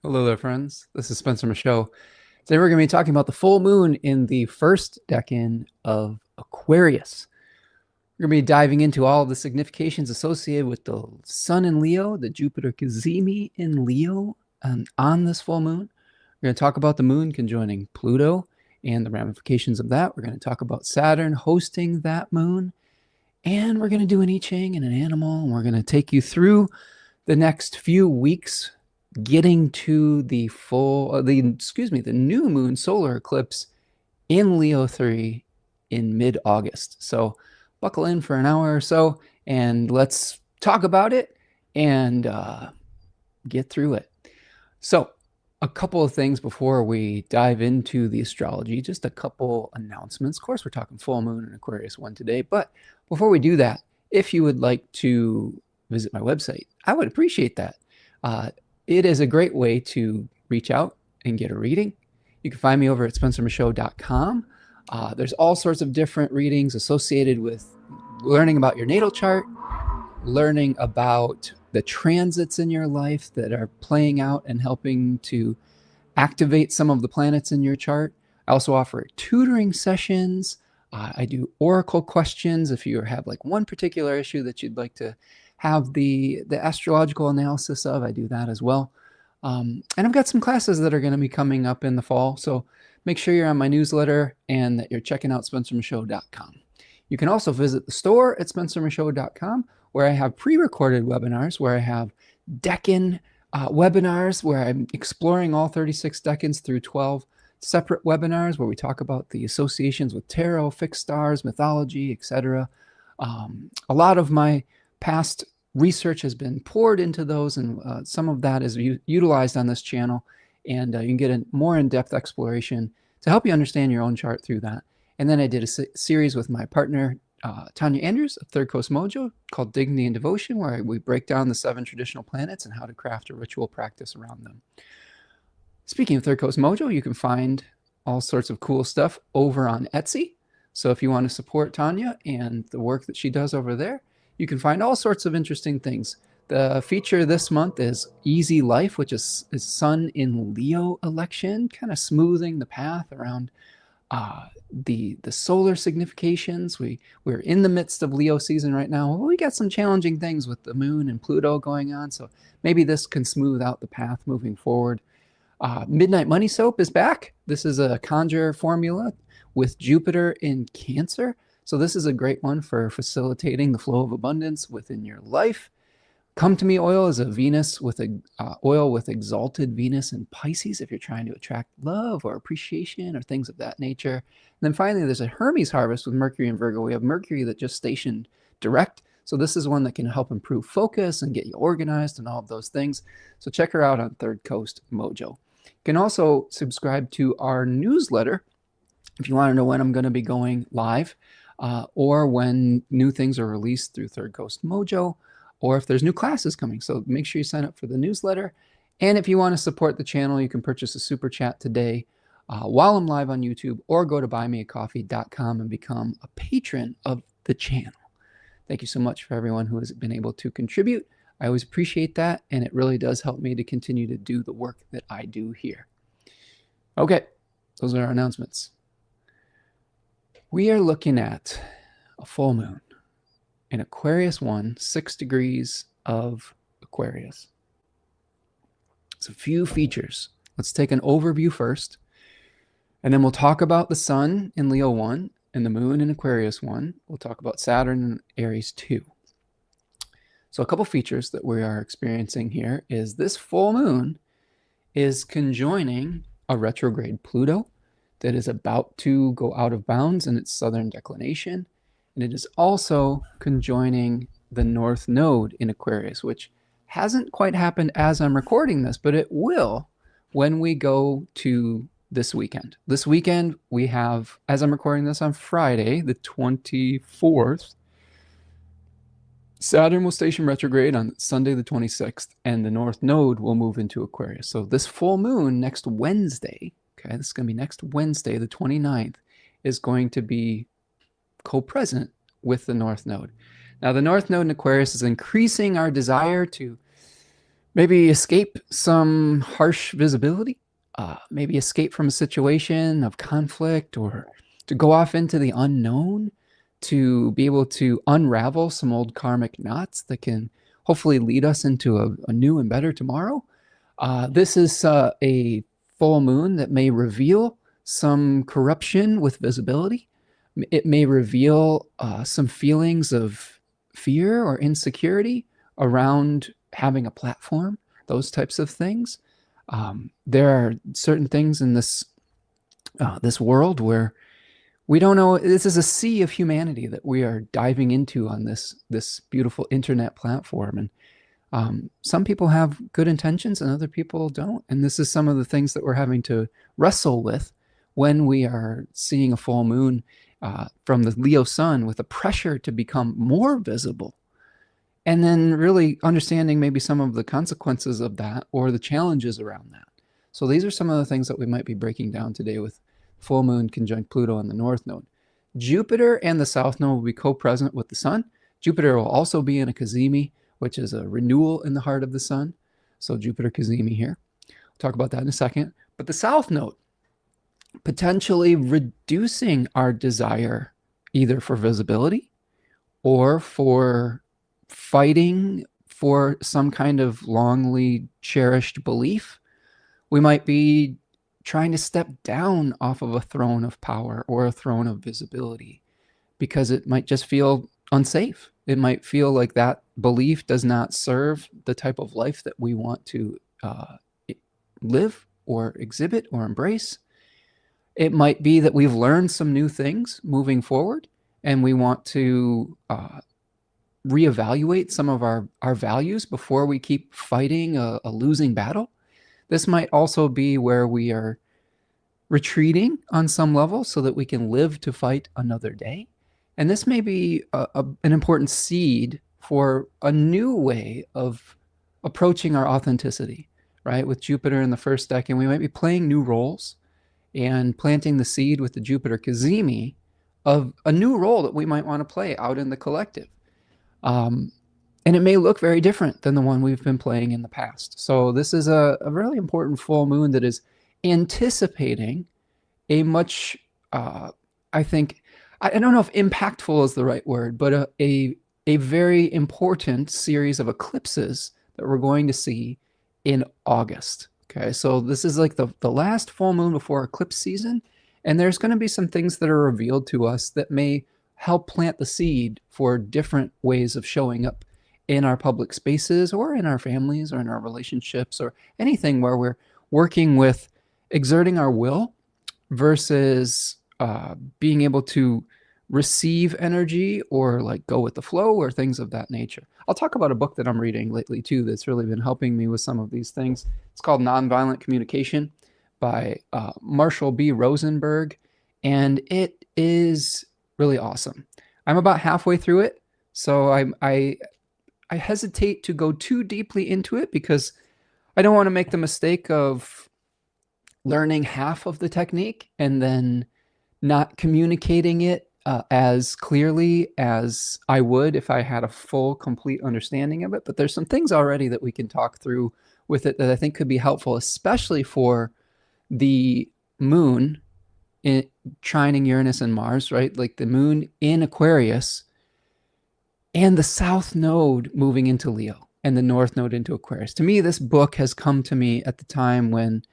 Hello there, friends. This is Spencer Michaud. Today we're going to be talking about the full moon in the first decan of Aquarius. We're going to be diving into all the significations associated with the Sun in Leo, the Jupiter Cazimi in Leo on this full moon. We're going to talk about the moon conjoining Pluto and the ramifications of that. We're going to talk about Saturn hosting that moon. And we're going to do an I-Ching and an animal. And we're going to take you through the next few weeks getting to the the new moon solar eclipse in Leo 3 in mid-August. So buckle in for an hour or so and let's talk about it and get through it. So a couple of things before we dive into the astrology, just a couple announcements. Of course, we're talking full moon in Aquarius 1 today, but before we do that, if you would like to visit my website, I would appreciate that. It is a great way to reach out and get a reading. You can find me over at spencermichaud.com. There's all sorts of different readings associated with learning about your natal chart, learning about the transits in your life that are playing out and helping to activate some of the planets in your chart. I also offer tutoring sessions. I do oracle questions if you have like one particular issue that you'd like to have the astrological analysis of. I do that as well. And I've got some classes that are going to be coming up in the fall. So make sure you're on my newsletter and that you're checking out spencermichaud.com. You can also visit the store at spencermichaud.com where I have pre-recorded webinars, where I have decan webinars, where I'm exploring all 36 decans through 12 separate webinars where we talk about the associations with tarot, fixed stars, mythology, etc. A lot of my past research has been poured into those, and some of that is utilized on this channel, and you can get a more in-depth exploration to help you understand your own chart through that. And then I did a series with my partner, Tanya Andrews of Third Coast Mojo, called Dignity and Devotion, where we break down the 7 traditional planets and how to craft a ritual practice around them. Speaking of Third Coast Mojo, you can find all sorts of cool stuff over on Etsy. So if you want to support Tanya and the work that she does over there, you can find all sorts of interesting things. The feature this month is Easy Life, which is Sun in Leo election, kind of smoothing the path around the solar significations. We're in the midst of Leo season right now. Well, we got some challenging things with the moon and Pluto going on, so maybe this can smooth out the path moving forward. Midnight Money Soap is back. This is a conjure formula with Jupiter in Cancer. So this is a great one for facilitating the flow of abundance within your life. Come to Me oil is a Venus with a oil with exalted Venus in Pisces if you're trying to attract love or appreciation or things of that nature. And then finally, there's a Hermes harvest with Mercury and Virgo. We have Mercury that just stationed direct. So this is one that can help improve focus and get you organized and all of those things. So check her out on Third Coast Mojo. You can also subscribe to our newsletter if you want to know when I'm going to be going live. Or when new things are released through Third Coast Mojo, or if there's new classes coming. So make sure you sign up for the newsletter. And if you want to support the channel, you can purchase a super chat today while I'm live on YouTube, or go to buymeacoffee.com and become a patron of the channel. Thank you so much for everyone who has been able to contribute. I always appreciate that, and it really does help me to continue to do the work that I do here. Okay, those are our announcements. We are looking at a full moon in Aquarius 1, 6 degrees of Aquarius. It's a few features. Let's take an overview first, and then we'll talk about the Sun in Leo 1 and the Moon in Aquarius 1. We'll talk about Saturn in Aries 2. So a couple features that we are experiencing here is this full moon is conjoining a retrograde Pluto that is about to go out of bounds in its southern declination. And it is also conjoining the North Node in Aquarius, which hasn't quite happened as I'm recording this, but it will when we go to this weekend. This weekend we have, as I'm recording this on Friday, the 24th, Saturn will station retrograde on Sunday the 26th, and the North Node will move into Aquarius. So this full moon next Wednesday, okay, this is going to be next Wednesday, the 29th, is going to be co-present with the North Node. Now, the North Node in Aquarius is increasing our desire to maybe escape some harsh visibility, maybe escape from a situation of conflict, or to go off into the unknown, to be able to unravel some old karmic knots that can hopefully lead us into a new and better tomorrow. This is a full moon that may reveal some corruption with visibility. It may reveal some feelings of fear or insecurity around having a platform, those types of things. There are certain things in this world where we don't know. This is a sea of humanity that we are diving into on this beautiful internet platform, and some people have good intentions and other people don't. And this is some of the things that we're having to wrestle with when we are seeing a full moon from the Leo sun, with the pressure to become more visible, and then really understanding maybe some of the consequences of that or the challenges around that. So these are some of the things that we might be breaking down today with full moon conjunct Pluto on the north node. Jupiter and the south node will be co-present with the sun. Jupiter will also be in a cazimi, which is a renewal in the heart of the sun. So Jupiter cazimi here. We'll talk about that in a second. But the south node, potentially reducing our desire either for visibility or for fighting for some kind of longly cherished belief. We might be trying to step down off of a throne of power or a throne of visibility because it might just feel unsafe. It might feel like that belief does not serve the type of life that we want to live or exhibit or embrace. It might be that we've learned some new things moving forward and we want to reevaluate some of our values before we keep fighting a losing battle. This might also be where we are retreating on some level so that we can live to fight another day. And this may be an important seed for a new way of approaching our authenticity, right? With Jupiter in the first decan, we might be playing new roles and planting the seed with the Jupiter cazimi of a new role that we might want to play out in the collective. And it may look very different than the one we've been playing in the past. So this is a really important full moon that is anticipating a much, I think, I don't know if impactful is the right word, but a very important series of eclipses that we're going to see in August. Okay, so this is like the last full moon before eclipse season, and there's going to be some things that are revealed to us that may help plant the seed for different ways of showing up in our public spaces or in our families or in our relationships or anything where we're working with exerting our will versus being able to receive energy or like go with the flow or things of that nature. I'll talk about a book that I'm reading lately too that's really been helping me with some of these things. It's called Nonviolent Communication by Marshall B. Rosenberg, and it is really awesome. I'm about halfway through it, so I hesitate to go too deeply into it because I don't want to make the mistake of learning half of the technique and then not communicating it as clearly as I would if I had a full, complete understanding of it. But there's some things already that we can talk through with it that I think could be helpful, especially for the moon trining Uranus and Mars, right? Like the moon in Aquarius and the south node moving into Leo and the north node into Aquarius. To me, this book has come to me at the time when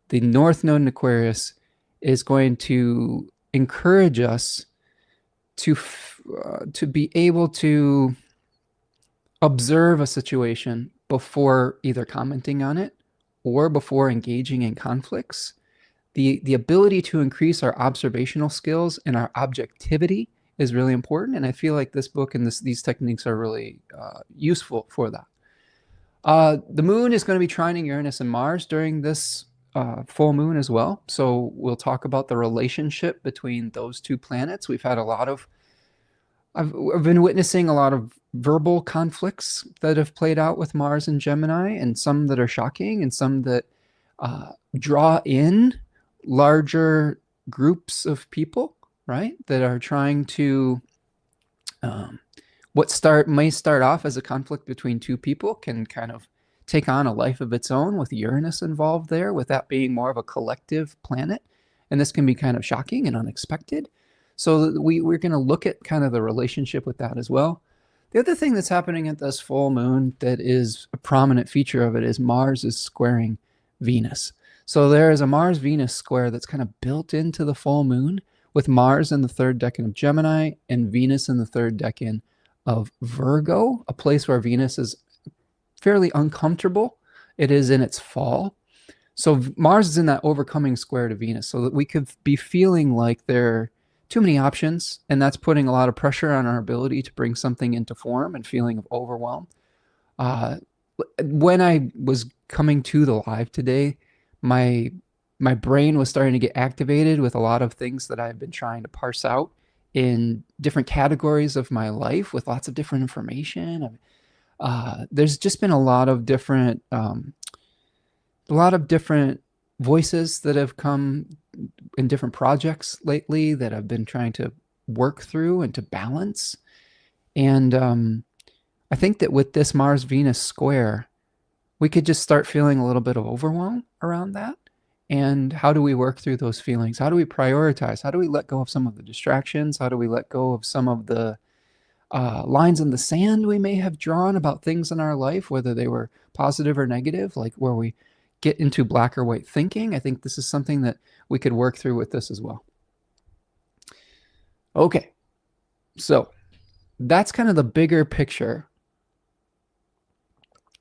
the north node in Aquarius is going to encourage us to be able to observe a situation before either commenting on it or before engaging in conflicts. The ability to increase our observational skills and our objectivity is really important, and I feel like this book and these techniques are really useful for that. The moon is going to be trining Uranus and Mars during this full moon as well, so we'll talk about the relationship between those two planets. We've had I've been witnessing a lot of verbal conflicts that have played out with Mars and Gemini, and some that are shocking and some that draw in larger groups of people, right? That are trying to, what may start off as a conflict between two people can kind of take on a life of its own with Uranus involved there, with that being more of a collective planet. And this can be kind of shocking and unexpected. So we're going to look at kind of the relationship with that as well. The other thing that's happening at this full moon that is a prominent feature of it is Mars is squaring Venus. So there is a Mars-Venus square that's kind of built into the full moon, with Mars in the third decan of Gemini and Venus in the third decan of Virgo, a place where Venus is fairly uncomfortable. It is in its fall. So Mars is in that overcoming square to Venus, so that we could be feeling like there are too many options, and that's putting a lot of pressure on our ability to bring something into form and feeling of overwhelm. When I was coming to the live today, my brain was starting to get activated with a lot of things that I've been trying to parse out in different categories of my life with lots of different information. There's just been a lot of different voices that have come in different projects lately that I've been trying to work through and to balance. And I think that with this Mars-Venus square, we could just start feeling a little bit of overwhelm around that. And how do we work through those feelings? How do we prioritize? How do we let go of some of the distractions? How do we let go of some of the lines in the sand we may have drawn about things in our life, whether they were positive or negative, like where we get into black or white thinking? I think this is something that we could work through with this as well. Okay, so that's kind of the bigger picture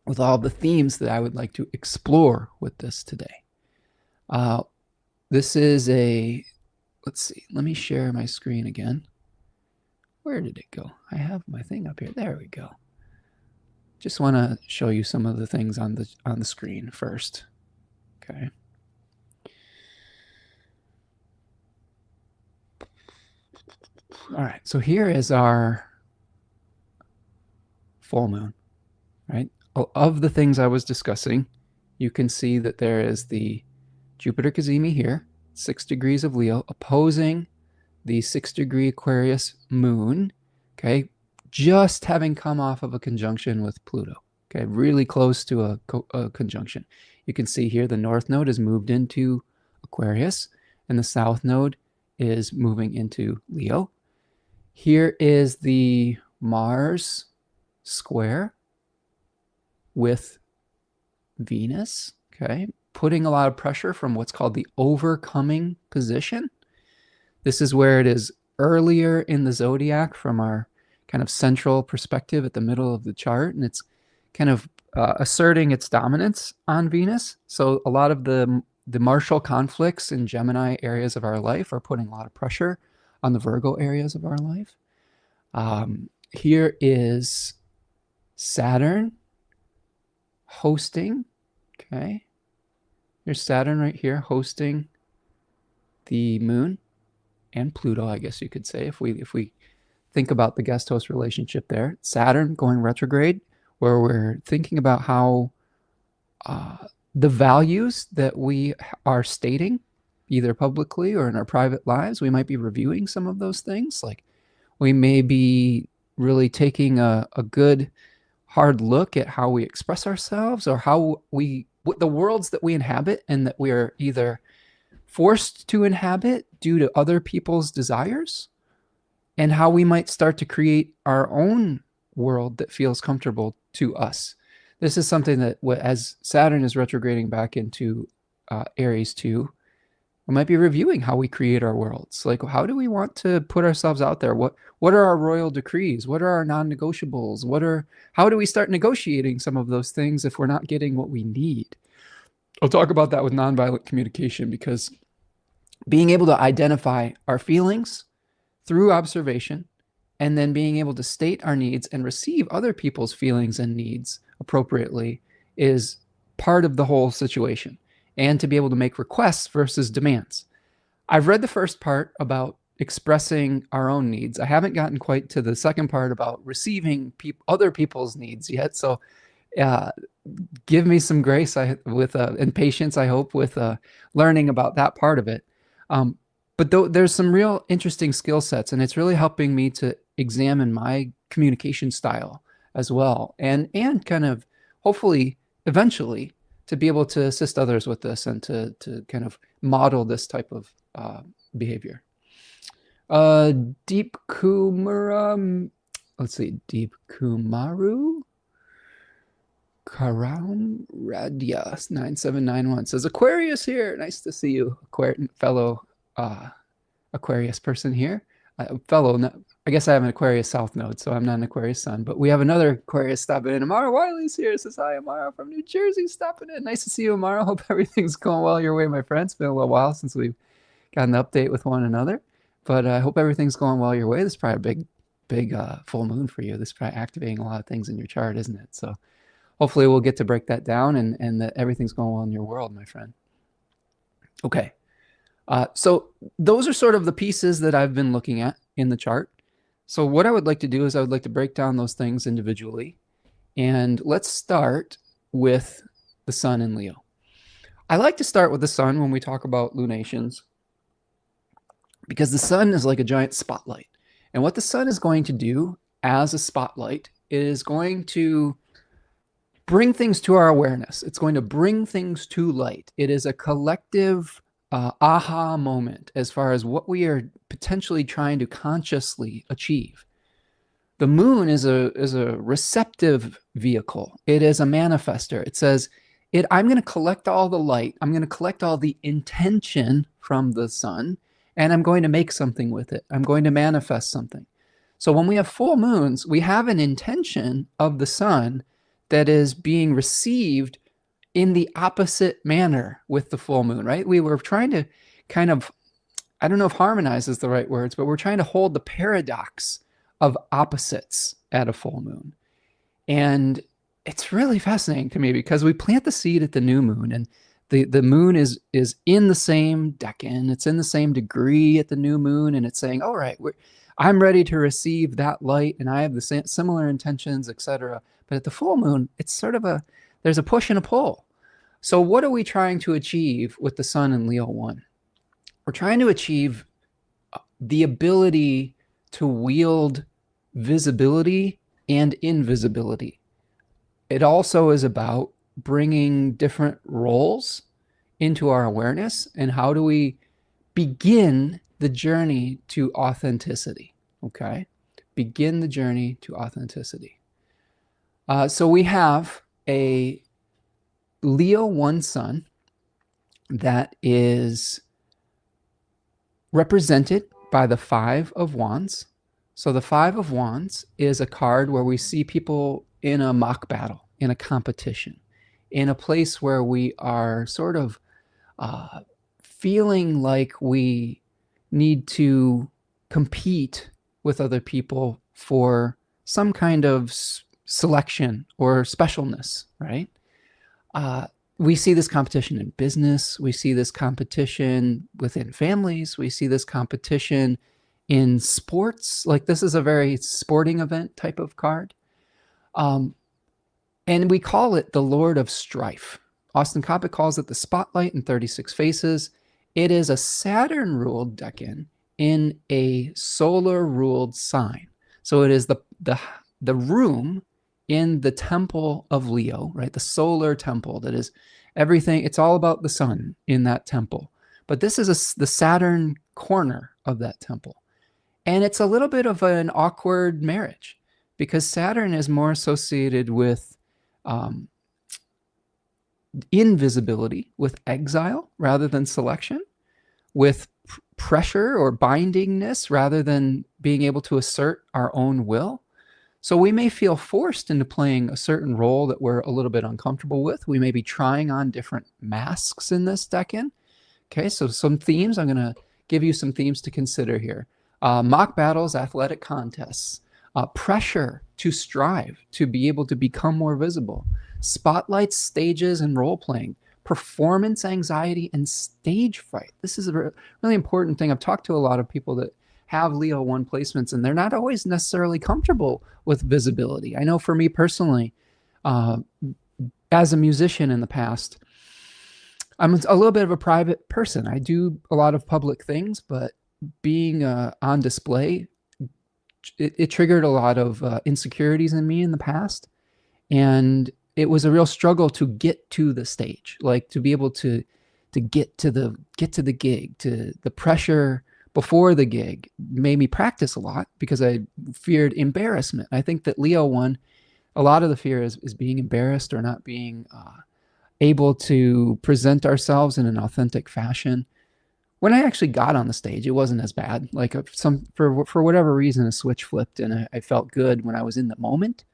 with all the themes that I would like to explore with this today. This is let's see, let me share my screen again. Where did it go? I have my thing up here. There we go. Just want to show you some of the things on the screen first. Okay. All right, so here is our full moon, right? Of the things I was discussing, you can see that there is the Jupiter Cazimi here, 6 degrees of Leo, opposing the 6-degree Aquarius moon, okay, just having come off of a conjunction with Pluto, okay, really close to a conjunction. You can see here the north node is moved into Aquarius, and the south node is moving into Leo. Here is the Mars square with Venus, okay, putting a lot of pressure from what's called the overcoming position. This is where it is earlier in the zodiac from our kind of central perspective at the middle of the chart, and it's kind of asserting its dominance on Venus. So a lot of the martial conflicts in Gemini areas of our life are putting a lot of pressure on the Virgo areas of our life. Here is Saturn hosting, okay. Here's Saturn right here hosting the moon and Pluto, I guess you could say, if we think about the guest-host relationship there. Saturn going retrograde, where we're thinking about how the values that we are stating, either publicly or in our private lives, we might be reviewing some of those things. Like we may be really taking a good hard look at how we express ourselves, or how the worlds that we inhabit and that we are either forced to inhabit due to other people's desires, and how we might start to create our own world that feels comfortable to us. This is something that, as Saturn is retrograding back into Aries 2, we might be reviewing how we create our worlds. Like, how do we want to put ourselves out there? What are our royal decrees? What are our non-negotiables? How do we start negotiating some of those things if we're not getting what we need? I'll talk about that with nonviolent communication, because being able to identify our feelings through observation, and then being able to state our needs and receive other people's feelings and needs appropriately is part of the whole situation. And to be able to make requests versus demands. I've read the first part about expressing our own needs. I haven't gotten quite to the second part about receiving other people's needs yet. So give me some grace and patience, I hope, with learning about that part of it. But there's some real interesting skill sets, and it's really helping me to examine my communication style as well, and kind of hopefully eventually to be able to assist others with this and to kind of model this type of behavior. Deep Kumara, let's see, Deep Kumaru Karam Radya 9791 says, Aquarius here. Nice to see you, fellow Aquarius person here. I guess I have an Aquarius South node, so I'm not an Aquarius Sun, but we have another Aquarius stopping in. Amara Wiley's here. Says, hi, Amara from New Jersey stopping in. Nice to see you, Amara. Hope everything's going well your way, my friend. It's been a little while since we've gotten an update with one another, but I hope everything's going well your way. This is probably a big full moon for you. This is probably activating a lot of things in your chart, isn't it? So hopefully we'll get to break that down and that everything's going well in your world, my friend. Okay. So those are sort of the pieces that I've been looking at in the chart. So what I would like to do is I would like to break down those things individually. And let's start with the sun in Leo. I like to start with the sun when we talk about lunations, because the sun is like a giant spotlight. And what the sun is going to do as a spotlight is going to bring things to our awareness. It's going to bring things to light. It is a collective aha moment as far as what we are potentially trying to consciously achieve. The moon is a receptive vehicle. It is a manifester. It says, I'm going to collect all the light. I'm going to collect all the intention from the sun, and I'm going to make something with it. I'm going to manifest something. So when we have full moons, we have an intention of the sun that is being received in the opposite manner with the full moon, right? We were trying to kind of, I don't know if harmonize is the right words, but we're trying to hold the paradox of opposites at a full moon. And it's really fascinating to me because we plant the seed at the new moon, and the moon is in the same decan, it's in the same degree at the new moon, and it's saying, all right, I'm ready to receive that light, and I have the same, similar intentions, etc. But at the full moon, it's sort of there's a push and a pull. So what are we trying to achieve with the sun in Leo 1? We're trying to achieve the ability to wield visibility and invisibility. It also is about bringing different roles into our awareness, and how do we begin the journey to authenticity, okay? Begin the journey to authenticity. So we have a Leo 1 sun that is represented by the 5 of Wands. So the 5 of Wands is a card where we see people in a mock battle, in a competition, in a place where we are sort of feeling like we need to compete with other people for some kind of selection or specialness, right? We see this competition in business. We see this competition within families. We see this competition in sports. Like, this is a very sporting event type of card. And we call it the Lord of Strife. Austin Coppock calls it the Spotlight in 36 Faces. It is a Saturn-ruled decan in a solar-ruled sign. So it is the room in the temple of Leo, right? The solar temple that is everything. It's all about the sun in that temple. But this is the Saturn corner of that temple. And it's a little bit of an awkward marriage, because Saturn is more associated with invisibility, with exile rather than selection, with pressure or bindingness rather than being able to assert our own will. So we may feel forced into playing a certain role that we're a little bit uncomfortable with. We may be trying on different masks in this decan. Okay, so some themes. I'm going to give you some themes to consider here. Mock battles, athletic contests, pressure to strive, to be able to become more visible, spotlights, stages, and role-playing, performance anxiety, and stage fright. This is a really important thing. I've talked to a lot of people that have Leo 1 placements, and they're not always necessarily comfortable with visibility. I know for me personally, as a musician in the past, I'm a little bit of a private person. I do a lot of public things, but being on display, it triggered a lot of insecurities in me in the past. And it was a real struggle to get to the stage, like to be able to get to the gig. To the pressure before the gig made me practice a lot because I feared embarrassment. I think that Leo one, a lot of the fear is being embarrassed or not being able to present ourselves in an authentic fashion. When I actually got on the stage, it wasn't as bad. Like for whatever reason, a switch flipped and I felt good when I was in the moment.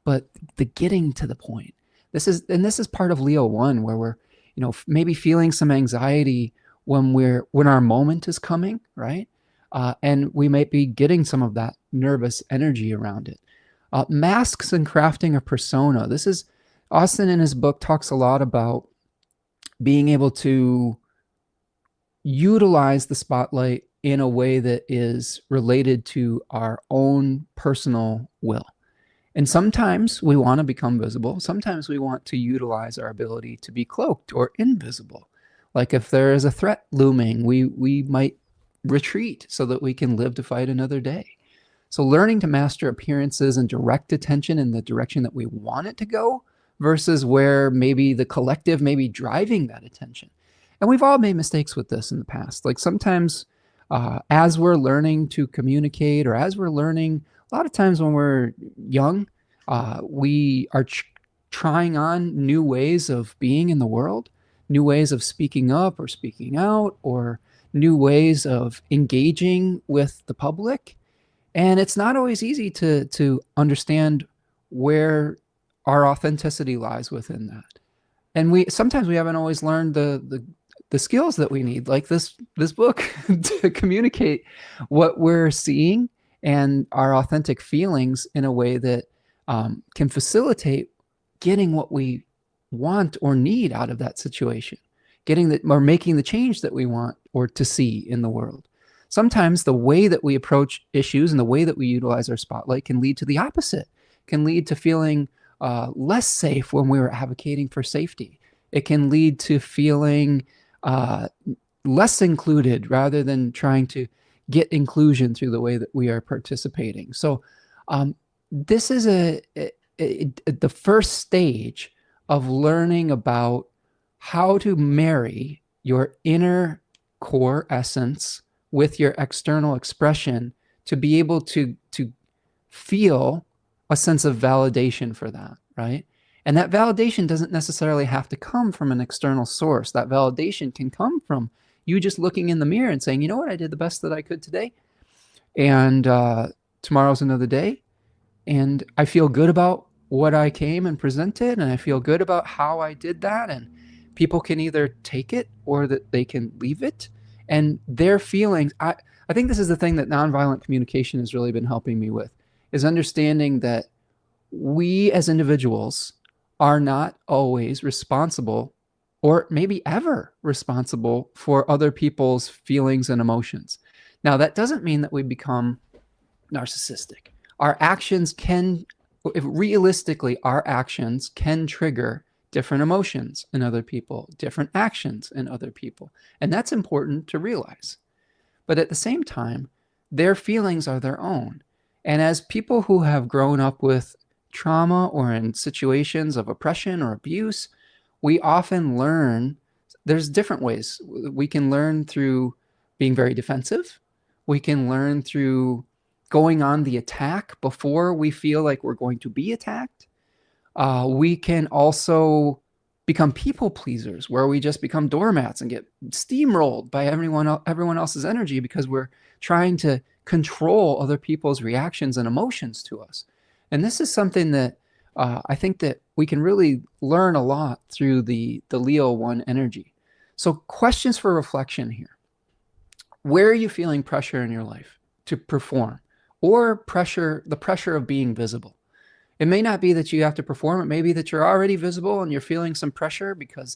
But the getting to the point, this is part of Leo one, where we're, maybe feeling some anxiety when our moment is coming, right? And we might be getting some of that nervous energy around it. Masks and crafting a persona. This is Austin in his book talks a lot about being able to utilize the spotlight in a way that is related to our own personal will. And sometimes we want to become visible. Sometimes we want to utilize our ability to be cloaked or invisible. Like if there is a threat looming, we might retreat so that we can live to fight another day. So learning to master appearances and direct attention in the direction that we want it to go versus where maybe the collective may be driving that attention. And we've all made mistakes with this in the past. Like sometimes as we're learning to communicate, or as we're learning, a lot of times when we're young, we are trying on new ways of being in the world, new ways of speaking up or speaking out, or new ways of engaging with the public. And it's not always easy to understand where our authenticity lies within that. And sometimes we haven't always learned the skills that we need, like this book, to communicate what we're seeing and our authentic feelings in a way that can facilitate getting what we want or need out of that situation, or making the change that we want or to see in the world. Sometimes the way that we approach issues and the way that we utilize our spotlight can lead to the opposite, can lead to feeling less safe when we were advocating for safety. It can lead to feeling less included rather than trying to get inclusion through the way that we are participating. So this is the first stage of learning about how to marry your inner core essence with your external expression to be able to feel a sense of validation for that, right? And that validation doesn't necessarily have to come from an external source. That validation can come from you just looking in the mirror and saying, you know what, I did the best that I could today. And tomorrow's another day. And I feel good about what I came and presented. And I feel good about how I did that. And people can either take it or that they can leave it. And their feelings, I think this is the thing that nonviolent communication has really been helping me with, is understanding that we as individuals are not always responsible, or maybe ever responsible, for other people's feelings and emotions. Now, that doesn't mean that we become narcissistic. Our actions realistically, our actions can trigger different emotions in other people, different actions in other people. And that's important to realize. But at the same time, their feelings are their own. And as people who have grown up with trauma or in situations of oppression or abuse, we often learn there's different ways. We can learn through being very defensive. We can learn through going on the attack before we feel like we're going to be attacked. We can also become people pleasers, where we just become doormats and get steamrolled by everyone else's energy because we're trying to control other people's reactions and emotions to us. And this is something that I think that we can really learn a lot through the Leo 1 energy. So questions for reflection here. Where are you feeling pressure in your life to perform, or the pressure of being visible? It may not be that you have to perform. It may be that you're already visible and you're feeling some pressure because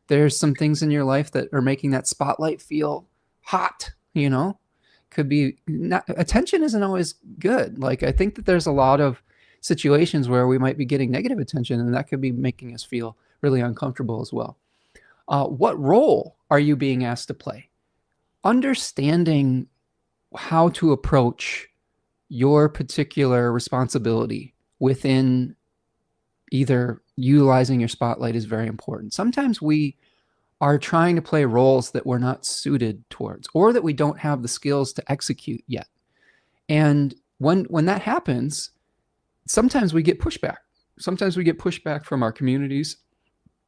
there's some things in your life that are making that spotlight feel hot, Could be attention isn't always good. Like, I think that there's a lot of situations where we might be getting negative attention, and that could be making us feel really uncomfortable as well. What role are you being asked to play? Understanding how to approach your particular responsibility within either utilizing your spotlight is very important. Sometimes we are trying to play roles that we're not suited towards, or that we don't have the skills to execute yet. And when that happens, sometimes we get pushback. Sometimes we get pushback from our communities.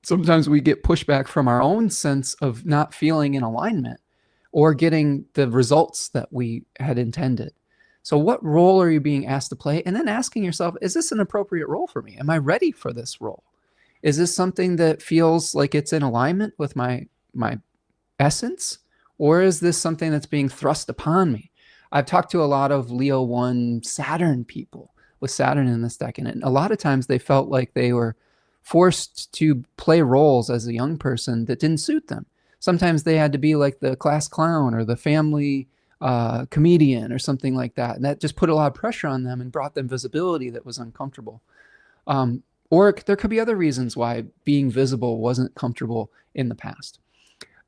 Sometimes we get pushback from our own sense of not feeling in alignment or getting the results that we had intended. So what role are you being asked to play? And then asking yourself, is this an appropriate role for me? Am I ready for this role? Is this something that feels like it's in alignment with my essence? Or is this something that's being thrust upon me? I've talked to a lot of Leo 1 Saturn people with Saturn in this deck, and a lot of times they felt like they were forced to play roles as a young person that didn't suit them. Sometimes they had to be like the class clown or the family comedian or something like that. And that just put a lot of pressure on them and brought them visibility that was uncomfortable. Or there could be other reasons why being visible wasn't comfortable in the past.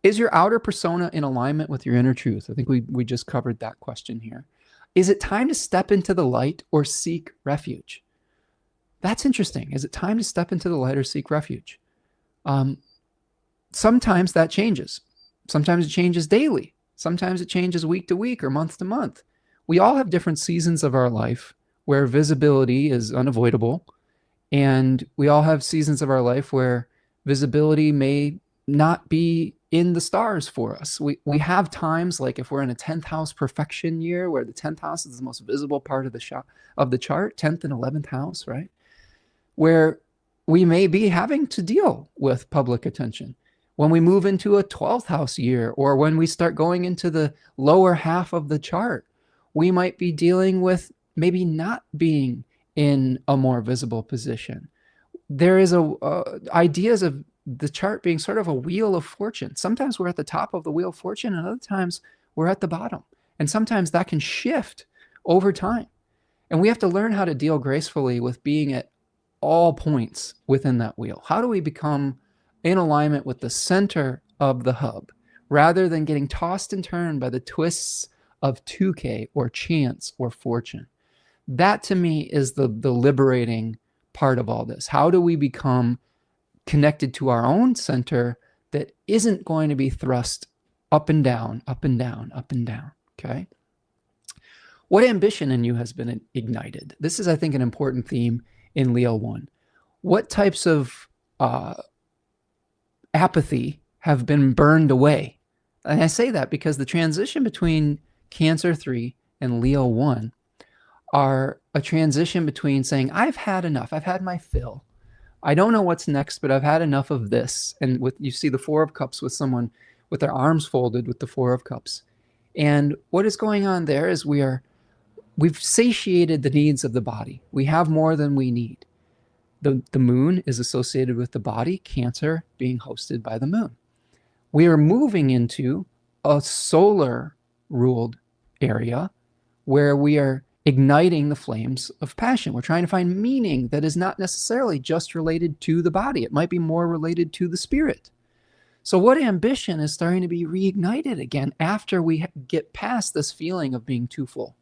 Is your outer persona in alignment with your inner truth? I think we just covered that question here. Is it time to step into the light or seek refuge? That's interesting. Is it time to step into the light or seek refuge? Sometimes that changes. Sometimes it changes daily. Sometimes it changes week to week or month to month. We all have different seasons of our life where visibility is unavoidable. And we all have seasons of our life where visibility may not be in the stars for us. We have times, like if we're in a 10th house perfection year, where the 10th house is the most visible part of the chart, 10th and 11th house, right? Where we may be having to deal with public attention. When we move into a 12th house year, or when we start going into the lower half of the chart, we might be dealing with maybe not being in a more visible position. There is ideas of the chart being sort of a wheel of fortune. Sometimes we're at the top of the wheel of fortune, and other times we're at the bottom. And sometimes that can shift over time. And we have to learn how to deal gracefully with being at all points within that wheel. How do we become in alignment with the center of the hub, rather than getting tossed and turned by the twists of 2K or chance or fortune? That to me is the liberating part of all this. How do we become connected to our own center that isn't going to be thrust up and down, up and down, up and down? Okay. What ambition in you has been ignited? This is, I think, an important theme in Leo 1. What types of apathy have been burned away? And I say that because the transition between Cancer 3 and Leo 1 are a transition between saying, I've had enough. I've had my fill. I don't know what's next, but I've had enough of this. And you see the Four of Cups with someone with their arms folded with the Four of Cups. And what is going on there is we've satiated the needs of the body. We have more than we need. The moon is associated with the body, Cancer being hosted by the moon. We are moving into a solar ruled area where we are igniting the flames of passion. We're trying to find meaning that is not necessarily just related to the body. It might be more related to the spirit. So what ambition is starting to be reignited again after we get past this feeling of being too full?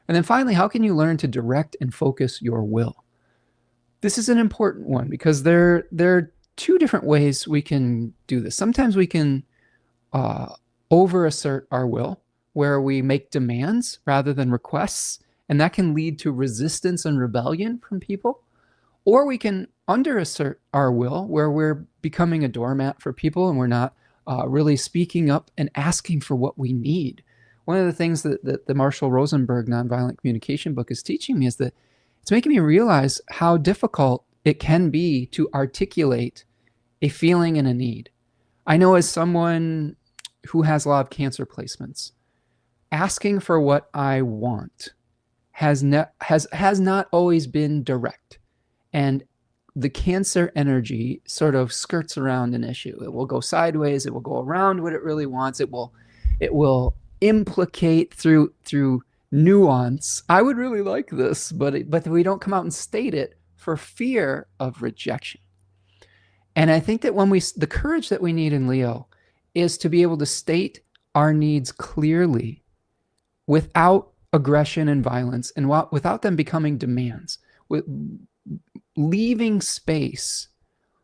And then finally, how can you learn to direct and focus your will? This is an important one because there are two different ways we can do this. Sometimes we can over-assert our will, where we make demands rather than requests, and that can lead to resistance and rebellion from people. Or we can under-assert our will, where we're becoming a doormat for people and we're not really speaking up and asking for what we need. One of the things that the Marshall Rosenberg Nonviolent Communication book is teaching me is that it's making me realize how difficult it can be to articulate a feeling and a need. I know as someone who has a lot of Cancer placements, asking for what I want has not always been direct. And the Cancer energy sort of skirts around an issue. It will go sideways. It will go around what it really wants. It will implicate through nuance. I would really like this, but we don't come out and state it for fear of rejection. And I think that the courage that we need in Leo is to be able to state our needs clearly without aggression and violence, and without them becoming demands. leaving space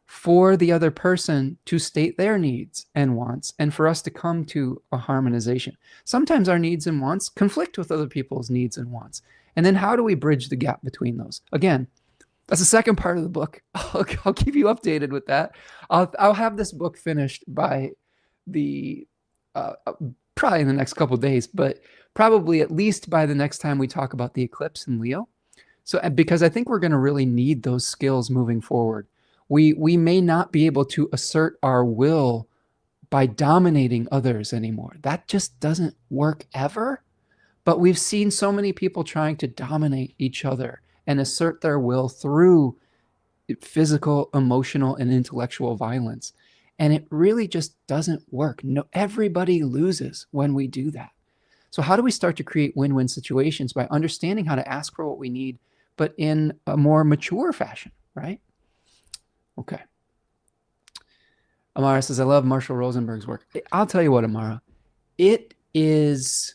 for the other person to state their needs and wants, and for us to come to a harmonization. Sometimes our needs and wants conflict with other people's needs and wants. And then how do we bridge the gap between those? Again, that's the second part of the book. I'll keep you updated with that. I'll have this book finished by the probably in the next couple of days, but probably at least by the next time we talk about the eclipse in Leo. So because I think we're going to really need those skills moving forward. We may not be able to assert our will by dominating others anymore. That just doesn't work ever. But we've seen so many people trying to dominate each other and assert their will through physical, emotional, and intellectual violence. And it really just doesn't work. No, everybody loses when we do that. So how do we start to create win-win situations? By understanding how to ask for what we need, but in a more mature fashion, right? Okay. Amara says, I love Marshall Rosenberg's work. I'll tell you what, Amara, it is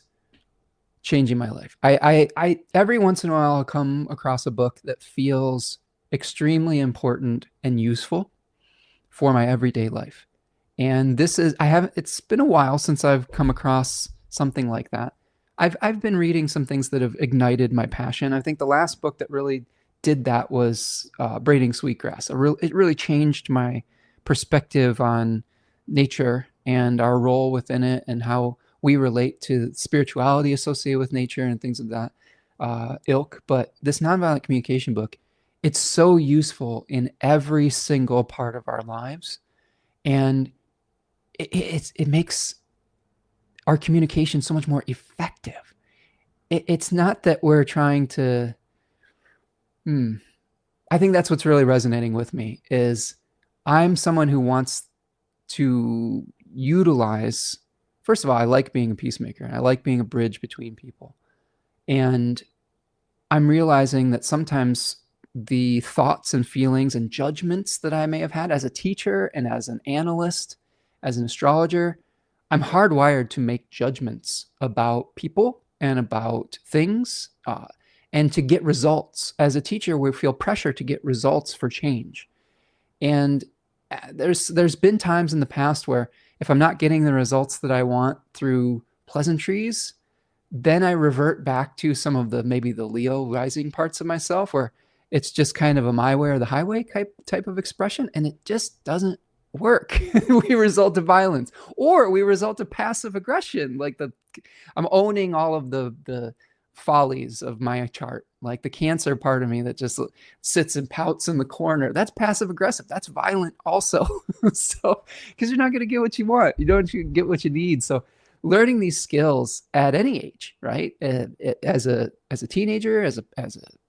changing my life. I every once in a while I'll come across a book that feels extremely important and useful for my everyday life. And this is, it's been a while since I've come across something like that. I've been reading some things that have ignited my passion. I think the last book that really did that was Braiding Sweetgrass. It really changed my perspective on nature and our role within it, and how we relate to spirituality associated with nature and things of that ilk. But this nonviolent communication book, it's so useful in every single part of our lives, and it makes our communication so much more effective. It's not that we're trying to. I think that's what's really resonating with me, is I'm someone who wants to utilize, first of all, I like being a peacemaker. I like being a bridge between people. And I'm realizing that sometimes the thoughts and feelings and judgments that I may have had as a teacher and as an analyst, as an astrologer, I'm hardwired to make judgments about people and about things, and to get results. As a teacher, we feel pressure to get results for change. And there's been times in the past where if I'm not getting the results that I want through pleasantries, then I revert back to some of maybe the Leo rising parts of myself, where it's just kind of a my way or the highway type of expression, and it just doesn't work. We result to violence, or we result to passive aggression. Like I'm owning all of the follies of my chart, like the Cancer part of me that just sits and pouts in the corner. That's passive aggressive. That's violent also. So, because you're not going to get what you want, you don't get what you need. So learning these skills at any age, right? As a teenager, as a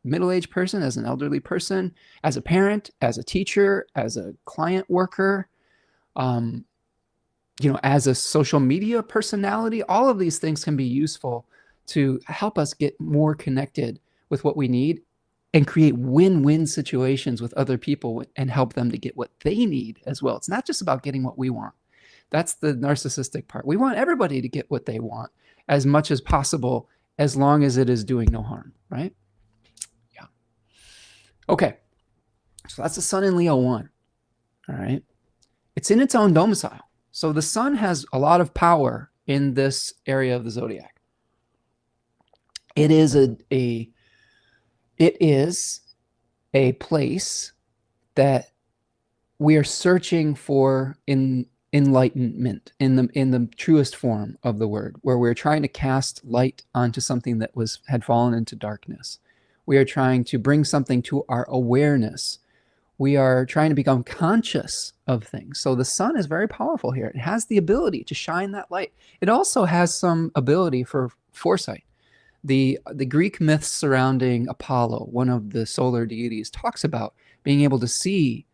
middle-aged person, as an elderly person, as a parent, as a teacher, as a client worker, as a social media personality, all of these things can be useful to help us get more connected with what we need and create win-win situations with other people and help them to get what they need as well. It's not just about getting what we want. That's the narcissistic part. We want everybody to get what they want as much as possible, as long as it is doing no harm, right? Yeah. Okay. So that's the sun in Leo 1. All right. It's in its own domicile. So the sun has a lot of power in this area of the zodiac. It is a place that we are searching for enlightenment in the truest form of the word, where we're trying to cast light onto something that had fallen into darkness. We are trying to bring something to our awareness. We are trying to become conscious of things. So the sun is very powerful here. It has the ability to shine that light. It also has some ability for foresight. The Greek myths surrounding Apollo, one of the solar deities, talks about being able to see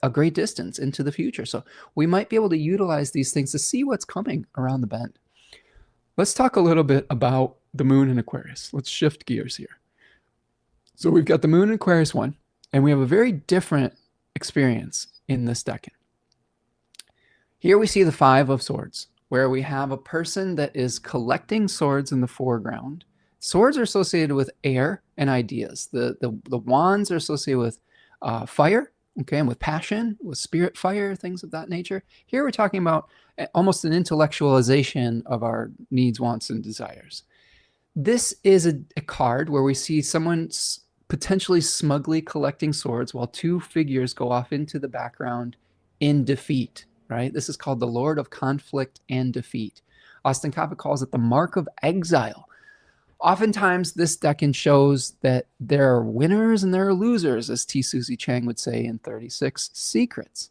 a great distance into the future. So we might be able to utilize these things to see what's coming around the bend. Let's talk a little bit about the moon in Aquarius. Let's shift gears here. So we've got the moon in Aquarius 1, and we have a very different experience in this decan. Here we see the 5 of Swords, where we have a person that is collecting swords in the foreground. Swords are associated with air and ideas. The wands are associated with fire, okay, and with passion, with spirit fire, things of that nature. Here we're talking about almost an intellectualization of our needs, wants, and desires. This is a card where we see someone potentially smugly collecting swords while two figures go off into the background in defeat, right? This is called the Lord of Conflict and Defeat. Austin Coppock calls it the mark of exile. Oftentimes, this decan shows that there are winners and there are losers, as T. Susie Chang would say in 36 Secrets,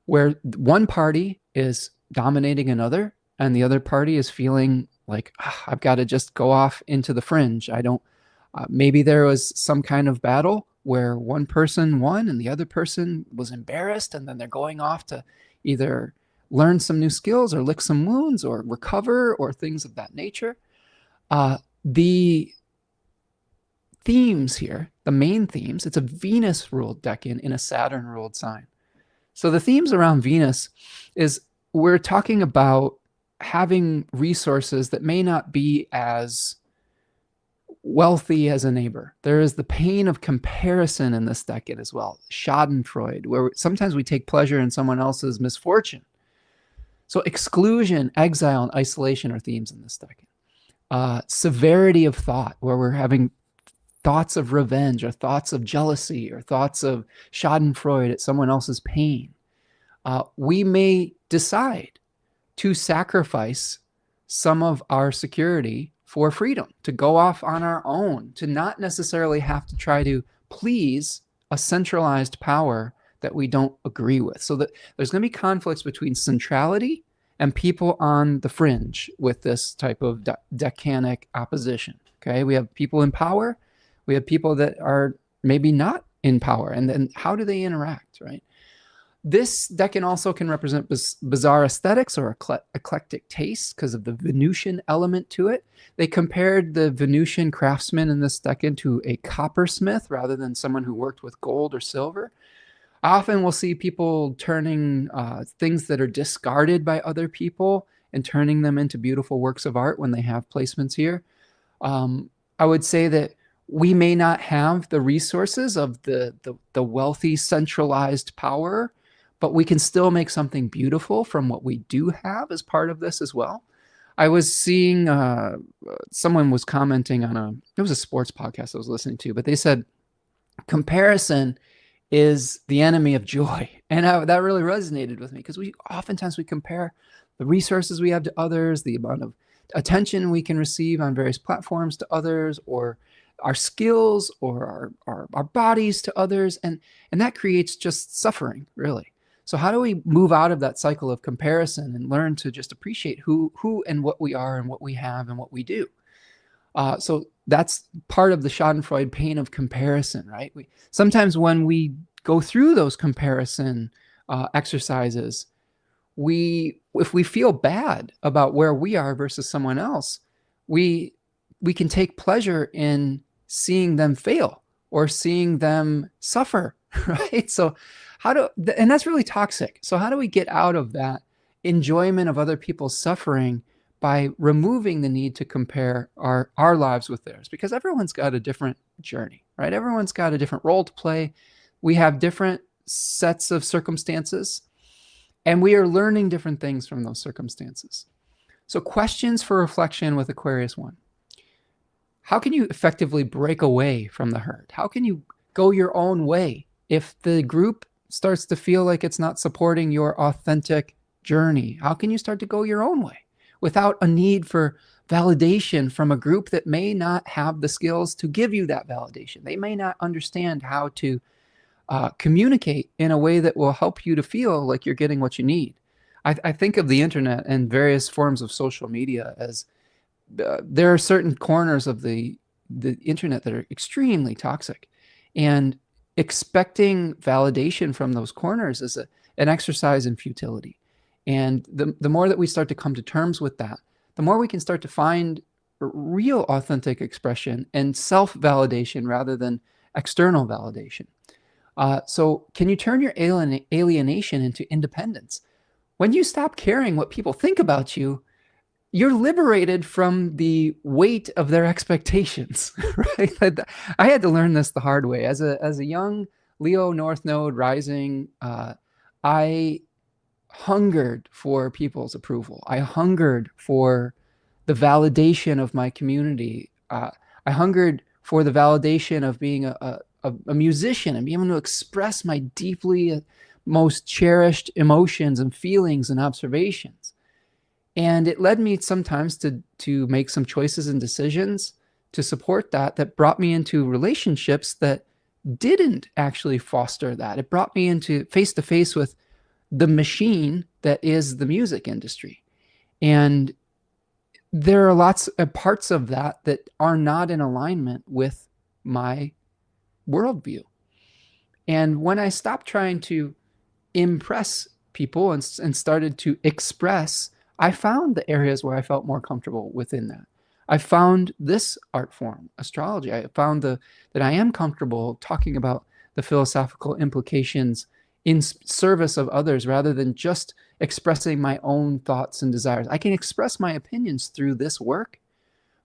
where one party is dominating another and the other party is feeling like, I've got to just go off into the fringe. I don't, maybe there was some kind of battle where one person won and the other person was embarrassed, and then they're going off to either learn some new skills or lick some wounds or recover or things of that nature. The themes here, the main themes, it's a Venus-ruled decan in a Saturn-ruled sign. So the themes around Venus is we're talking about having resources that may not be as wealthy as a neighbor. There is the pain of comparison in this decan as well, schadenfreude, where sometimes we take pleasure in someone else's misfortune. So exclusion, exile, and isolation are themes in this decan. Severity of thought, where we're having thoughts of revenge or thoughts of jealousy or thoughts of schadenfreude at someone else's pain. We may decide to sacrifice some of our security for freedom, to go off on our own, to not necessarily have to try to please a centralized power that we don't agree with. So that there's going to be conflicts between centrality and people on the fringe with this type of decanic opposition. Okay, we have people in power, we have people that are maybe not in power, and then how do they interact, right? This decan also can represent bizarre aesthetics or eclectic tastes because of the Venusian element to it. They compared the Venusian craftsman in this decan to a coppersmith rather than someone who worked with gold or silver. Often we'll see people turning things that are discarded by other people and turning them into beautiful works of art when they have placements here. I would say that we may not have the resources of the wealthy centralized power, but we can still make something beautiful from what we do have as part of this as well. I was seeing someone was commenting on it was a sports podcast I was listening to, but they said comparison is the enemy of joy. And that really resonated with me because oftentimes we compare the resources we have to others, the amount of attention we can receive on various platforms to others, or our skills or our bodies to others. And that creates just suffering, really. So how do we move out of that cycle of comparison and learn to just appreciate who and what we are and what we have and what we do? So that's part of the schadenfreude pain of comparison, right? Sometimes when we go through those comparison exercises, if we feel bad about where we are versus someone else, we can take pleasure in seeing them fail or seeing them suffer, right? So and that's really toxic. So how do we get out of that enjoyment of other people's suffering by removing the need to compare our lives with theirs? Because everyone's got a different journey, right? Everyone's got a different role to play. We have different sets of circumstances, and we are learning different things from those circumstances. So questions for reflection with Aquarius I. How can you effectively break away from the herd? How can you go your own way if the group starts to feel like it's not supporting your authentic journey? How can you start to go your own way without a need for validation from a group that may not have the skills to give you that validation? They may not understand how to communicate in a way that will help you to feel like you're getting what you need. I think of the internet and various forms of social media as there are certain corners of the internet that are extremely toxic, and expecting validation from those corners is an exercise in futility. And the more that we start to come to terms with that, the more we can start to find real authentic expression and self-validation rather than external validation. So can you turn your alienation into independence? When you stop caring what people think about you, you're liberated from the weight of their expectations, right? I had to learn this the hard way. As a young Leo North Node rising. I hungered for people's approval. I hungered for the validation of my community. I hungered for the validation of being a musician and being able to express my deeply most cherished emotions and feelings and observations. And it led me sometimes to make some choices and decisions to support that brought me into relationships that didn't actually foster that. It brought me into face to face with the machine that is the music industry. And there are lots of parts of that that are not in alignment with my worldview. And when I stopped trying to impress people and started to express, I found the areas where I felt more comfortable within that. I found this art form, astrology. I found that I am comfortable talking about the philosophical implications in service of others rather than just expressing my own thoughts and desires. I can express my opinions through this work,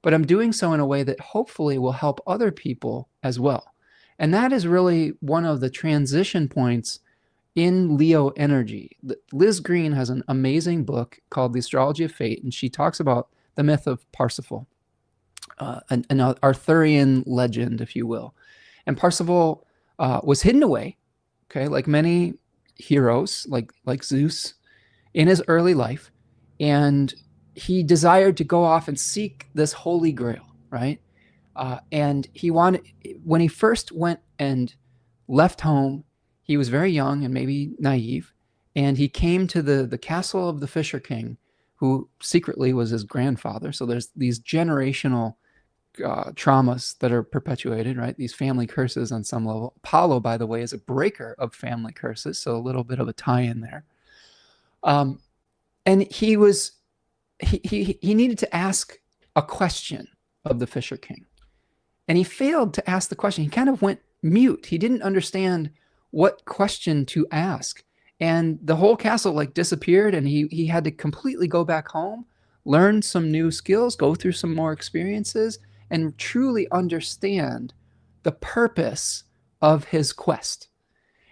but I'm doing so in a way that hopefully will help other people as well. And that is really one of the transition points in Leo energy. Liz Green has an amazing book called The Astrology of Fate, and she talks about the myth of Parsifal, an Arthurian legend, if you will. And Parsifal was hidden away, okay, like many heroes, like Zeus, in his early life, and he desired to go off and seek this holy grail, right? And when he first went and left home, he was very young and maybe naive, and he came to the castle of the Fisher King, who secretly was his grandfather. So there's these generational traumas that are perpetuated, right? These family curses on some level. Apollo, by the way, is a breaker of family curses, so a little bit of a tie-in there. And he needed to ask a question of the Fisher King, and he failed to ask the question. He kind of went mute. He didn't understand what question to ask, and the whole castle like disappeared, and he had to completely go back home, learn some new skills, go through some more experiences, and truly understand the purpose of his quest.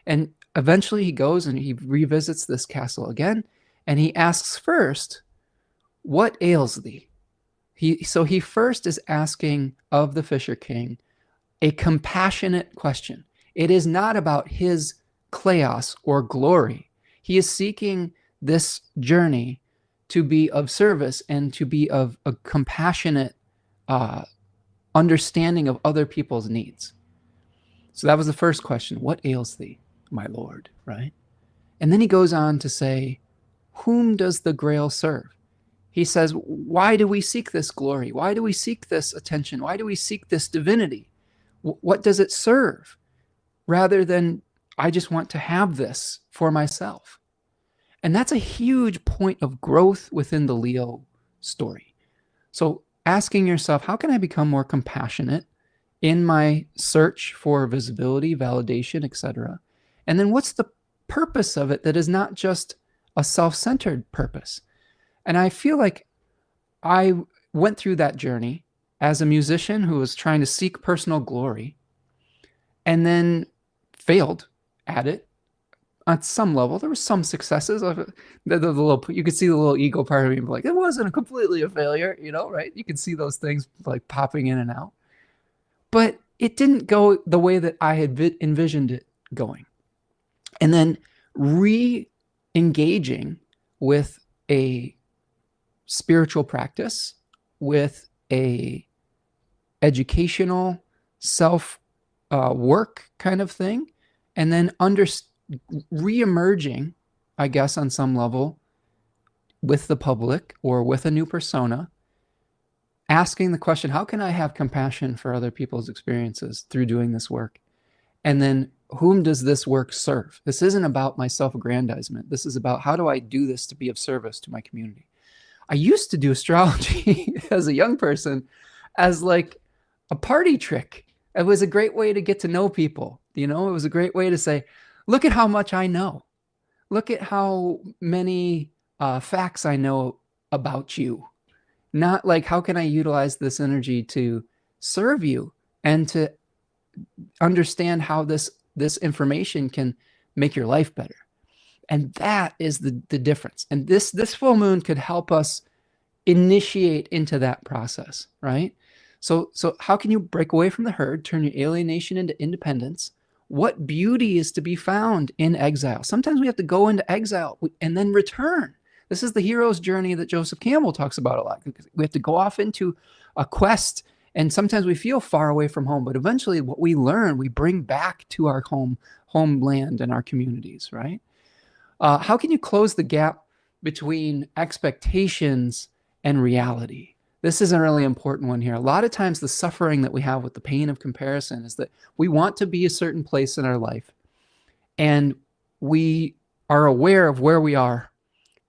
And eventually he goes and he revisits this castle again, and he asks first, "What ails thee?" So he first is asking of the Fisher King a compassionate question. It is not about his kleos or glory. He is seeking this journey to be of service and to be of a compassionate understanding of other people's needs. So that was the first question. What ails thee, my Lord, right? And then he goes on to say, whom does the Grail serve? He says, why do we seek this glory? Why do we seek this attention? Why do we seek this divinity? What does it serve? Rather than, I just want to have this for myself. And that's a huge point of growth within the Leo story. So asking yourself, how can I become more compassionate in my search for visibility, validation, etc.? And then what's the purpose of it that is not just a self-centered purpose? And I feel like I went through that journey as a musician who was trying to seek personal glory and then failed at it on some level. There were some successes. You could see the little ego part of me like, it wasn't completely a failure, right? You could see those things like popping in and out. But it didn't go the way that I had envisioned it going. And then re-engaging with a spiritual practice, with a educational self work kind of thing, and then re-emerging, I guess, on some level with the public or with a new persona, asking the question, how can I have compassion for other people's experiences through doing this work? And then whom does this work serve? This isn't about my self-aggrandizement. This is about, how do I do this to be of service to my community? I used to do astrology as a young person as like a party trick. It was a great way to get to know people. It was a great way to say, look at how much I know. Look at how many facts I know about you. Not like, how can I utilize this energy to serve you and to understand how this this information can make your life better. And that is the difference. And this full moon could help us initiate into that process, right? So how can you break away from the herd, turn your alienation into independence? What beauty is to be found in exile? Sometimes we have to go into exile and then return. This is the hero's journey that Joseph Campbell talks about a lot. We have to go off into a quest, and sometimes we feel far away from home, but eventually what we learn, we bring back to our homeland and our communities, right? How can you close the gap between expectations and reality? This is a really important one here. A lot of times the suffering that we have with the pain of comparison is that we want to be a certain place in our life, and we are aware of where we are,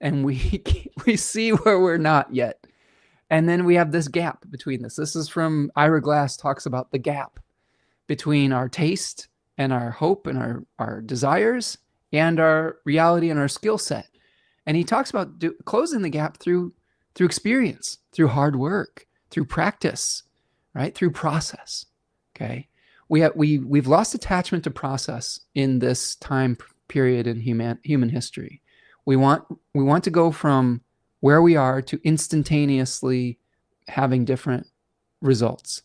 and we see where we're not yet. And then we have this gap between this. This is from Ira Glass, talks about the gap between our taste and our hope and our desires and our reality and our skill set. And he talks about closing the gap through experience, through hard work, through practice, right? Through process. Okay. We've lost attachment to process in this time period in human history. We want to go from where we are to instantaneously having different results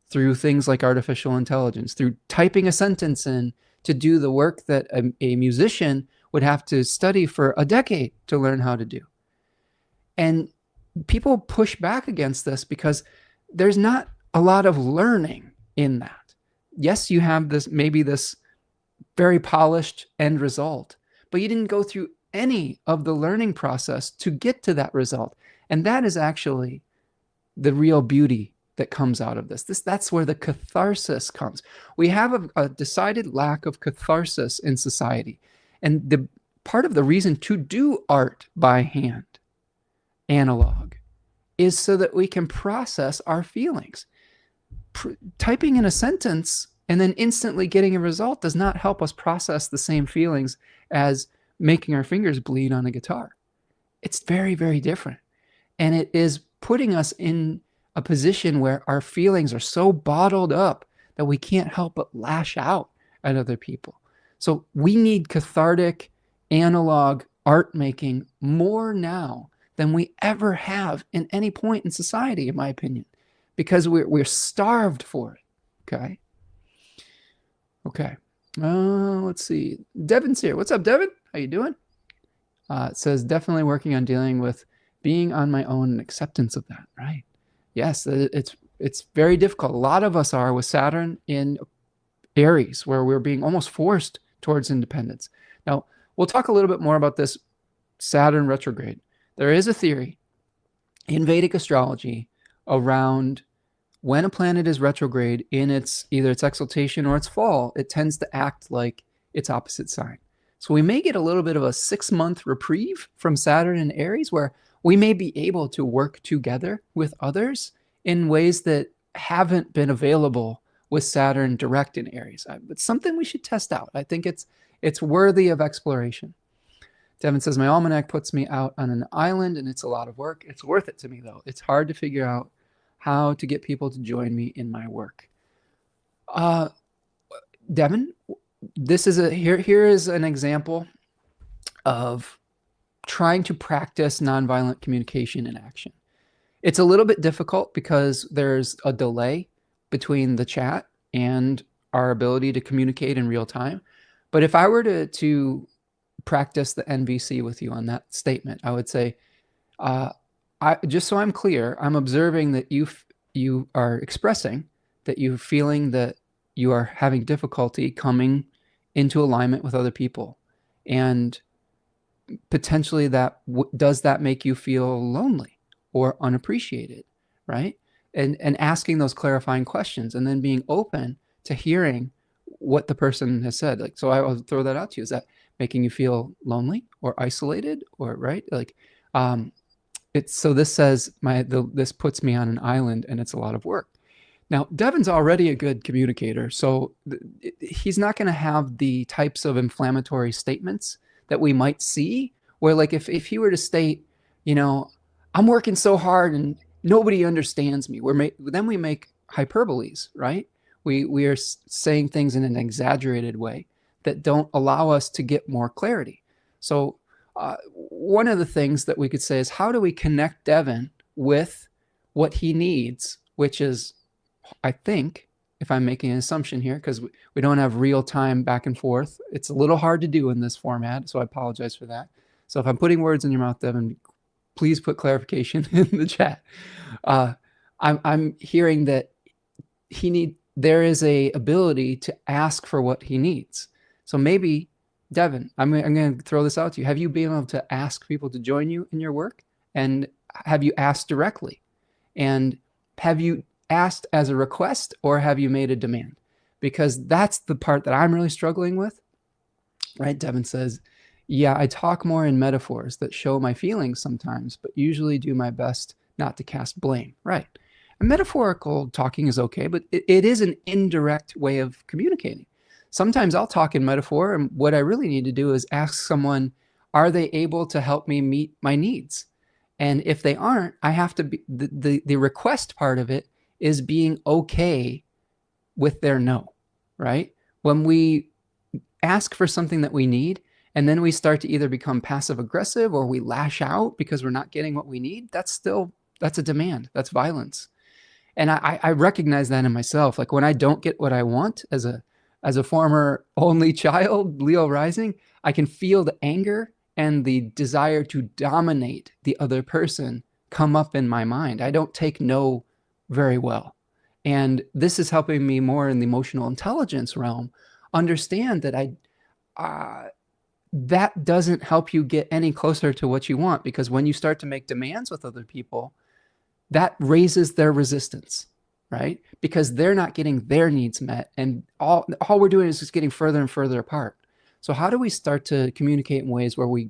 through things like artificial intelligence, through typing a sentence in to do the work that a musician would have to study for a decade to learn how to do. And people push back against this because there's not a lot of learning in that. Yes, you have maybe this very polished end result, but you didn't go through any of the learning process to get to that result. And that is actually the real beauty that comes out of this. That's where the catharsis comes. We have a decided lack of catharsis in society. And the part of the reason to do art by hand, analog, is so that we can process our feelings. Typing in a sentence and then instantly getting a result does not help us process the same feelings as making our fingers bleed on a guitar. It's very, very different. And it is putting us in a position where our feelings are so bottled up that we can't help but lash out at other people. So we need cathartic, analog art making more now than we ever have in any point in society, in my opinion, because we're starved for it. Okay. Let's see. Devin's here. What's up, Devin? How you doing? It says, definitely working on dealing with being on my own and acceptance of that, right? Yes, it's very difficult. A lot of us are with Saturn in Aries, where we're being almost forced towards independence. Now, we'll talk a little bit more about this Saturn retrograde. There is a theory in Vedic astrology around when a planet is retrograde in either its exaltation or its fall, it tends to act like its opposite sign. So we may get a little bit of a 6-month reprieve from Saturn in Aries, where we may be able to work together with others in ways that haven't been available with Saturn direct in Aries. It's something we should test out. I think it's worthy of exploration. Devin says, my almanac puts me out on an island and it's a lot of work. It's worth it to me, though. It's hard to figure out how to get people to join me in my work. Devin, here is an example of trying to practice nonviolent communication in action. It's a little bit difficult because there's a delay between the chat and our ability to communicate in real time. But if I were to practice the NVC with you on that statement, I would say, just so I'm clear, I'm observing that you are expressing that you're feeling that you are having difficulty coming into alignment with other people. And potentially does that make you feel lonely or unappreciated, right? And asking those clarifying questions and then being open to hearing what the person has said. Like, so I'll throw that out to you. Is that making you feel lonely or isolated or right? Like, so this says this puts me on an island and it's a lot of work. Now, Devin's already a good communicator, so he's not going to have the types of inflammatory statements that we might see, where like if he were to state, I'm working so hard and nobody understands me, then we make hyperboles, right? We are saying things in an exaggerated way that don't allow us to get more clarity. So one of the things that we could say is, how do we connect Devin with what he needs, which is, I think, if I'm making an assumption here, because we don't have real time back and forth, it's a little hard to do in this format, so I apologize for that. So if I'm putting words in your mouth, Devin, please put clarification in the chat. I'm hearing that there is a ability to ask for what he needs. So maybe, Devin, I'm going to throw this out to you. Have you been able to ask people to join you in your work? And have you asked directly? And have you asked as a request, or have you made a demand? Because that's the part that I'm really struggling with, right? Devin says, yeah, I talk more in metaphors that show my feelings sometimes, but usually do my best not to cast blame, right? And metaphorical talking is okay, but it is an indirect way of communicating. Sometimes I'll talk in metaphor, and what I really need to do is ask someone, are they able to help me meet my needs? And if they aren't, I have to be, the request part of it is being okay with their no, right? When we ask for something that we need, and then we start to either become passive aggressive or we lash out because we're not getting what we need, that's a demand. That's violence. And I recognize that in myself. Like when I don't get what I want as a former only child, Leo rising, I can feel the anger and the desire to dominate the other person come up in my mind. I don't take no very well. And this is helping me more in the emotional intelligence realm understand that that doesn't help you get any closer to what you want, because when you start to make demands with other people, that raises their resistance, right? Because they're not getting their needs met, and all we're doing is just getting further and further apart. So how do we start to communicate in ways where we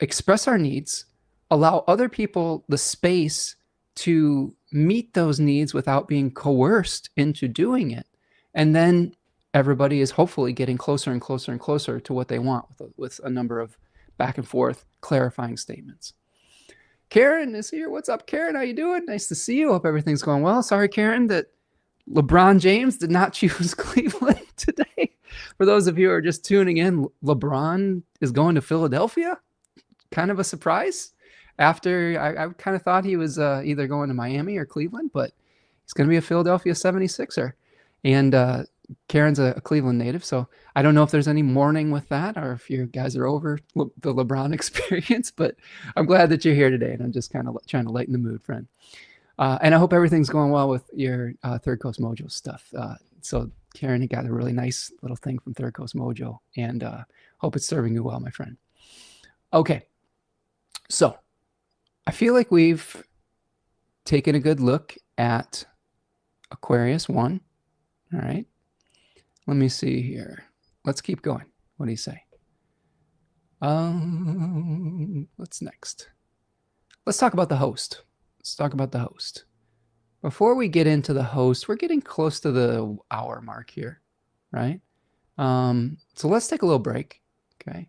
express our needs, allow other people the space to meet those needs without being coerced into doing it, and then everybody is hopefully getting closer and closer and closer to what they want with a number of back and forth clarifying statements. Karen is here. What's up, Karen? How you doing? Nice to see you. Hope everything's going well. Sorry, Karen, that LeBron James did not choose Cleveland today. For those of you who are just tuning in, LeBron is going to Philadelphia. Kind of a surprise. After I kind of thought he was either going to Miami or Cleveland, but he's going to be a Philadelphia 76er. And Karen's a Cleveland native, so I don't know if there's any mourning with that, or if you guys are over the LeBron experience, but I'm glad that you're here today, and I'm just kind of trying to lighten the mood, friend. And I hope everything's going well with your Third Coast Mojo stuff. So Karen, you got a really nice little thing from Third Coast Mojo, and hope it's serving you well, my friend. Okay, so I feel like we've taken a good look at Aquarius I. All right. Let me see here. Let's keep going. What do you say? What's next? Let's talk about the host. Let's talk about the host. Before we get into the host, we're getting close to the hour mark here, right? So let's take a little break. Okay.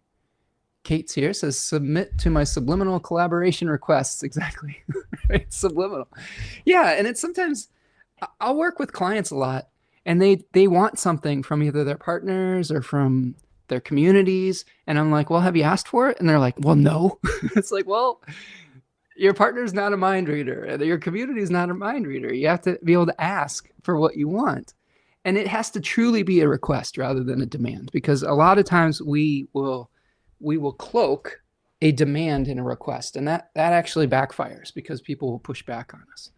Kate's here, says, submit to my subliminal collaboration requests. Exactly. Right? Subliminal. Yeah. And it's sometimes I'll work with clients a lot, and they want something from either their partners or from their communities. And I'm like, well, have you asked for it? And they're like, well, no. It's like, well, your partner's not a mind reader, and your community is not a mind reader. You have to be able to ask for what you want. And it has to truly be a request rather than a demand, because a lot of times we will cloak a demand in a request, and that actually backfires because people will push back on us.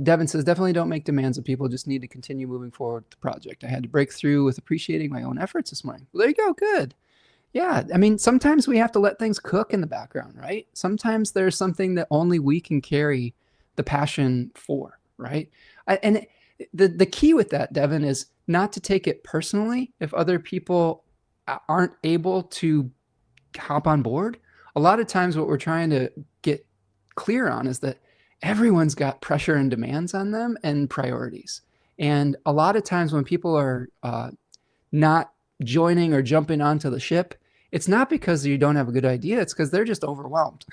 Devin says, definitely don't make demands of people. Just need to continue moving forward with the project. I had to break through with appreciating my own efforts this morning. Well, there you go. Good. Yeah. I mean, sometimes we have to let things cook in the background, right? Sometimes there's something that only we can carry the passion for, right? And the key with that, Devin, is not to take it personally if other people aren't able to hop on board. A lot of times what we're trying to get clear on is that everyone's got pressure and demands on them and priorities. And a lot of times when people are not joining or jumping onto the ship, it's not because you don't have a good idea. It's because they're just overwhelmed.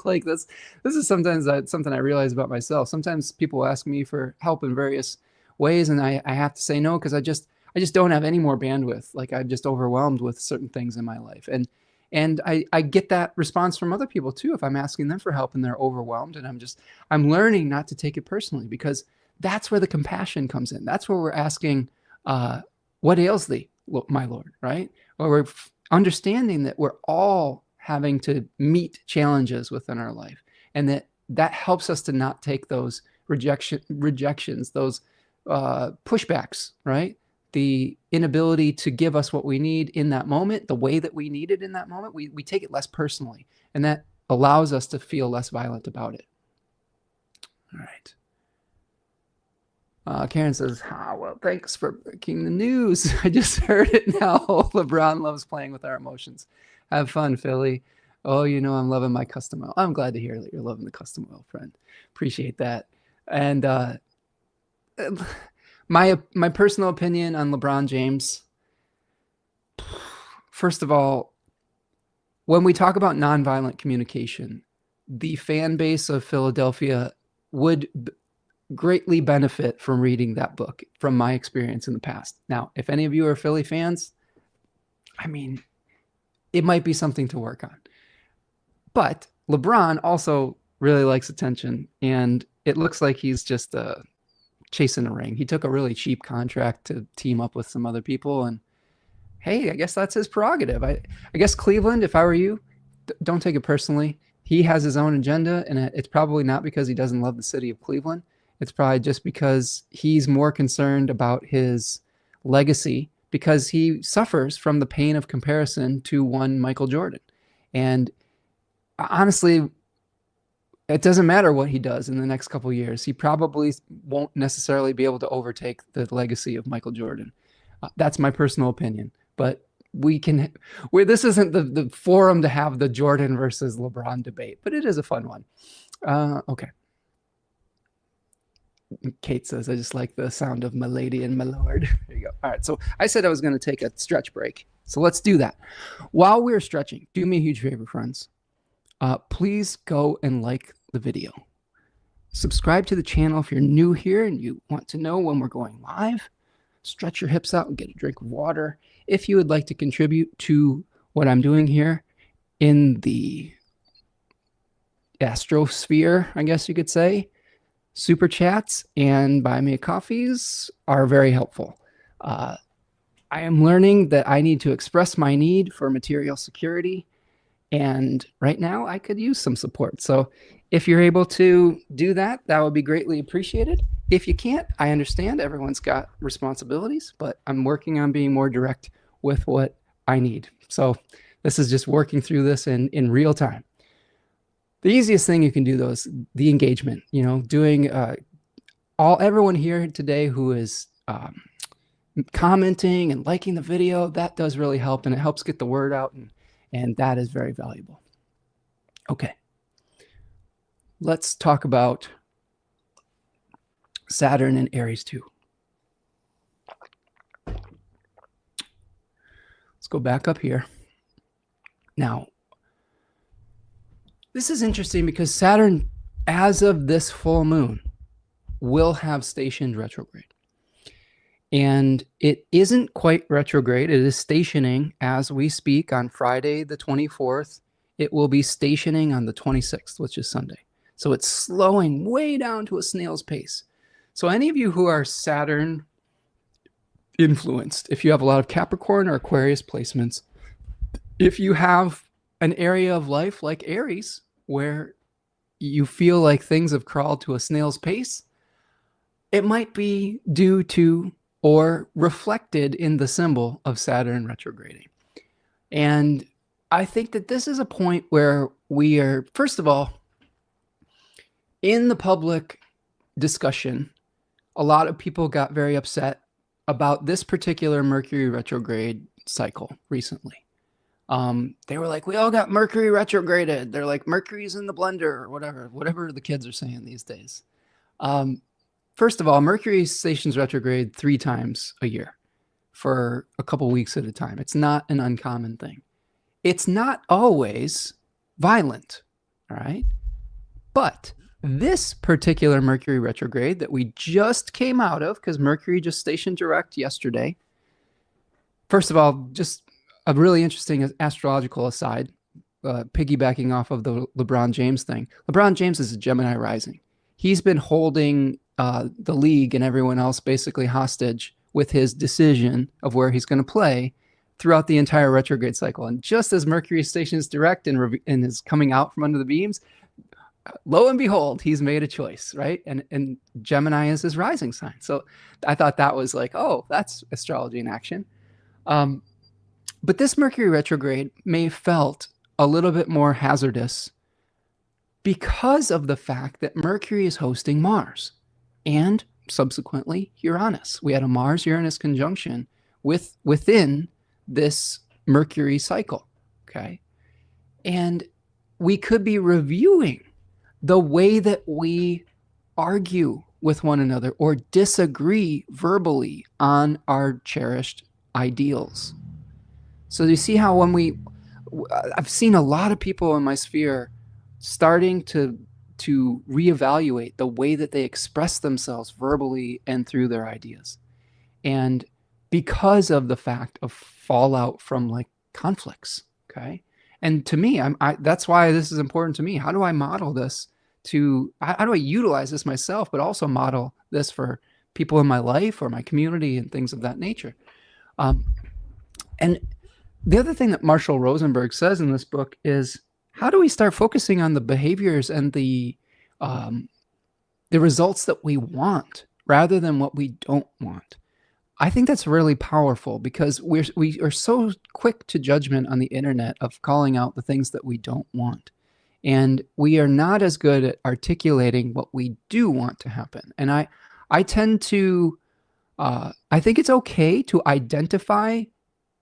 Like this is sometimes something I realize about myself. Sometimes people ask me for help in various ways, and I have to say no because I just don't have any more bandwidth. Like I'm just overwhelmed with certain things in my life, and I get that response from other people too if I'm asking them for help and they're overwhelmed, and I'm learning not to take it personally, because that's where the compassion comes in. That's where we're asking, what ails thee, my Lord, right? Or we're understanding that we're all having to meet challenges within our life, and that helps us to not take those rejections, those pushbacks, right? The inability to give us what we need in that moment, the way that we need it in that moment, we take it less personally, and that allows us to feel less violent about it. All right. Karen says, well, thanks for breaking the news. I just heard it now. LeBron loves playing with our emotions. Have fun, Philly. Oh, I'm loving my custom oil. I'm glad to hear that you're loving the custom oil, friend. Appreciate that. And my personal opinion on LeBron James, first of all, when we talk about nonviolent communication, the fan base of Philadelphia would greatly benefit from reading that book, from my experience in the past. Now, if any of you are Philly fans, I mean, it might be something to work on. But LeBron also really likes attention, and it looks like he's just chasing a ring. He took a really cheap contract to team up with some other people, and hey, I guess that's his prerogative. I guess Cleveland, if I were you, don't take it personally. He has his own agenda, and it's probably not because he doesn't love the city of Cleveland. It's probably just because he's more concerned about his legacy, because he suffers from the pain of comparison to one Michael Jordan. And honestly, it doesn't matter what he does in the next couple of years. He probably won't necessarily be able to overtake the legacy of Michael Jordan. That's my personal opinion. But this isn't the forum to have the Jordan versus LeBron debate, but it is a fun one. Okay. Kate says, I just like the sound of my lady and my lord. There you go. All right. So I said I was going to take a stretch break. So let's do that. While we're stretching, do me a huge favor, friends. Please go and like the video. Subscribe to the channel if you're new here and you want to know when we're going live. Stretch your hips out and get a drink of water. If you would like to contribute to what I'm doing here in the astrosphere, I guess you could say, super chats and buy me coffees are very helpful. I am learning that I need to express my need for material security, and right now I could use some support. So if you're able to do that, that would be greatly appreciated. If you can't, I understand. Everyone's got responsibilities, but I'm working on being more direct with what I need. So this is just working through this in real time. The easiest thing you can do, though, is the engagement. Doing everyone here today who is commenting and liking the video, that does really help, and it helps get the word out, and that is very valuable. Okay, let's talk about Saturn and Aries 2. Let's go back up here. Now, this is interesting because Saturn, as of this full moon, will have stationed retrograde. And it isn't quite retrograde. It is stationing as we speak on Friday, the 24th. It will be stationing on the 26th, which is Sunday. So it's slowing way down to a snail's pace. So any of you who are Saturn influenced, if you have a lot of Capricorn or Aquarius placements, if you have an area of life like Aries, where you feel like things have crawled to a snail's pace, it might be due to or reflected in the symbol of Saturn retrograding. And I think that this is a point where we are, first of all, in the public discussion, a lot of people got very upset about this particular Mercury retrograde cycle recently. They were like, we all got Mercury retrograded. They're like, Mercury's in the blender, or whatever the kids are saying these days. First of all, Mercury stations retrograde 3 times a year for a couple weeks at a time. It's not an uncommon thing. It's not always violent, all right? But This particular Mercury retrograde that we just came out of, because Mercury just stationed direct yesterday. First of all, just a really interesting astrological aside, piggybacking off of the LeBron James thing. LeBron James is a Gemini rising. He's been holding the league and everyone else basically hostage with his decision of where he's going to play throughout the entire retrograde cycle. And just as Mercury stations direct and is coming out from under the beams, lo and behold, he's made a choice, right? And Gemini is his rising sign. So I thought that was like, oh, that's astrology in action. But this Mercury retrograde may have felt a little bit more hazardous because of the fact that Mercury is hosting Mars and subsequently Uranus. We had a Mars-Uranus conjunction within this Mercury cycle, okay? And we could be reviewing the way that we argue with one another or disagree verbally on our cherished ideals. So you see how I've seen a lot of people in my sphere starting to reevaluate the way that they express themselves verbally and through their ideas. And because of the fact of fallout from like conflicts, okay? And to me, that's why this is important to me. How do I model this how do I utilize this myself, but also model this for people in my life or my community and things of that nature? And the other thing that Marshall Rosenberg says in this book is, how do we start focusing on the behaviors and the results that we want rather than what we don't want? I think that's really powerful because we are so quick to judgment on the internet of calling out the things that we don't want. And we are not as good at articulating what we do want to happen. And I tend to, I think it's okay to identify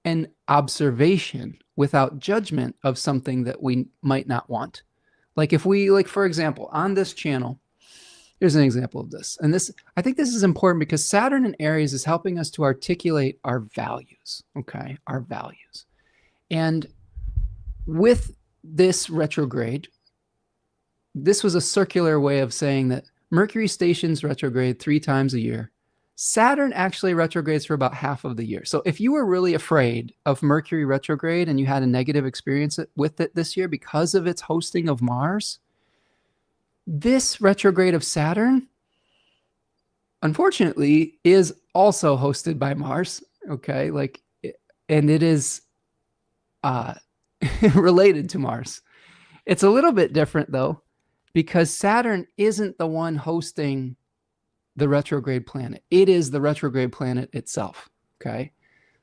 an observation without judgment of something that we might not want. Like if we, like for example, on this channel, here's an example of this. And I think this is important because Saturn in Aries is helping us to articulate our values, okay? Our values. And with this retrograde, this was a circular way of saying that Mercury stations retrograde 3 times a year. Saturn actually retrogrades for about half of the year. So if you were really afraid of Mercury retrograde and you had a negative experience with it this year because of its hosting of Mars, this retrograde of Saturn, unfortunately, is also hosted by Mars, okay? And it is related to Mars. It's a little bit different though, because Saturn isn't the one hosting the retrograde planet. It is the retrograde planet itself, okay?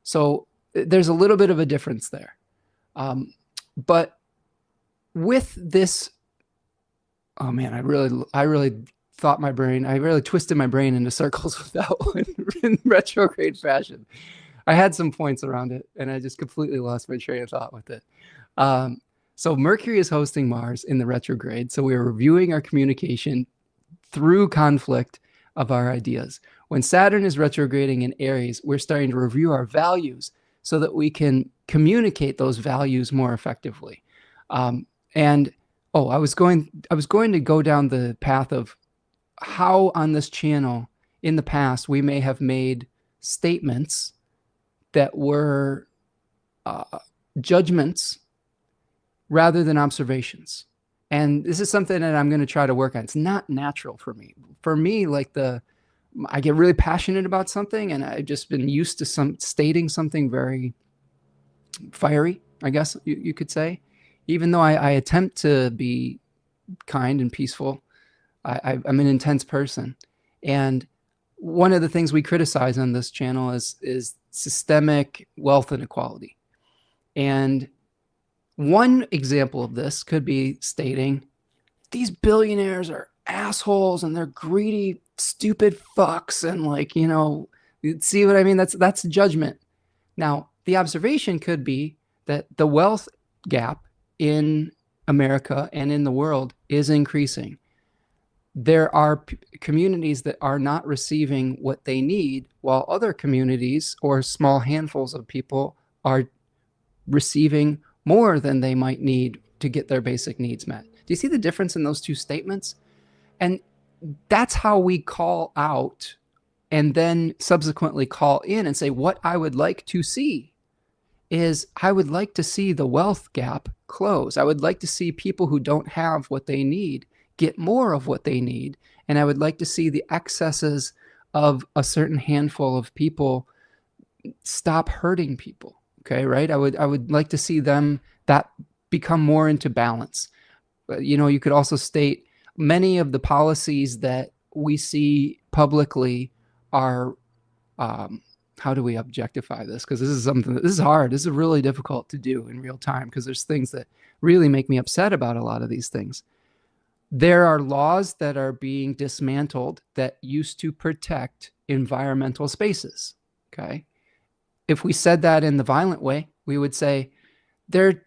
So there's a little bit of a difference there. But with this, oh man, I really thought my brain, I really twisted my brain into circles with that one in retrograde fashion. I had some points around it and I just completely lost my train of thought with it. So Mercury is hosting Mars in the retrograde. So we're reviewing our communication through conflict of our ideas. When Saturn is retrograding in Aries, we're starting to review our values so that we can communicate those values more effectively. I was going to go down the path of how on this channel in the past we may have made statements that were judgments rather than observations. And this is something that I'm going to try to work on. It's not natural for me. For me, I get really passionate about something and I've just been used to stating something very fiery, I guess you could say. Even though I attempt to be kind and peaceful, I'm an intense person. And one of the things we criticize on this channel is systemic wealth inequality. And one example of this could be stating these billionaires are assholes and they're greedy, stupid fucks. And see what I mean? That's judgment. Now, the observation could be that the wealth gap in America and in the world is increasing. There are communities that are not receiving what they need, while other communities or small handfuls of people are receiving more than they might need to get their basic needs met. Do you see the difference in those two statements? And that's how we call out and then subsequently call in and say, what I would like to see is I would like to see the wealth gap close. I would like to see people who don't have what they need get more of what they need. And I would like to see the excesses of a certain handful of people stop hurting people. Okay, right? I would like to see them that become more into balance. You know, you could also state many of the policies that we see publicly are how do we objectify this? Because this is something that this is hard. This is really difficult to do in real time because there's things that really make me upset about a lot of these things. There are laws that are being dismantled that used to protect environmental spaces. Okay. If we said that in the violent way, we would say the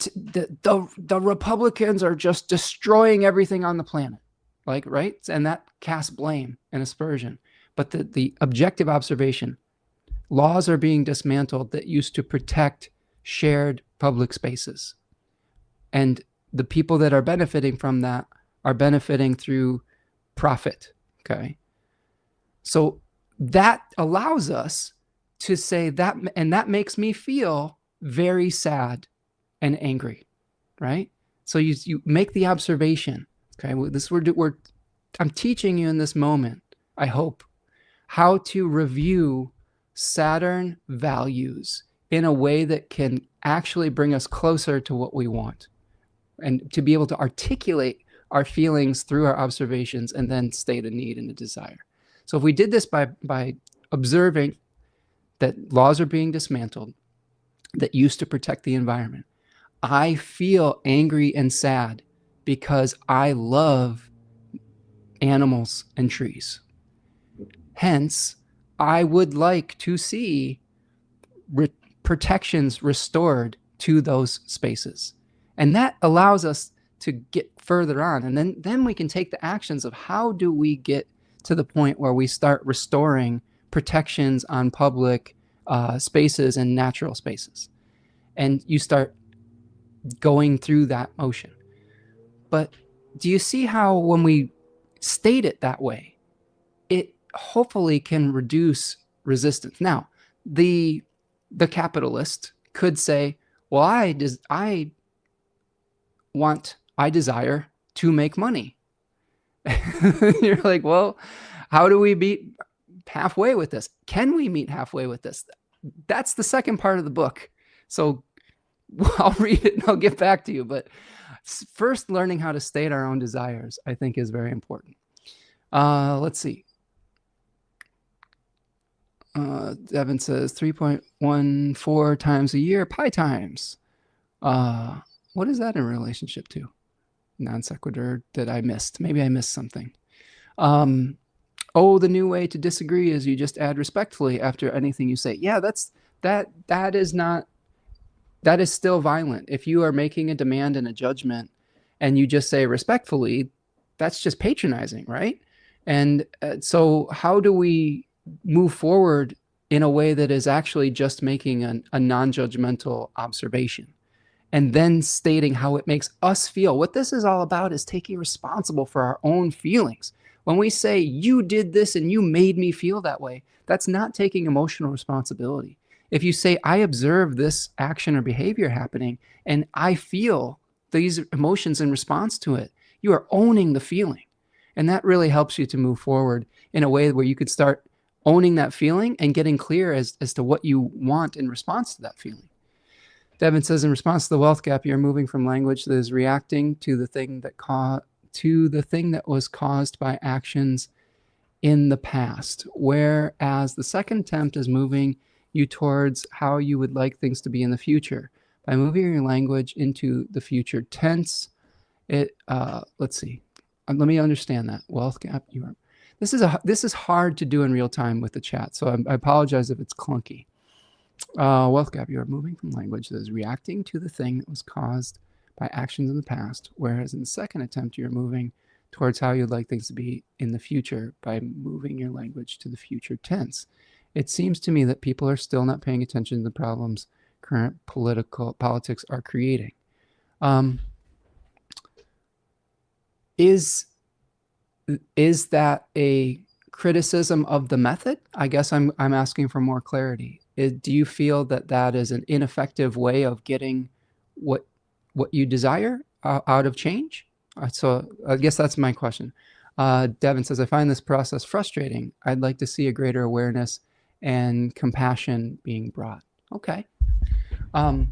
Republicans are just destroying everything on the planet. Like, right? And that casts blame and aspersion. But the objective observation, laws are being dismantled that used to protect shared public spaces. And the people that are benefiting from that are benefiting through profit. Okay. So that allows us to say that, and that makes me feel very sad and angry, right? So you make the observation. Okay. I'm teaching you in this moment, I hope, how to review Saturn values in a way that can actually bring us closer to what we want and to be able to articulate our feelings through our observations and then state a need and a desire. So if we did this by observing that laws are being dismantled that used to protect the environment, I feel angry and sad because I love animals and trees. Hence, I would like to see protections restored to those spaces. And that allows us to get further on. And then we can take the actions of how do we get to the point where we start restoring protections on public spaces and natural spaces. And you start going through that motion. But do you see how when we state it that way, it hopefully can reduce resistance? Now, the capitalist could say, well, I desire to make money. You're like, well, how do we meet halfway with this? Can we meet halfway with this? That's the second part of the book. So I'll read it and I'll get back to you. But first, learning how to state our own desires, I think, is very important. Let's see. Devin says 3.14 times a year, pi times. What is that in relationship to? Non sequitur that I missed. Maybe I missed something. The new way to disagree is you just add respectfully after anything you say. Yeah, that is still violent. If you are making a demand and a judgment and you just say respectfully, that's just patronizing, right? And so how do we move forward in a way that is actually just making a non-judgmental observation and then stating how it makes us feel? What this is all about is taking responsible for our own feelings. When we say you did this and you made me feel that way, that's not taking emotional responsibility. If you say, I observe this action or behavior happening and I feel these emotions in response to it, you are owning the feeling. And that really helps you to move forward in a way where you could start owning that feeling and getting clear as to what you want in response to that feeling. Devin says, in response to the wealth gap, you're moving from language that is reacting to the thing that was caused by actions in the past, whereas the second attempt is moving you towards how you would like things to be in the future. By moving your language into the future tense, let's see. Let me understand that. Wealth gap. This is hard to do in real time with the chat, so I apologize if it's clunky. Wealth gap. You are moving from language that is reacting to the thing that was caused by actions in the past, whereas in the second attempt, you're moving towards how you'd like things to be in the future by moving your language to the future tense. It seems to me that people are still not paying attention to the problems current politics are creating. Is is that a criticism of the method? I guess I'm asking for more clarity. Do you feel that that is an ineffective way of getting what you desire out of change? So I guess that's my question. Devin says, I find this process frustrating. I'd like to see a greater awareness and compassion being brought. Okay. I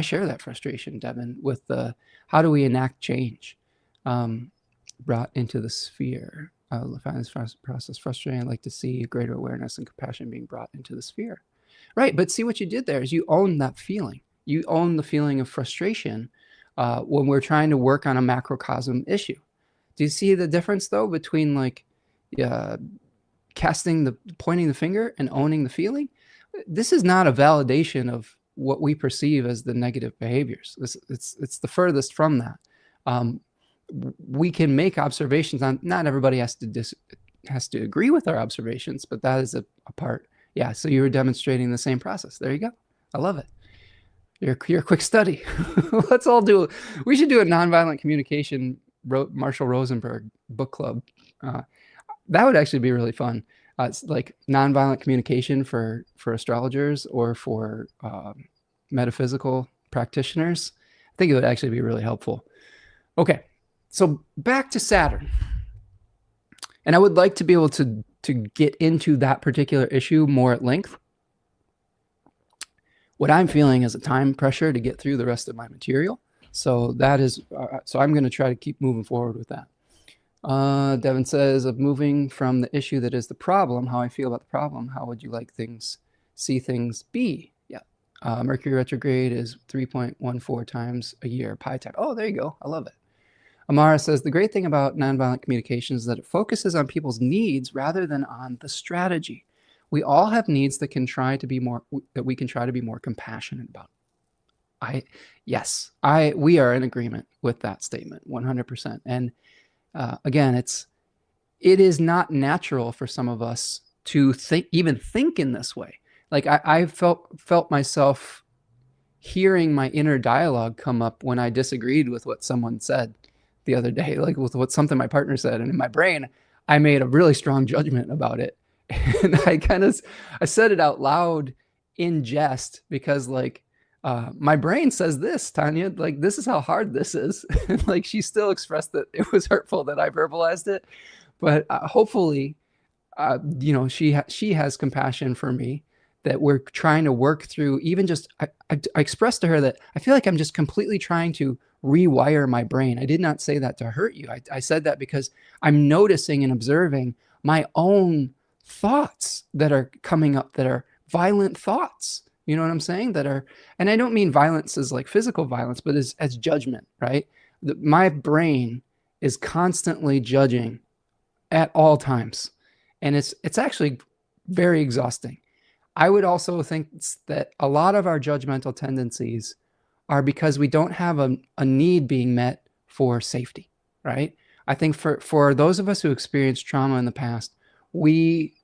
share that frustration, Devin, with the how do we enact change brought into the sphere. I find this process frustrating. I'd like to see greater awareness and compassion being brought into the sphere. Right, but see what you did there is you own that feeling. You own the feeling of frustration when we're trying to work on a macrocosm issue. Do you see the difference though between like pointing the finger and owning the feeling? This is not a validation of what we perceive as the negative behaviors. It's the furthest from that. We can make observations on. Not everybody has to agree with our observations, but that is a part. Yeah. So you were demonstrating the same process. There you go. I love it. You're a quick study. Let's all do. We should do a nonviolent communication Marshall Rosenberg book club. That would actually be really fun. It's like nonviolent communication for astrologers or for metaphysical practitioners. I think it would actually be really helpful. Okay, so back to Saturn. And I would like to be able to get into that particular issue more at length. What I'm feeling is a time pressure to get through the rest of my material. So that is, so I'm going to try to keep moving forward with that. Devin says, of moving from the issue that is the problem, how I feel about the problem, how would you like see things be? Yeah. Mercury retrograde is 3.14 times a year, pi time. Oh, there you go. I love it. Amara says, the great thing about nonviolent communication is that it focuses on people's needs rather than on the strategy. We all have needs that we can try to be more compassionate about. We are in agreement with that statement, 100%. And again, it is not natural for some of us to even think in this way. Like I felt myself hearing my inner dialogue come up when I disagreed with what someone said the other day, like with something my partner said. And in my brain, I made a really strong judgment about it. And I said it out loud in jest because like, my brain says this, Tanya, like, this is how hard this is. And like, she still expressed that it was hurtful that I verbalized it. But hopefully, she has compassion for me, that we're trying to work through. Even just, I expressed to her that I feel like I'm just completely trying to rewire my brain. I did not say that to hurt you. I said that because I'm noticing and observing my own thoughts that are coming up, that are violent thoughts. You know what I'm saying? And I don't mean violence as like physical violence, but as judgment, right? My brain is constantly judging at all times. And it's actually very exhausting. I would also think that a lot of our judgmental tendencies are because we don't have a need being met for safety, right? I think for those of us who experienced trauma in the past, we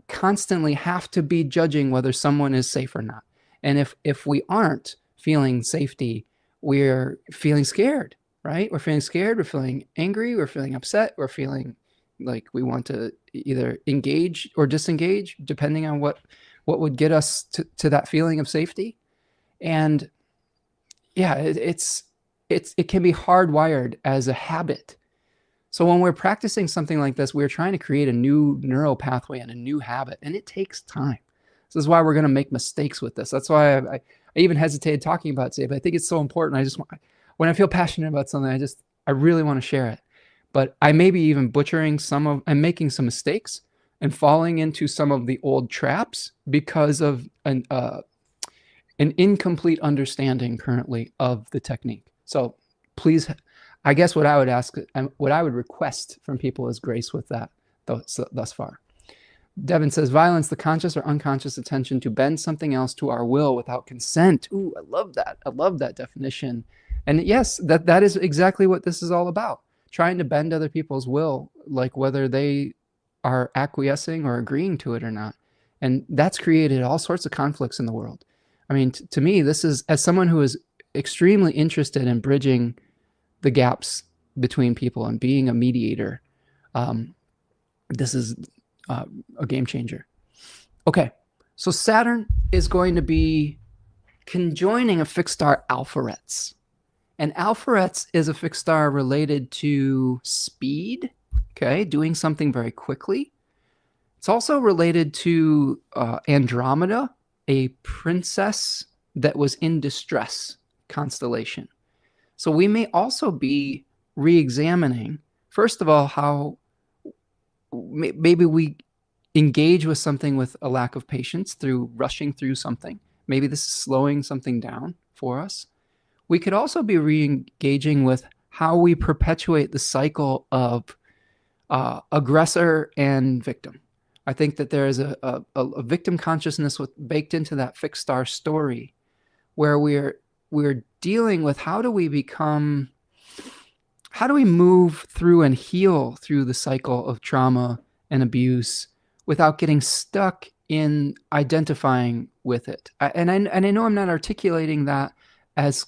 constantly have to be judging whether someone is safe or not. And if we aren't feeling safety, we're feeling scared, right? We're feeling scared, we're feeling angry, we're feeling upset, we're feeling like we want to either engage or disengage, depending on what would get us to that feeling of safety. And yeah, it can be hardwired as a habit. So when we're practicing something like this, we're trying to create a new neural pathway and a new habit, and it takes time. This is why we're going to make mistakes with this. That's why I even hesitated talking about it today, but I think it's so important. When I feel passionate about something, I really want to share it. But I may be even butchering I'm making some mistakes and falling into some of the old traps because of an incomplete understanding currently of the technique. So please, I guess what I would request from people is grace with that thus far. Devin says, violence, the conscious or unconscious attention to bend something else to our will without consent. Ooh, I love that. I love that definition. And yes, that is exactly what this is all about. Trying to bend other people's will, like whether they are acquiescing or agreeing to it or not. And that's created all sorts of conflicts in the world. I mean, to me, this is, as someone who is extremely interested in bridging the gaps between people and being a mediator. This is a game changer. Okay, so Saturn is going to be conjoining a fixed star Alpheretz. And Alpheretz is a fixed star related to speed, okay, doing something very quickly. It's also related to Andromeda, a princess that was in distress constellation. So we may also be re-examining, first of all, how maybe we engage with something with a lack of patience through rushing through something. Maybe this is slowing something down for us. We could also be re-engaging with how we perpetuate the cycle of aggressor and victim. I think that there is a victim consciousness baked into that fixed star story, where we're dealing with how do we move through and heal through the cycle of trauma and abuse without getting stuck in identifying with it. And I know I'm not articulating that as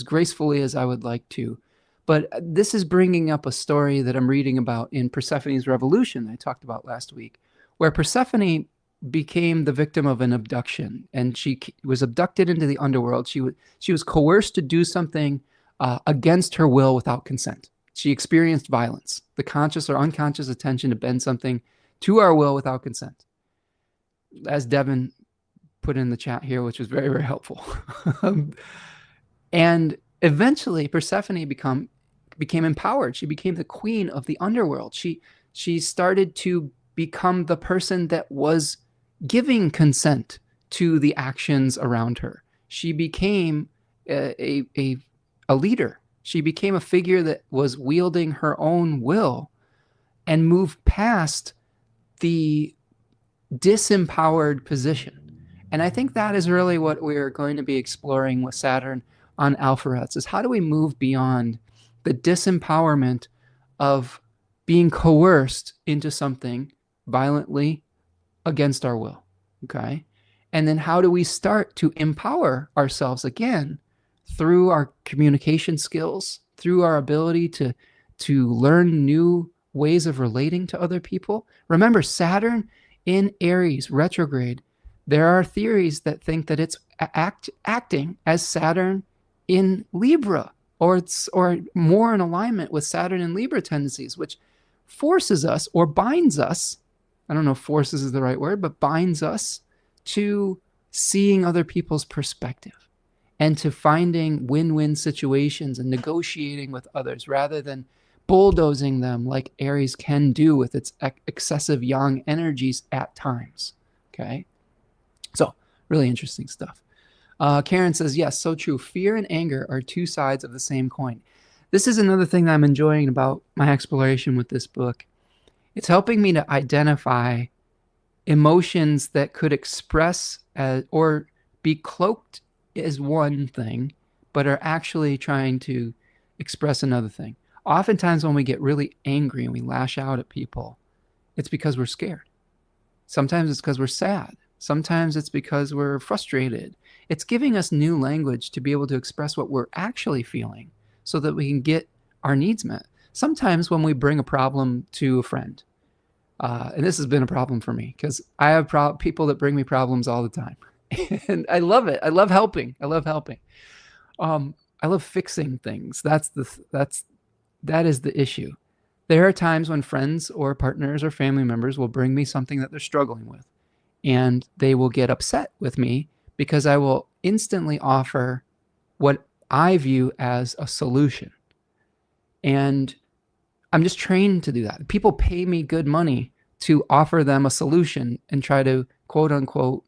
gracefully as I would like to, but this is bringing up a story that I'm reading about in Persephone's Revolution I talked about last week, where Persephone became the victim of an abduction, and she was abducted into the underworld. She was coerced to do something against her will without consent. She experienced violence, the conscious or unconscious attention to bend something to our will without consent. As Devin put in the chat here, which was very, very helpful. And eventually Persephone became empowered. She became the queen of the underworld. She started to become the person that was giving consent to the actions around her. She became a leader. She became a figure that was wielding her own will and moved past the disempowered position. And I think that is really what we're going to be exploring with Saturn on Alpheretz, is how do we move beyond the disempowerment of being coerced into something violently against our will, okay? And then how do we start to empower ourselves again through our communication skills, through our ability to learn new ways of relating to other people? Remember, Saturn in Aries retrograde, there are theories that think that it's acting as Saturn in Libra, or more in alignment with Saturn in Libra tendencies, which forces us or binds us, I don't know if forces is the right word, but binds us to seeing other people's perspective and to finding win-win situations and negotiating with others rather than bulldozing them like Aries can do with its excessive yang energies at times. Okay, so really interesting stuff. Karen says, yes, so true. Fear and anger are two sides of the same coin. This is another thing that I'm enjoying about my exploration with this book. It's helping me to identify emotions that could express or be cloaked as one thing, but are actually trying to express another thing. Oftentimes when we get really angry and we lash out at people, it's because we're scared. Sometimes it's because we're sad. Sometimes it's because we're frustrated. It's giving us new language to be able to express what we're actually feeling so that we can get our needs met. Sometimes when we bring a problem to a friend, and this has been a problem for me because I have people that bring me problems all the time. And I love it. I love helping. I love fixing things. That is the issue. There are times when friends or partners or family members will bring me something that they're struggling with, and they will get upset with me because I will instantly offer what I view as a solution. And I'm just trained to do that. People pay me good money to offer them a solution and try to, quote unquote,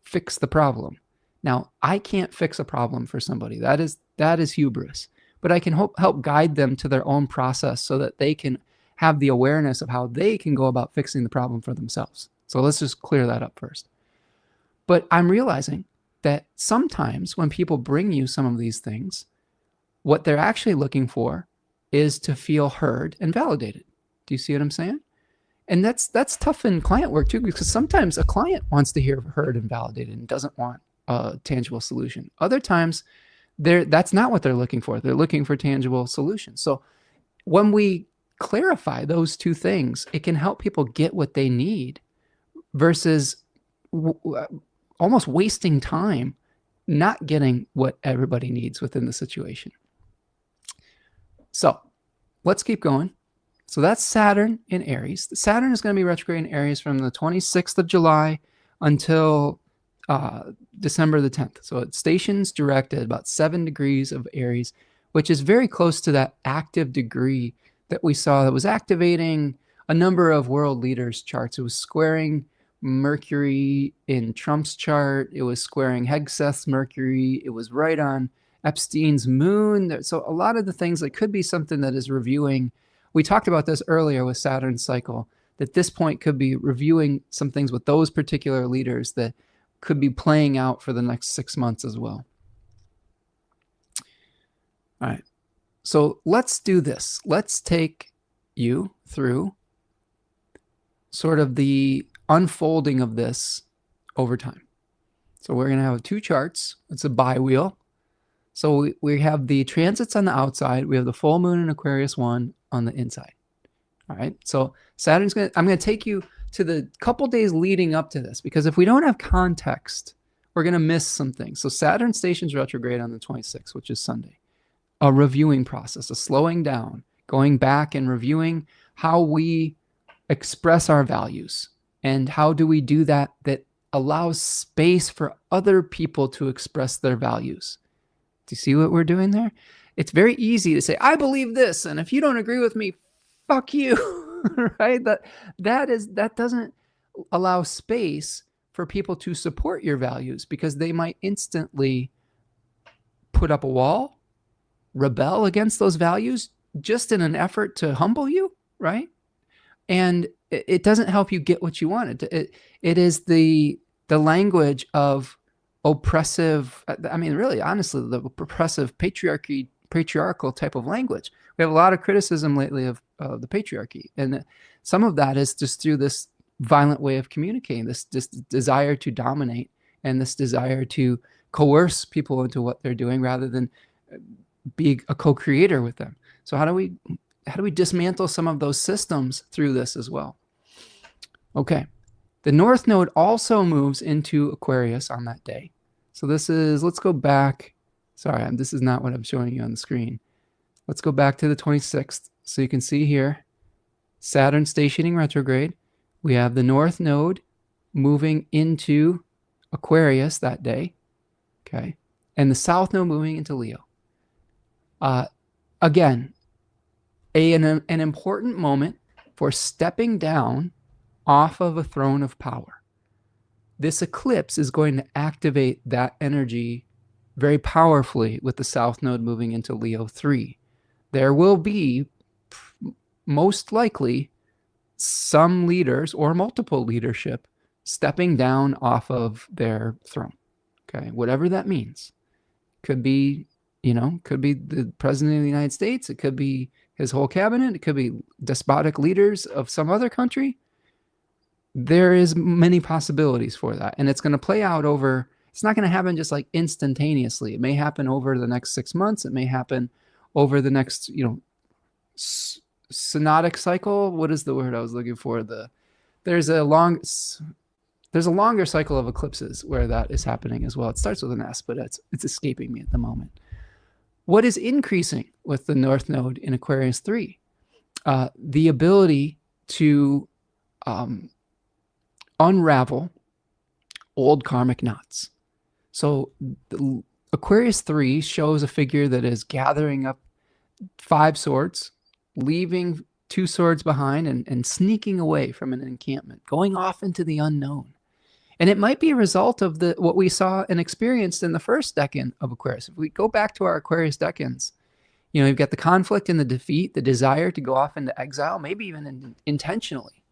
fix the problem. Now, I can't fix a problem for somebody. That is hubris. But I can help guide them to their own process so that they can have the awareness of how they can go about fixing the problem for themselves. So let's just clear that up first. But I'm realizing that sometimes when people bring you some of these things, what they're actually looking for is to feel heard and validated. Do you see what I'm saying? And that's tough in client work too, because sometimes a client wants to hear heard and validated and doesn't want a tangible solution. Other times, that's not what they're looking for. They're looking for tangible solutions. So when we clarify those two things, it can help people get what they need versus almost wasting time not getting what everybody needs within the situation. So let's keep going. So that's Saturn in Aries. Saturn is going to be retrograde in Aries from the 26th of July until December the 10th. So it stations direct at about 7 degrees of Aries, which is very close to that active degree that we saw that was activating a number of world leaders' charts. It was squaring Mercury in Trump's chart. It was squaring Hegseth's Mercury. It was right on Epstein's moon. So a lot of the things that could be something that is reviewing. We talked about this earlier with Saturn's cycle, that this point could be reviewing some things with those particular leaders that could be playing out for the next 6 months as well. All right. So let's do this. Let's take you through sort of the unfolding of this over time. So we're going to have 2 charts. It's a biwheel. So we have the transits on the outside. We have the full moon in Aquarius I on the inside. All right. So I'm going to take you to the couple days leading up to this, because if we don't have context, we're going to miss some things. So Saturn stations retrograde on the 26th, which is Sunday. A reviewing process, a slowing down, going back and reviewing how we express our values and how do we do that allows space for other people to express their values. Do you see what we're doing there? It's very easy to say, I believe this, and if you don't agree with me, fuck you, right? That doesn't allow space for people to support your values, because they might instantly put up a wall, rebel against those values just in an effort to humble you, right? And it doesn't help you get what you want. It is the language of oppressive, I mean, really, honestly, the oppressive patriarchal type of language. We have a lot of criticism lately of the patriarchy. And some of that is just through this violent way of communicating, this desire to dominate and this desire to coerce people into what they're doing rather than be a co-creator with them. So how do we dismantle some of those systems through this as well? Okay. The North Node also moves into Aquarius on that day. So let's go back. Sorry, this is not what I'm showing you on the screen. Let's go back to the 26th. So you can see here, Saturn stationing retrograde. We have the North Node moving into Aquarius that day. Okay. And the South Node moving into Leo. Again, an important moment for stepping down off of a throne of power. This eclipse is going to activate that energy very powerfully with the South Node moving into Leo 3. There will be, most likely, some leaders or multiple leadership stepping down off of their throne. Okay, whatever that means. Could be, could be the president of the United States. It could be his whole cabinet. It could be despotic leaders of some other country. There is many possibilities for that. And it's going to play out it's not going to happen just like instantaneously. It may happen over the next 6 months. It may happen over the next, synodic cycle. What is the word I was looking for? There's a longer cycle of eclipses where that is happening as well. It starts with an S, but it's escaping me at the moment. What is increasing with the North Node in Aquarius 3? The ability to unravel old karmic knots. So Aquarius 3 shows a figure that is gathering up 5 swords, leaving 2 swords behind and sneaking away from an encampment, going off into the unknown. And it might be a result of what we saw and experienced in the first decan of Aquarius. If we go back to our Aquarius decans, you've got the conflict and the defeat, the desire to go off into exile, maybe even intentionally.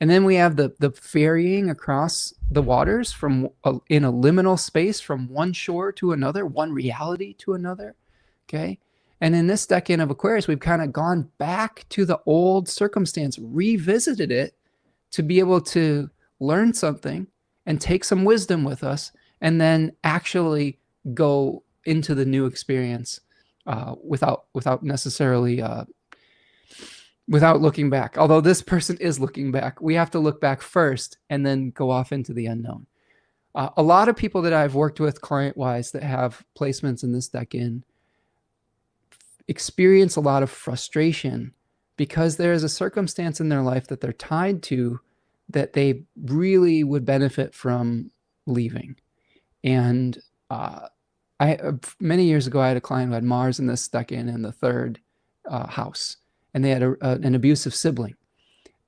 And then we have the ferrying across the waters in a liminal space from one shore to another, one reality to another. Okay. And in this decan of Aquarius, we've kind of gone back to the old circumstance, revisited it to be able to learn something and take some wisdom with us, and then actually go into the new experience without necessarily without looking back. Although this person is looking back, we have to look back first and then go off into the unknown. A lot of people that I've worked with client-wise that have placements in this decan experience a lot of frustration because there is a circumstance in their life that they're tied to that they really would benefit from leaving. And many years ago, I had a client who had Mars in this decan in the third house, and they had an abusive sibling.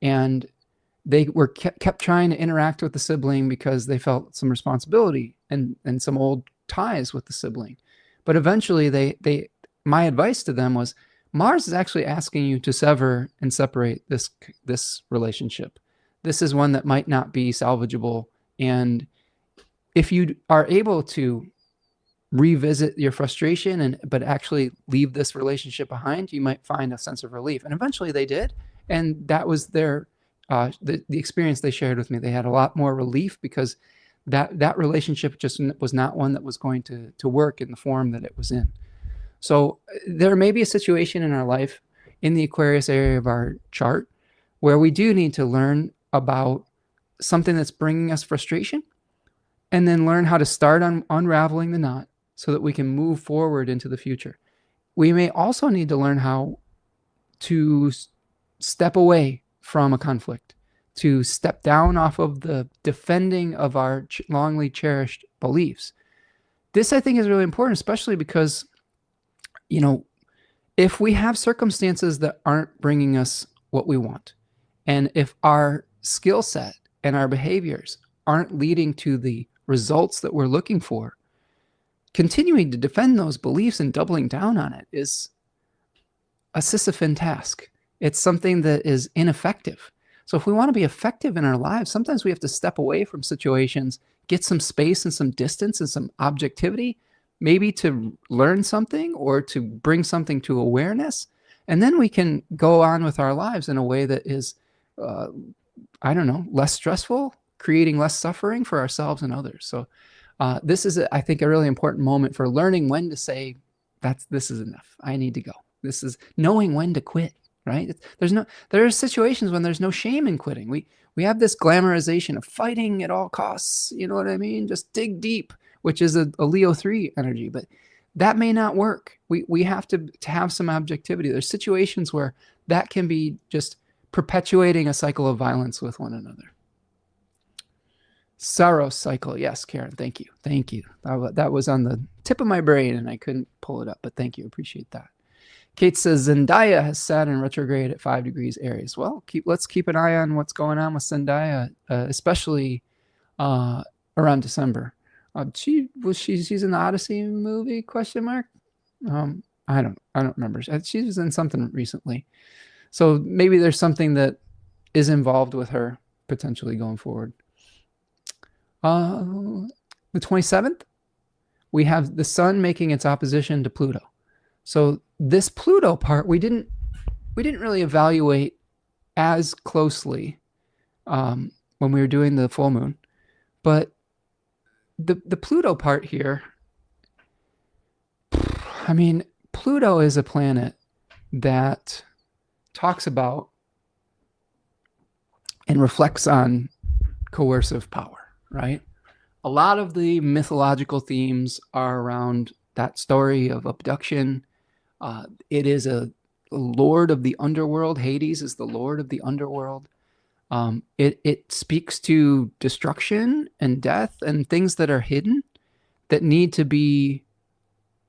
And they were kept trying to interact with the sibling because they felt some responsibility and some old ties with the sibling. But eventually my advice to them was, Mars is actually asking you to sever and separate this relationship. This is one that might not be salvageable. And if you are able to revisit your frustration but actually leave this relationship behind, you might find a sense of relief. And eventually they did. And that was their the experience they shared with me. They had a lot more relief because that relationship just was not one that was going to work in the form that it was in. So there may be a situation in our life in the Aquarius area of our chart where we do need to learn about something that's bringing us frustration and then learn how to start unraveling the knot so that we can move forward into the future. We may also need to learn how to step away from a conflict, to step down off of the defending of our longly cherished beliefs. This, I think, is really important, especially because, you know, if we have circumstances that aren't bringing us what we want, and if our skill set and our behaviors aren't leading to the results that we're looking for, continuing to defend those beliefs and doubling down on it is a Sisyphean task. It's something that is ineffective. So if we want to be effective in our lives, sometimes we have to step away from situations, get some space and some distance and some objectivity, maybe to learn something or to bring something to awareness. And then we can go on with our lives in a way that is, I don't know, less stressful, creating less suffering for ourselves and others. So this is, I think, a really important moment for learning when to say, this is enough. I need to go. This is knowing when to quit, right? There are situations when there's no shame in quitting. We have this glamorization of fighting at all costs. You know what I mean? Just dig deep, which is a Leo 3 energy, but that may not work. We have to have some objectivity. There's situations where that can be just perpetuating a cycle of violence with one another. Saros cycle. Yes, Karen, thank you. Thank you. That was on the tip of my brain and I couldn't pull it up, but thank you. Appreciate that. Kate says Zendaya has Saturn retrograde at 5 degrees Aries. Well, let's keep an eye on what's going on with Zendaya, especially around December. She's in the Odyssey movie? Question mark. I don't remember. She was in something recently, so maybe there's something that is involved with her potentially going forward. The 27th, we have the Sun making its opposition to Pluto. So this Pluto part we didn't really evaluate as closely when we were doing the full moon, but the Pluto part here, I mean, Pluto is a planet that talks about and reflects on coercive power, right? A lot of the mythological themes are around that story of abduction. It is a lord of the underworld. Hades is the lord of the underworld. It speaks to destruction and death and things that are hidden that need to be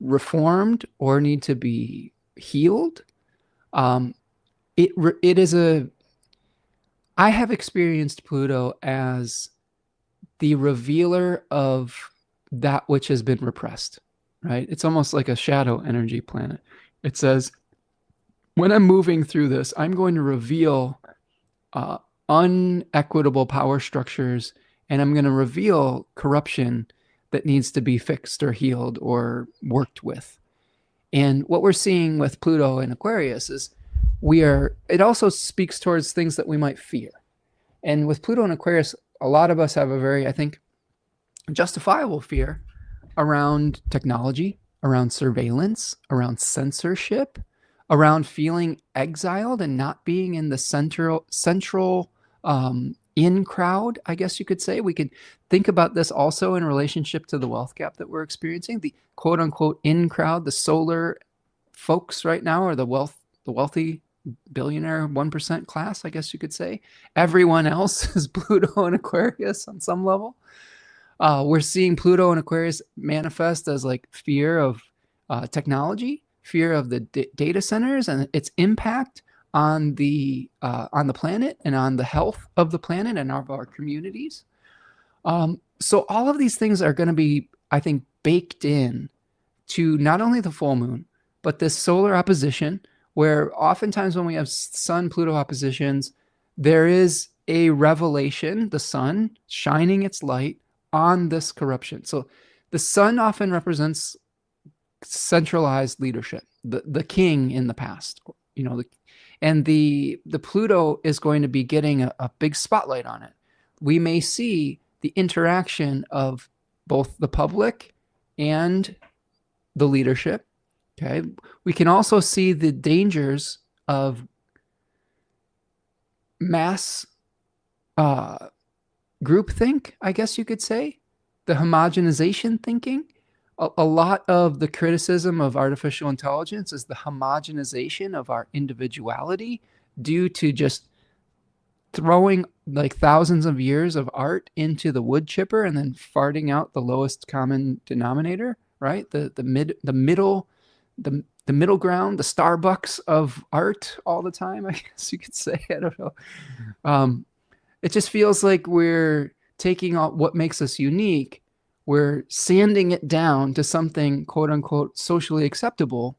reformed or need to be healed. It is I have experienced Pluto as the revealer of that which has been repressed, right? It's almost like a shadow energy planet. It says, when I'm moving through this, I'm going to reveal unequitable power structures, and I'm going to reveal corruption that needs to be fixed or healed or worked with. And what we're seeing with Pluto and Aquarius is it also speaks towards things that we might fear. And with Pluto and Aquarius, a lot of us have a very, I think, justifiable fear around technology, around surveillance, around censorship, around feeling exiled and not being in the central in crowd, I guess you could say. We could think about this also in relationship to the wealth gap that we're experiencing, the quote unquote in crowd, the solar folks right now, or the wealthy billionaire 1% class, I guess you could say. Everyone else is Pluto and Aquarius on some level. We're seeing Pluto and Aquarius manifest as like fear of technology, fear of the data centers and its impact on the planet and on the health of the planet and of our communities. So all of these things are going to be, I think, baked in to not only the full moon, but this solar opposition, where oftentimes when we have Sun-Pluto oppositions, there is a revelation, the sun shining its light on this corruption. So the sun often represents centralized leadership, the king in the past, you know, and the Pluto is going to be getting a big spotlight on it. We may see the interaction of both the public and the leadership. Okay. We can also see the dangers of mass groupthink, I guess you could say, the homogenization thinking. A lot of the criticism of artificial intelligence is the homogenization of our individuality due to just throwing like thousands of years of art into the wood chipper and then farting out the lowest common denominator, right? The middle ground, the Starbucks of art all the time, I guess you could say. I don't know. It just feels like we're taking all what makes us unique, we're sanding it down to something quote unquote socially acceptable,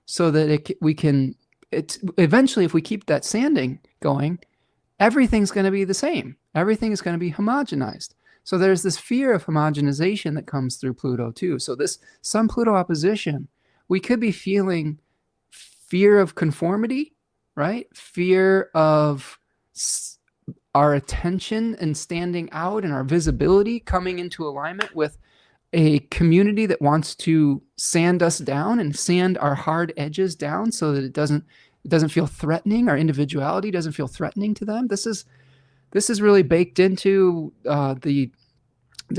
so that we can eventually, if we keep that sanding going, everything's going to be the same. Everything is going to be homogenized. So there's this fear of homogenization that comes through Pluto too. So this Sun-Pluto opposition, we could be feeling fear of conformity, right? Fear of our attention and standing out and our visibility coming into alignment with a community that wants to sand us down and sand our hard edges down so that it doesn't feel threatening. Our individuality doesn't feel threatening to them. This is really baked into the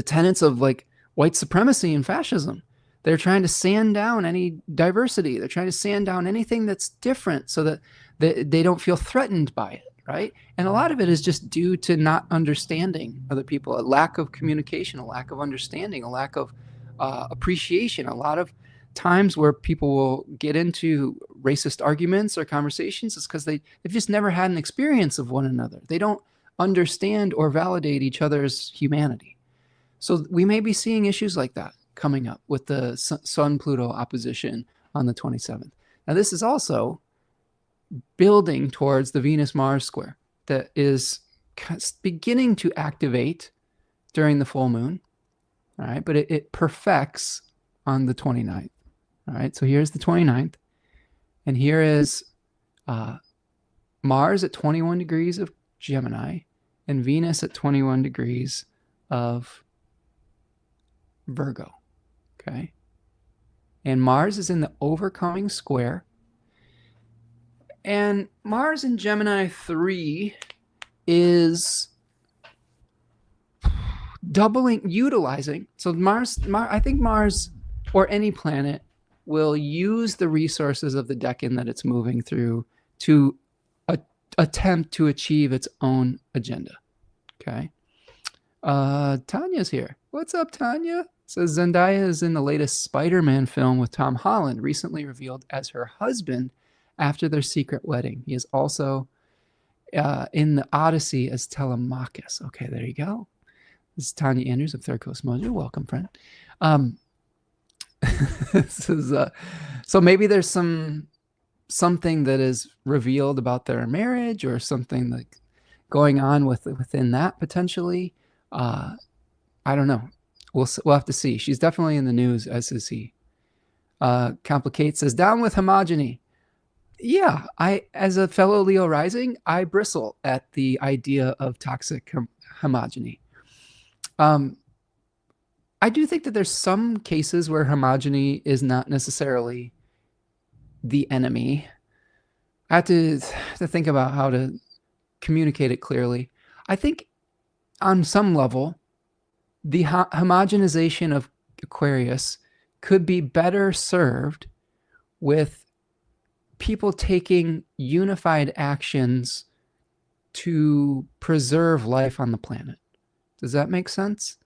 tenets of like white supremacy and fascism. They're trying to sand down any diversity. They're trying to sand down anything that's different so that they don't feel threatened by it, right? And a lot of it is just due to not understanding other people, a lack of communication, a lack of understanding, a lack of appreciation. A lot of times where people will get into racist arguments or conversations is because they've just never had an experience of one another. They don't understand or validate each other's humanity. So we may be seeing issues like that coming up with the Sun-Pluto opposition on the 27th. Now, this is also building towards the Venus-Mars square that is beginning to activate during the full moon, all right? But it perfects on the 29th, all right? So here's the 29th, and here is Mars at 21 degrees of Gemini and Venus at 21 degrees of Virgo, okay? And Mars is in the overcoming square. And Mars in Gemini 3 is utilizing. So I think Mars or any planet will use the resources of the decan that it's moving through to attempt to achieve its own agenda. Okay. Tanya's here. What's up, Tanya? Says Zendaya is in the latest Spider-Man film with Tom Holland, recently revealed as her husband after their secret wedding. He is also in the Odyssey as Telemachus. Okay, there you go. This is Tanya Andrews of Third Coast Mojo. Welcome, friend. This is, so maybe there's something that is revealed about their marriage or something like going on within that potentially. I don't know. We'll have to see. She's definitely in the news, as is he. Complicate says, down with homogeny. Yeah, as a fellow Leo rising, I bristle at the idea of toxic homogeny. I do think that there's some cases where homogeny is not necessarily the enemy. I have to think about how to communicate it clearly. I think on some level, the homogenization of Aquarius could be better served with people taking unified actions to preserve life on the planet. Does that make sense?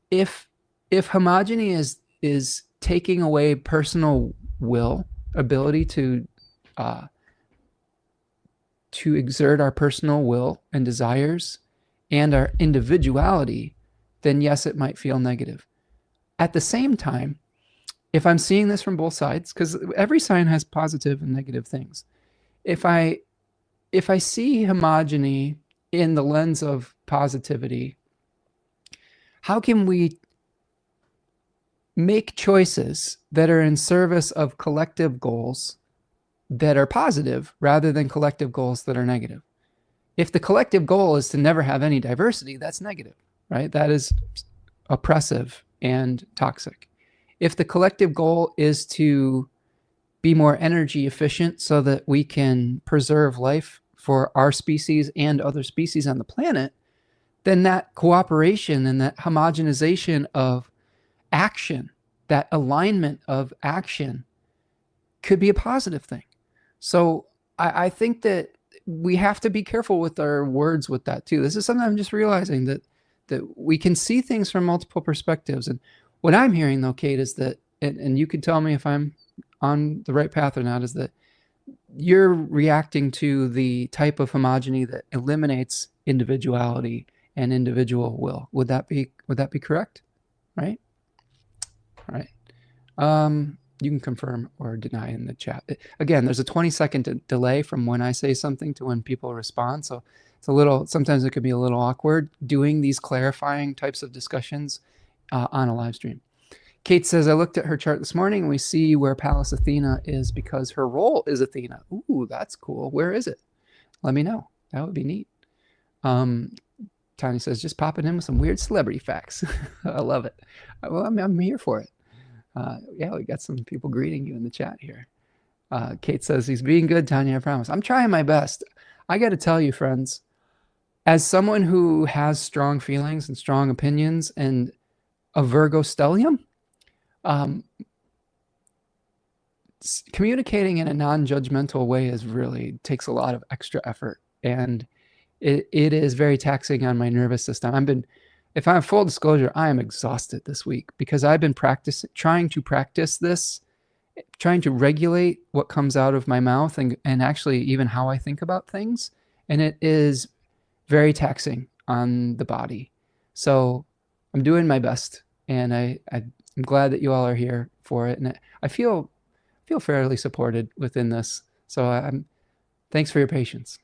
If homogeny is taking away personal will, ability to exert our personal will and desires and our individuality, then yes, it might feel negative. At the same time, if I'm seeing this from both sides, because every sign has positive and negative things, if I see homogeny in the lens of positivity, how can we make choices that are in service of collective goals that are positive rather than collective goals that are negative? If the collective goal is to never have any diversity, that's negative, right? That is oppressive and toxic. If the collective goal is to be more energy efficient so that we can preserve life for our species and other species on the planet, then that cooperation and that homogenization of action, that alignment of action, could be a positive thing. So I think that we have to be careful with our words with that too. This is something I'm just realizing, that we can see things from multiple perspectives. And what I'm hearing though, Kate, is that, and you can tell me if I'm on the right path or not, is that you're reacting to the type of homogeny that eliminates individuality and individual will. Would that be correct? Right? All right. You can confirm or deny in the chat. Again, there's a 20-second delay from when I say something to when people respond. So it's a little, sometimes it could be a little awkward doing these clarifying types of discussions on a live stream. Kate says, I looked at her chart this morning and we see where Pallas Athena is because her role is Athena. Ooh, that's cool. Where is it? Let me know. That would be neat. Tanya says, just popping in with some weird celebrity facts. I love it. Well, I'm here for it. Yeah, we got some people greeting you in the chat here. Kate says, he's being good, Tanya, I promise. I'm trying my best. I got to tell you, friends, as someone who has strong feelings and strong opinions and a Virgo stellium, communicating in a non-judgmental way really takes a lot of extra effort. And it is very taxing on my nervous system. If I'm full disclosure, I am exhausted this week because I've been trying to practice this, trying to regulate what comes out of my mouth and actually even how I think about things. And it is very taxing on the body. So I'm doing my best, and I'm glad that you all are here for it. And I feel fairly supported within this. So thanks for your patience.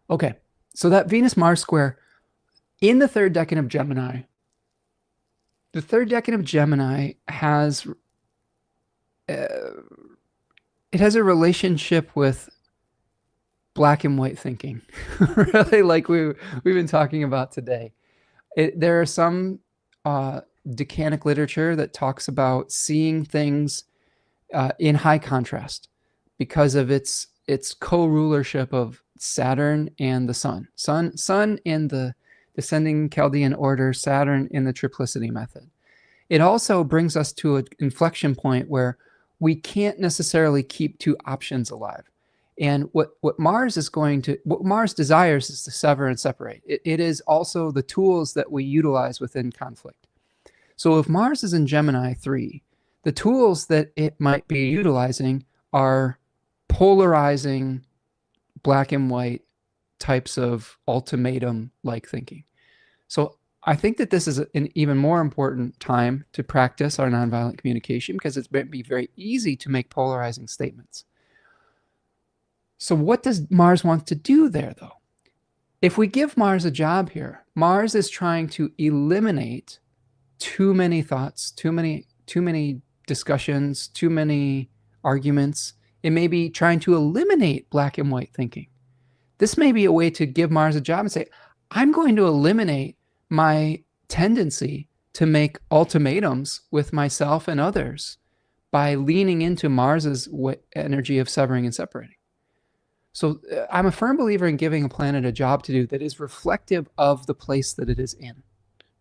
Okay, so that Venus-Mars square in the third decan of Gemini, the third decan of Gemini has it has a relationship with black and white thinking, really, like we've been talking about today. There are some Decanic literature that talks about seeing things in high contrast because of its co-rulership of Saturn and the Sun. Sun in the descending Chaldean order, Saturn in the triplicity method. It also brings us to an inflection point where we can't necessarily keep two options alive. And what Mars desires is to sever and separate. It is also the tools that we utilize within conflict. So if Mars is in Gemini 3, the tools that it might be utilizing are polarizing black and white types of ultimatum-like thinking. So I think that this is an even more important time to practice our nonviolent communication because it's going to be very easy to make polarizing statements. So what does Mars want to do there, though? If we give Mars a job here, Mars is trying to eliminate too many thoughts, too many discussions, too many arguments. It may be trying to eliminate black and white thinking. This may be a way to give Mars a job and say, I'm going to eliminate my tendency to make ultimatums with myself and others by leaning into Mars's energy of severing and separating. So I'm a firm believer in giving a planet a job to do that is reflective of the place that it is in,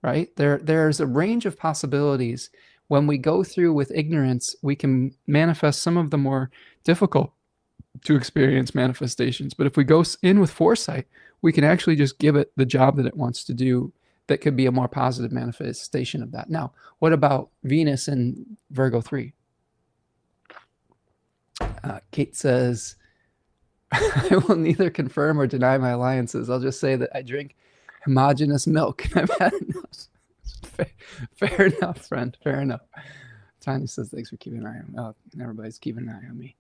right? There's a range of possibilities. When we go through with ignorance, we can manifest some of the more difficult to experience manifestations. But if we go in with foresight, we can actually just give it the job that it wants to do that could be a more positive manifestation of that. Now, what about Venus in Virgo 3? Kate says, I will neither confirm or deny my alliances. I'll just say that I drink homogeneous milk and I've had enough. Fair enough, friend. Fair enough. Tanya says, thanks for keeping an eye on me. Oh, everybody's keeping an eye on me.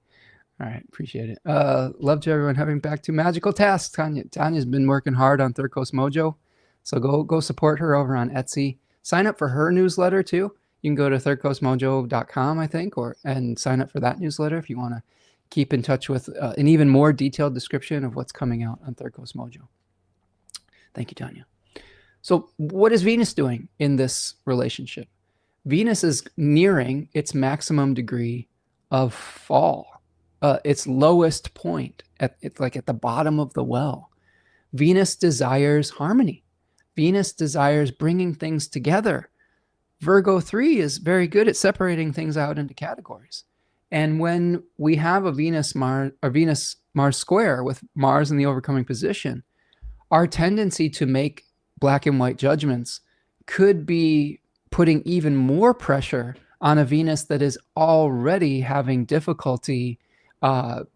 All right, appreciate it. Love to everyone. Having back to magical tasks. Tanya's been working hard on Third Coast Mojo, so go support her over on Etsy. Sign up for her newsletter too. You can go to thirdcoastmojo.com, I think, and sign up for that newsletter if you want to keep in touch with an even more detailed description of what's coming out on Third Coast Mojo. Thank you, Tanya. So what is Venus doing in this relationship? Venus is nearing its maximum degree of fall. Its lowest point, it's like at the bottom of the well. Venus desires harmony. Venus desires bringing things together. Virgo 3 is very good at separating things out into categories. And when we have a Venus-Mars square with Mars in the overcoming position, our tendency to make black and white judgments could be putting even more pressure on a Venus that is already having difficulty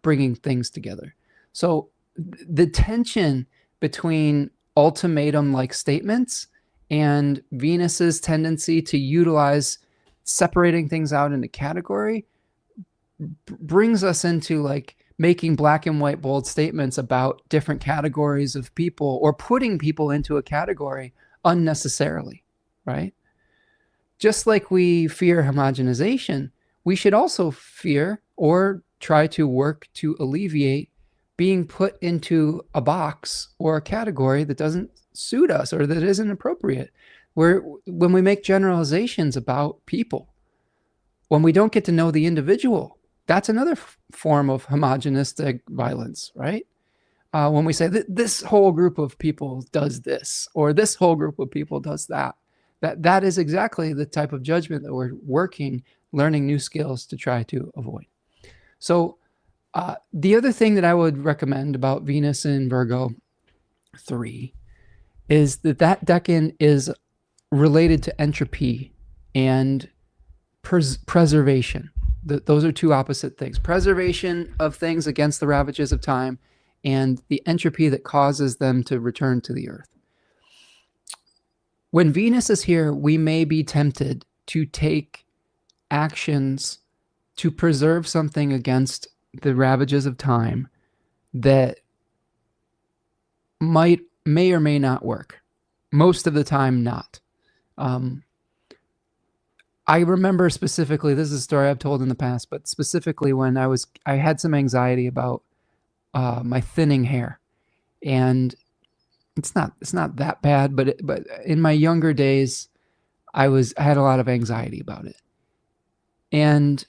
bringing things together. So the tension between ultimatum-like statements and Venus's tendency to utilize separating things out into category brings us into like making black and white bold statements about different categories of people or putting people into a category unnecessarily, right? Just like we fear homogenization, we should also fear or try to work to alleviate being put into a box or a category that doesn't suit us or that isn't appropriate. When we make generalizations about people, when we don't get to know the individual, that's another form of homogenistic violence, right? When we say that this whole group of people does this or this whole group of people does that, that is exactly the type of judgment that we're learning new skills to try to avoid. So the other thing that I would recommend about Venus in Virgo 3 is that decan is related to entropy and preservation. Those are two opposite things. Preservation of things against the ravages of time and the entropy that causes them to return to the earth. When Venus is here, we may be tempted to take actions to preserve something against the ravages of time that may or may not work. Most of the time, not. I remember specifically, this is a story I've told in the past, but specifically when I had some anxiety about my thinning hair, and it's not that bad, but in my younger days, I had a lot of anxiety about it, and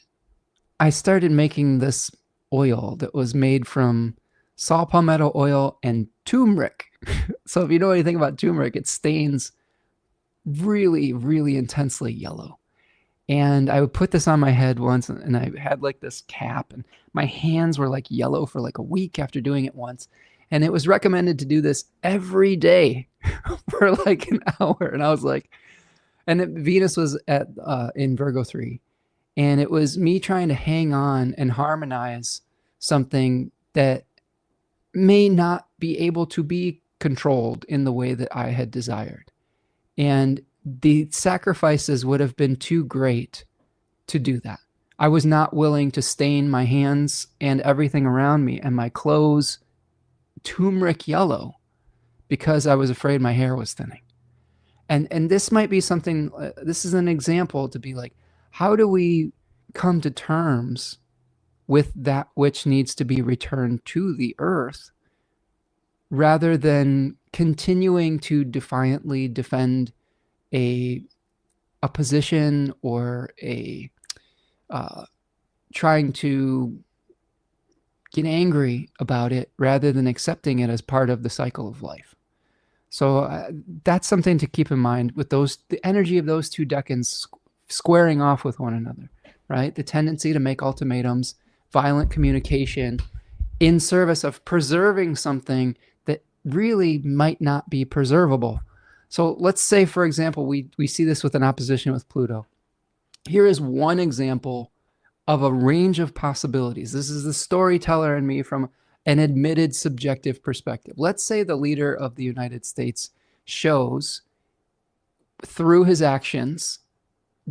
I started making this oil that was made from saw palmetto oil and turmeric. So if you know anything about turmeric, it stains really, really intensely yellow. And I would put this on my head once, and I had like this cap, and my hands were like yellow for like a week after doing it once. And it was recommended to do this every day for like an hour. And I was like, Venus was in Virgo 3. And it was me trying to hang on and harmonize something that may not be able to be controlled in the way that I had desired. And the sacrifices would have been too great to do that. I was not willing to stain my hands and everything around me and my clothes turmeric yellow because I was afraid my hair was thinning. And this might be something, this is an example to be like, how do we come to terms with that which needs to be returned to the earth rather than continuing to defiantly defend a position or a trying to get angry about it rather than accepting it as part of the cycle of life. So that's something to keep in mind with the energy of those two decans squaring off with one another, right? The tendency to make ultimatums, violent communication in service of preserving something that really might not be preservable. So let's say, for example, we see this with an opposition with Pluto. Here is one example of a range of possibilities. This is the storyteller in me from an admitted subjective perspective. Let's say the leader of the United States shows through his actions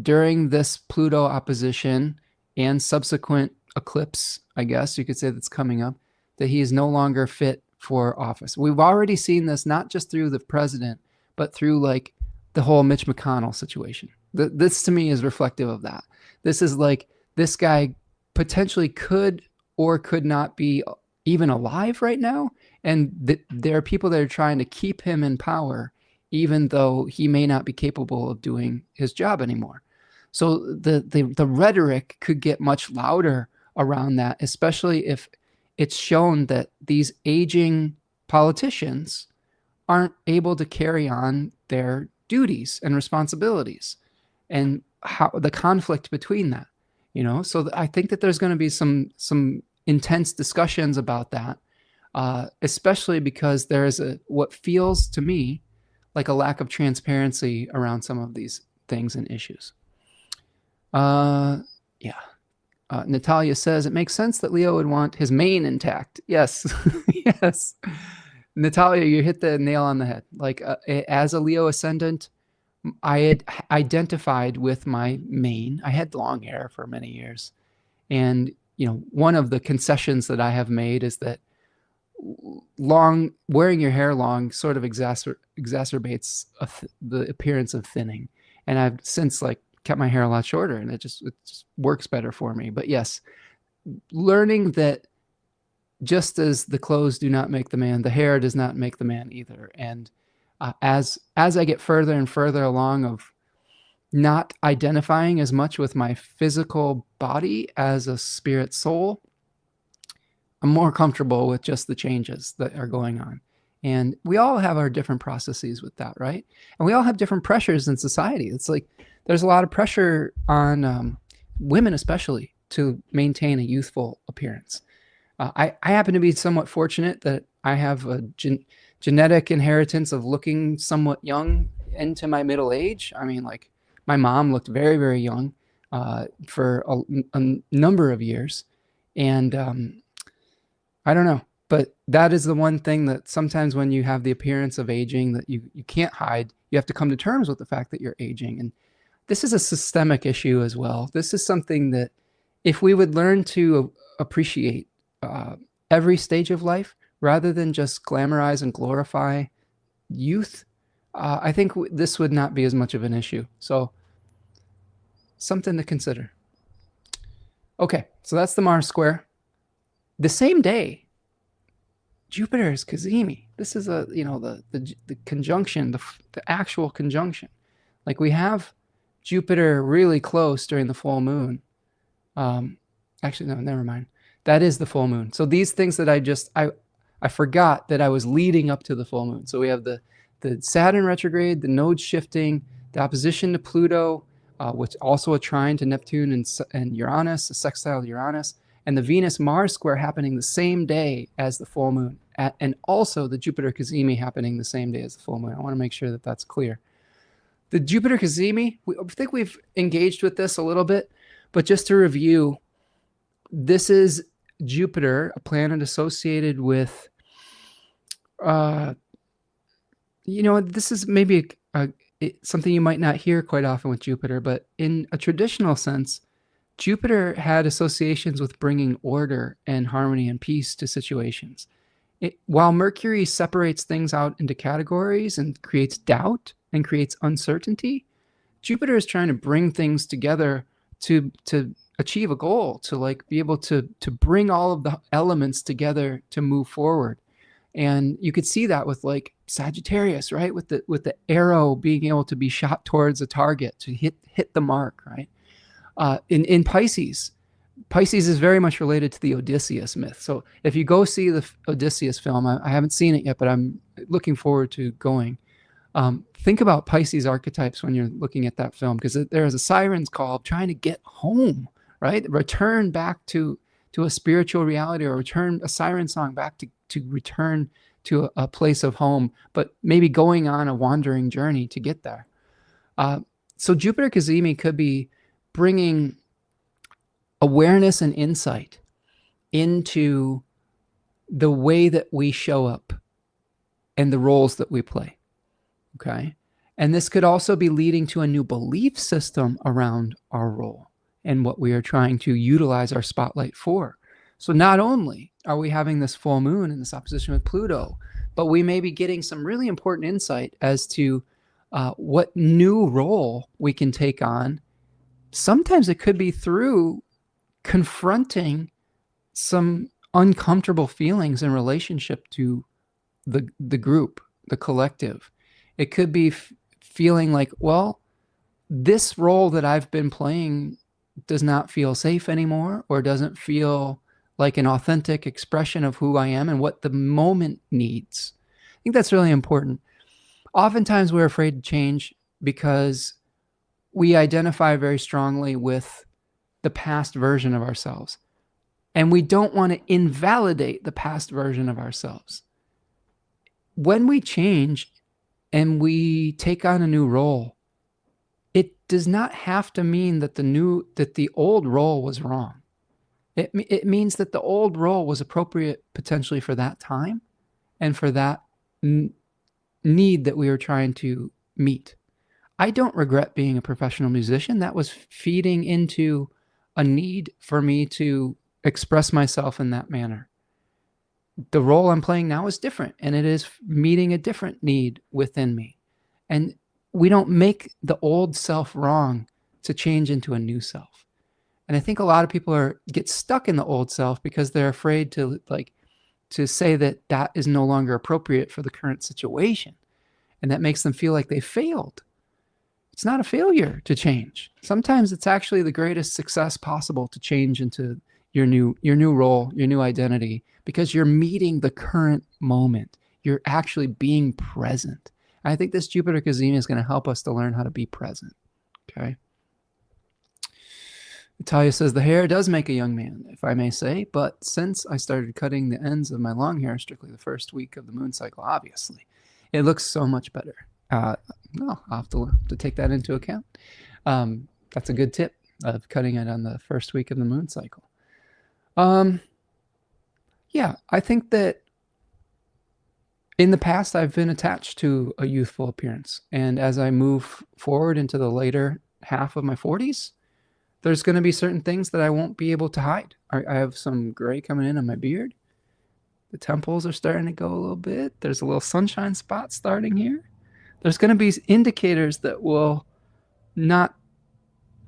during this Pluto opposition and subsequent eclipse, I guess you could say, that's coming up, that he is no longer fit for office. We've already seen this not just through the president, but through like the whole Mitch McConnell situation. This to me is reflective of that. This is like, this guy potentially could or could not be even alive right now. And there are people that are trying to keep him in power, even though he may not be capable of doing his job anymore. So the rhetoric could get much louder around that, especially if it's shown that these aging politicians aren't able to carry on their duties and responsibilities, and how the conflict between that. So I think that there's going to be some intense discussions about that, especially because there is what feels to me like a lack of transparency around some of these things and issues. Natalia says, it makes sense that Leo would want his mane intact. Yes. Yes. Natalia, you hit the nail on the head. Like as a Leo ascendant, I had identified with my mane. I had long hair for many years. And, one of the concessions that I have made is that wearing your hair long sort of exacerbates the appearance of thinning. And I've since kept my hair a lot shorter, and it just works better for me. But yes, learning that just as the clothes do not make the man, the hair does not make the man either. And as I get further and further along of not identifying as much with my physical body as a spirit soul, I'm more comfortable with just the changes that are going on. And we all have our different processes with that, right? And we all have different pressures in society. It's like there's a lot of pressure on women especially to maintain a youthful appearance. I happen to be somewhat fortunate that I have a genetic inheritance of looking somewhat young into my middle age. I mean, my mom looked very, very young for a number of years. And I don't know, but that is the one thing that sometimes when you have the appearance of aging that you can't hide, you have to come to terms with the fact that you're aging. And this is a systemic issue as well. This is something that if we would learn to appreciate every stage of life rather than just glamorize and glorify youth, I think this would not be as much of an issue. So something to consider. Okay, so that's the Mars square. The same day, Jupiter is Cazimi. This is the conjunction, the actual conjunction. We have Jupiter really close during the full moon. Actually, no, never mind. That is the full moon. So these things that I forgot that I was leading up to the full moon. So we have the Saturn retrograde, the node shifting, the opposition to Pluto, which also a trine to Neptune and Uranus, a sextile to Uranus, and the Venus-Mars square happening the same day as the full moon, and also the Jupiter-Cazimi happening the same day as the full moon. I want to make sure that that's clear. The Jupiter-Cazimi, I think we've engaged with this a little bit, but just to review, this is Jupiter, a planet associated with, this is maybe something you might not hear quite often with Jupiter, but in a traditional sense, Jupiter had associations with bringing order and harmony and peace to situations. While Mercury separates things out into categories and creates doubt and creates uncertainty, Jupiter is trying to bring things together to achieve a goal, to be able to bring all of the elements together to move forward. And you could see that with Sagittarius, right? With the arrow being able to be shot towards a target to hit the mark, right? In Pisces, Pisces is very much related to the Odysseus myth. So if you go see the Odysseus film, I haven't seen it yet, but I'm looking forward to going. Think about Pisces archetypes when you're looking at that film, because there is a siren's call trying to get home, right? Return back to a spiritual reality, or return a siren song back to return to a place of home, but maybe going on a wandering journey to get there. So Jupiter Cazimi could be bringing awareness and insight into the way that we show up and the roles that we play. Okay. And this could also be leading to a new belief system around our role and what we are trying to utilize our spotlight for. So not only are we having this full moon in this opposition with Pluto, but we may be getting some really important insight as to what new role we can take on. Sometimes it could be through confronting some uncomfortable feelings in relationship to the group, the collective. It could be feeling like, well, this role that I've been playing does not feel safe anymore, or doesn't feel like an authentic expression of who I am and what the moment needs. I think that's really important. Oftentimes we're afraid to change because we identify very strongly with the past version of ourselves. And we don't want to invalidate the past version of ourselves. When we change and we take on a new role, it does not have to mean that the old role was wrong. It means that the old role was appropriate potentially for that time and for that need that we were trying to meet. I don't regret being a professional musician. That was feeding into a need for me to express myself in that manner. The role I'm playing now is different, and it is meeting a different need within me. And we don't make the old self wrong to change into a new self. And I think a lot of people get stuck in the old self because they're afraid to say that is no longer appropriate for the current situation. And that makes them feel like they failed. It's not a failure to change. Sometimes it's actually the greatest success possible to change into your new role, your new identity, because you're meeting the current moment. You're actually being present. And I think this Jupiter Cazimi is going to help us to learn how to be present. Okay. Natalia says, the hair does make a young man, if I may say, but since I started cutting the ends of my long hair strictly the first week of the moon cycle, obviously, it looks so much better. No, I'll have to take that into account. That's a good tip of cutting it on the first week of the moon cycle. Yeah, I think that in the past, I've been attached to a youthful appearance. And as I move forward into the later half of my 40s, there's going to be certain things that I won't be able to hide. I have some gray coming in on my beard. The temples are starting to go a little bit. There's a little sunshine spot starting here. There's going to be indicators that will not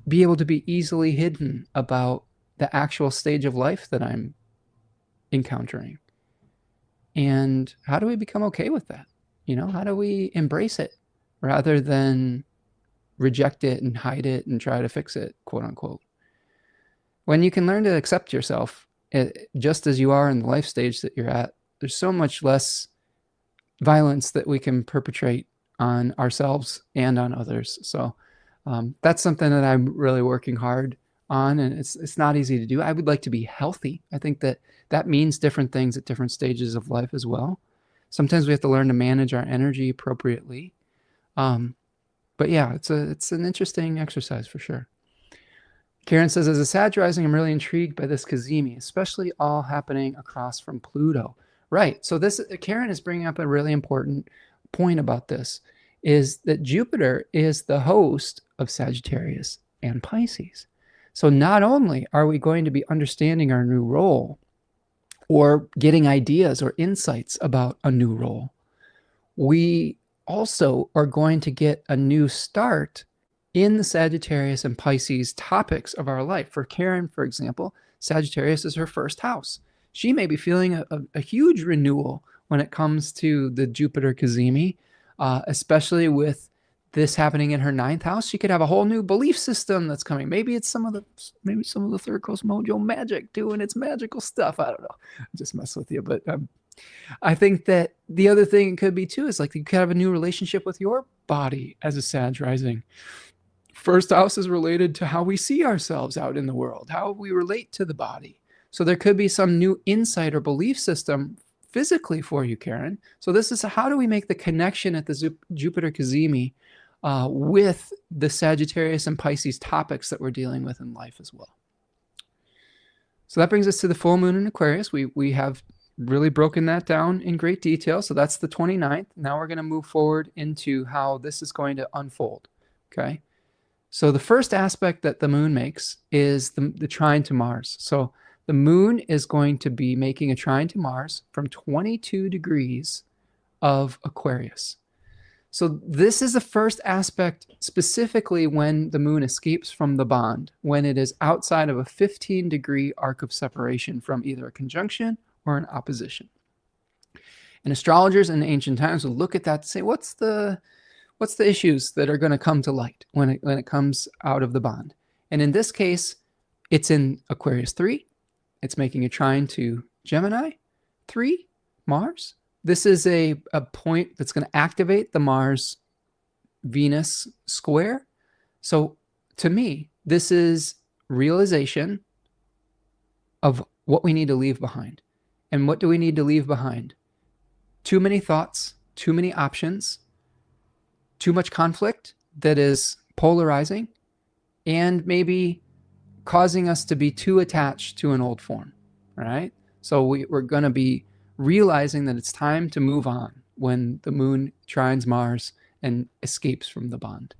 be able to be easily hidden about the actual stage of life that I'm encountering. And how do we become okay with that? How do we embrace it rather than reject it and hide it and try to fix it, quote unquote? When you can learn to accept yourself just as you are in the life stage that you're at, there's so much less violence that we can perpetrate on ourselves and on others. So that's something that I'm really working hard on, and it's not easy to do. I would like to be healthy. I think that means different things at different stages of life as well. Sometimes we have to learn to manage our energy appropriately. But yeah, it's an interesting exercise for sure. Karen says, as a Sag rising, I'm really intrigued by this Cazimi, especially all happening across from Pluto. Right. So Karen is bringing up a really important point about this, is that Jupiter is the host of Sagittarius and Pisces. So not only are we going to be understanding our new role or getting ideas or insights about a new role, we also are going to get a new start in the Sagittarius and Pisces topics of our life. For Karen, for example, Sagittarius is her first house. She may be feeling a huge renewal when it comes to the Jupiter Cazimi, especially with this happening in her 9th house, she could have a whole new belief system that's coming. Maybe it's some of the third coast mojo magic doing its magical stuff. I don't know. Just mess with you. But I think that the other thing it could be too is like you could have a new relationship with your body as a Sag rising. First house is related to how we see ourselves out in the world, how we relate to the body. So there could be some new insight or belief system physically for you, Karen. So this is how do we make the connection at the Jupiter Cazimi with the Sagittarius and Pisces topics that we're dealing with in life as well. So that brings us to the full moon in Aquarius. We have really broken that down in great detail. So that's the 29th. Now we're going to move forward into how this is going to unfold. Okay. So the first aspect that the moon makes is the trine to Mars. So the moon is going to be making a trine to Mars from 22 degrees of Aquarius. So this is the first aspect specifically when the moon escapes from the bond, when it is outside of a 15-degree arc of separation from either a conjunction or an opposition. And astrologers in ancient times would look at that and say, what's the issues that are going to come to light when it comes out of the bond? And in this case, it's in Aquarius 3. It's making a trine to Gemini 3, Mars. This is a point that's going to activate the Mars-Venus square. So to me, this is realization of what we need to leave behind. And what do we need to leave behind? Too many thoughts, too many options, too much conflict that is polarizing, and maybe causing us to be too attached to an old form, right? So we're going to be realizing that it's time to move on when the moon trines Mars and escapes from the bond.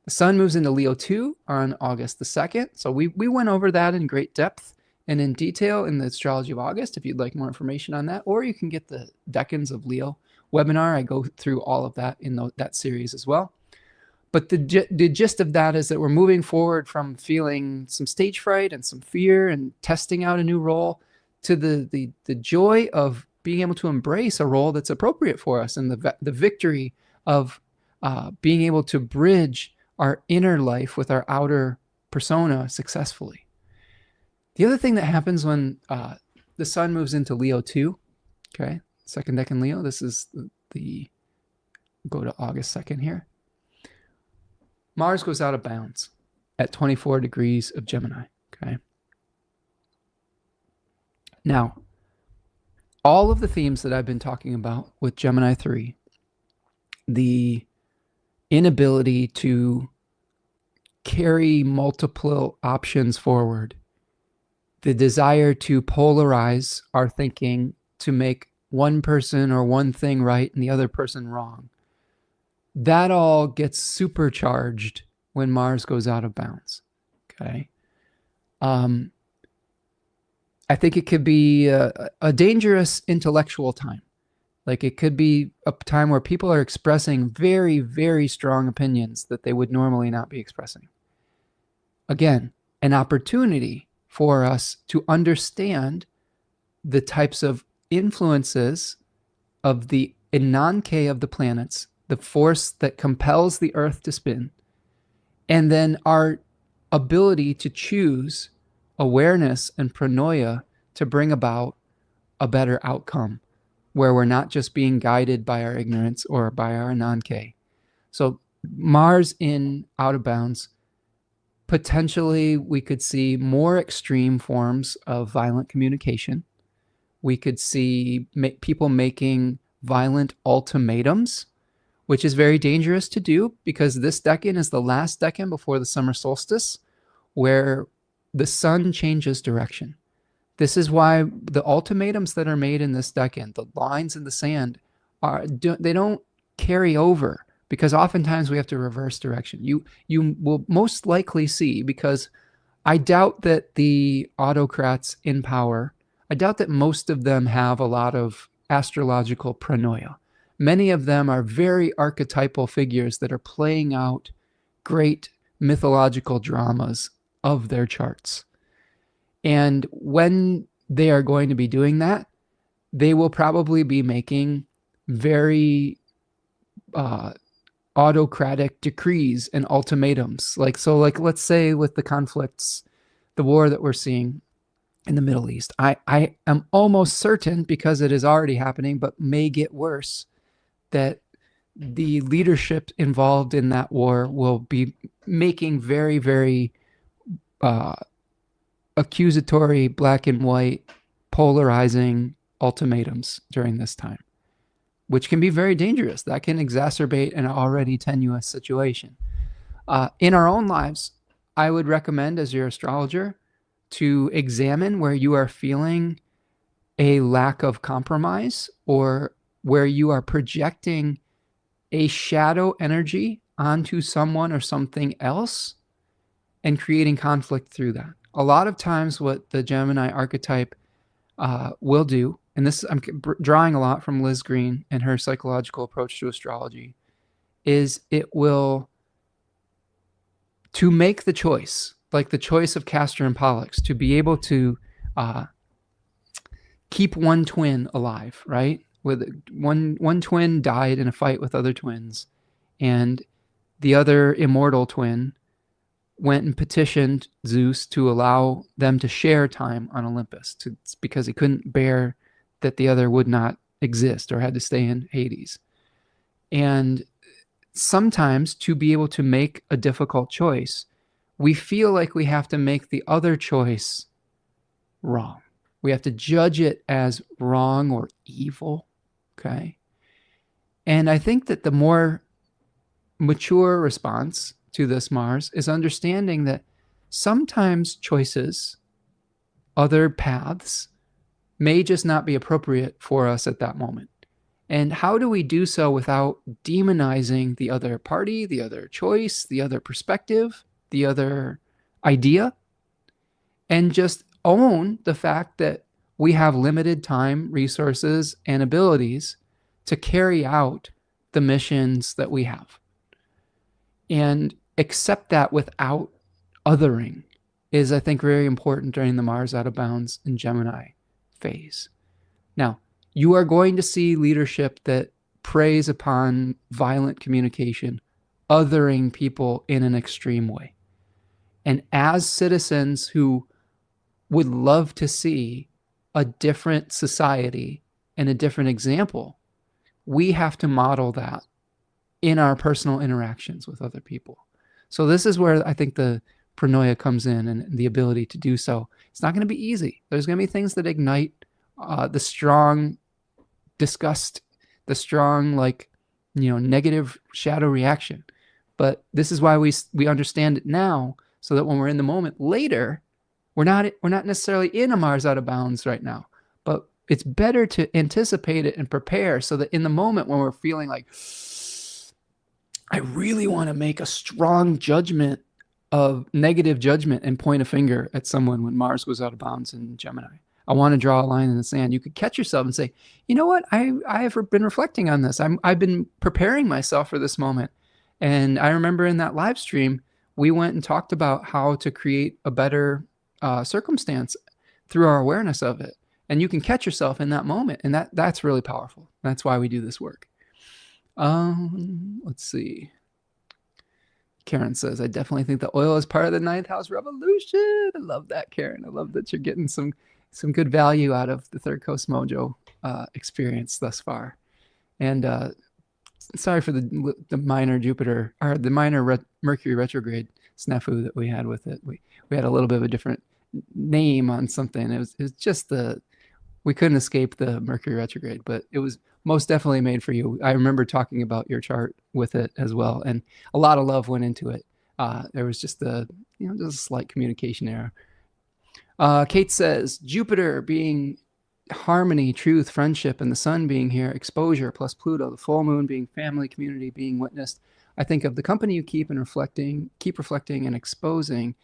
The sun moves into Leo 2 on August the 2nd. So we went over that in great depth and in detail in the Astrology of August, if you'd like more information on that, or you can get the Decans of Leo webinar. I go through all of that in that series as well. But the gist of that is that we're moving forward from feeling some stage fright and some fear and testing out a new role to the joy of being able to embrace a role that's appropriate for us, and the victory of being able to bridge our inner life with our outer persona successfully. The other thing that happens when the sun moves into Leo 2, okay, second decan Leo, this is go to August 2nd here. Mars goes out of bounds at 24 degrees of Gemini, okay? Now, all of the themes that I've been talking about with Gemini 3, the inability to carry multiple options forward, the desire to polarize our thinking to make one person or one thing right and the other person wrong, that all gets supercharged when Mars goes out of bounds, okay? I think it could be a dangerous intellectual time. Like it could be a time where people are expressing very, very strong opinions that they would normally not be expressing. Again, an opportunity for us to understand the types of influences of the Enanke of the planets, the force that compels the Earth to spin, and then our ability to choose awareness and pronoia to bring about a better outcome where we're not just being guided by our ignorance or by our Enanke. So Mars in out of bounds, potentially we could see more extreme forms of violent communication. We could see people making violent ultimatums, which is very dangerous to do because this decan is the last decan before the summer solstice, where the sun changes direction. This is why the ultimatums that are made in this decan, the lines in the sand, they don't carry over because oftentimes we have to reverse direction. You will most likely see, because I doubt that the autocrats in power, I doubt that most of them have a lot of astrological pronoia. Many of them are very archetypal figures that are playing out great mythological dramas of their charts. And when they are going to be doing that, they will probably be making very autocratic decrees and ultimatums. Like let's say with the conflicts, the war that we're seeing in the Middle East, I am almost certain, because it is already happening, but may get worse, that the leadership involved in that war will be making very, very accusatory, black and white, polarizing ultimatums during this time, which can be very dangerous. That can exacerbate an already tenuous situation. In our own lives, I would recommend, as your astrologer, to examine where you are feeling a lack of compromise, or where you are projecting a shadow energy onto someone or something else and creating conflict through that. A lot of times what the Gemini archetype will do, and this I'm drawing a lot from Liz Green and her psychological approach to astrology, is it will, to make the choice, like the choice of Castor and Pollux, to be able to keep one twin alive, right? With one twin died in a fight with other twins, and the other immortal twin went and petitioned Zeus to allow them to share time on Olympus, because he couldn't bear that the other would not exist or had to stay in Hades. And sometimes, to be able to make a difficult choice, we feel like we have to make the other choice wrong. We have to judge it as wrong or evil, okay? And I think that the more mature response to this Mars is understanding that sometimes choices, other paths, may just not be appropriate for us at that moment. And how do we do so without demonizing the other party, the other choice, the other perspective, the other idea, and just own the fact that we have limited time, resources, and abilities to carry out the missions that we have? And accept that without othering is, I think, very important during the Mars out of bounds in Gemini phase. Now, you are going to see leadership that preys upon violent communication, othering people in an extreme way. And as citizens who would love to see a different society and a different example, we have to model that in our personal interactions with other people. So this is where I think the pronoia comes in, and the ability to do so. It's not going to be easy. There's going to be things that ignite the strong disgust, the strong, negative shadow reaction. But this is why we understand it now, so that when we're in the moment later, we're not necessarily in a Mars out of bounds right now. But it's better to anticipate it and prepare, so that in the moment when we're feeling like, I really want to make a strong judgment, of negative judgment, and point a finger at someone when Mars goes out of bounds in Gemini, I want to draw a line in the sand. You could catch yourself and say, you know what? I have been reflecting on this. I've been preparing myself for this moment. And I remember in that live stream, we went and talked about how to create a better circumstance through our awareness of it. And you can catch yourself in that moment. And that's really powerful. That's why we do this work. Let's see. Karen says, I definitely think the oil is part of the ninth house revolution. I love that, Karen. I love that you're getting some good value out of the Third Coast Mojo experience thus far. And sorry for the minor Jupiter, or the minor Mercury retrograde snafu that we had with it. We had a little bit of a different name on something. It was just we couldn't escape the Mercury retrograde, but it was most definitely made for you. I remember talking about your chart with it as well, and a lot of love went into it. There was just just a slight communication error. Kate says, Jupiter being harmony, truth, friendship, and the sun being here, exposure plus Pluto, the full moon being family, community, being witnessed. I think of the company you keep reflecting and exposing,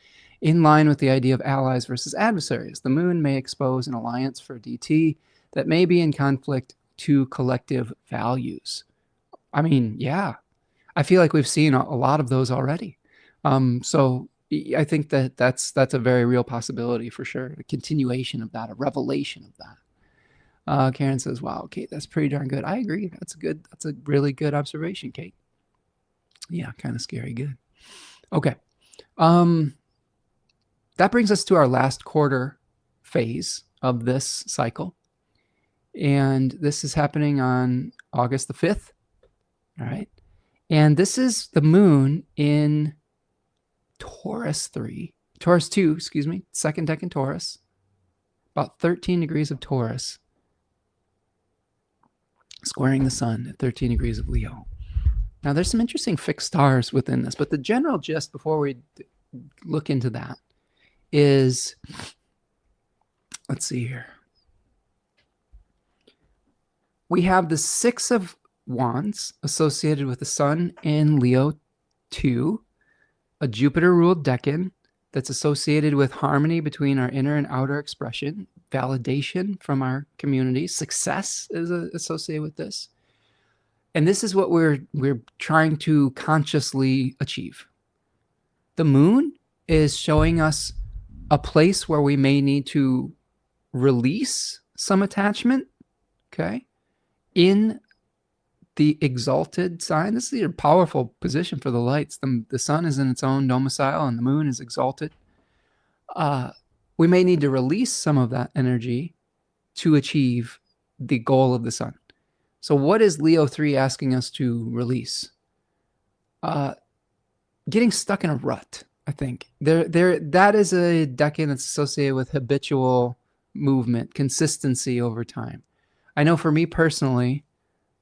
in line with the idea of allies versus adversaries. The moon may expose an alliance for DT that may be in conflict to collective values. I mean, yeah, I feel like we've seen a lot of those already. So I think that's a very real possibility for sure. A continuation of that, a revelation of that. Karen says, wow, Kate, that's pretty darn good. I agree. That's a really good observation, Kate. Yeah, kind of scary. Good. Okay. That brings us to our last quarter phase of this cycle. And this is happening on August the 5th. All right. And this is the moon in Taurus 2, excuse me, second decan Taurus, about 13 degrees of Taurus, squaring the sun at 13 degrees of Leo. Now, there's some interesting fixed stars within this, but the general gist, before we look into that, is, let's see here. We have the Six of Wands associated with the sun in Leo 2, a Jupiter-ruled decan that's associated with harmony between our inner and outer expression, validation from our community, success is associated with this. And this is what we're trying to consciously achieve. The moon is showing us a place where we may need to release some attachment, okay, in the exalted sign. This is a powerful position for the lights. The sun is in its own domicile and the moon is exalted. We may need to release some of that energy to achieve the goal of the sun. So what is Leo 3 asking us to release? Getting stuck in a rut, I think. That is a decan that's associated with habitual movement, consistency over time. I know for me personally,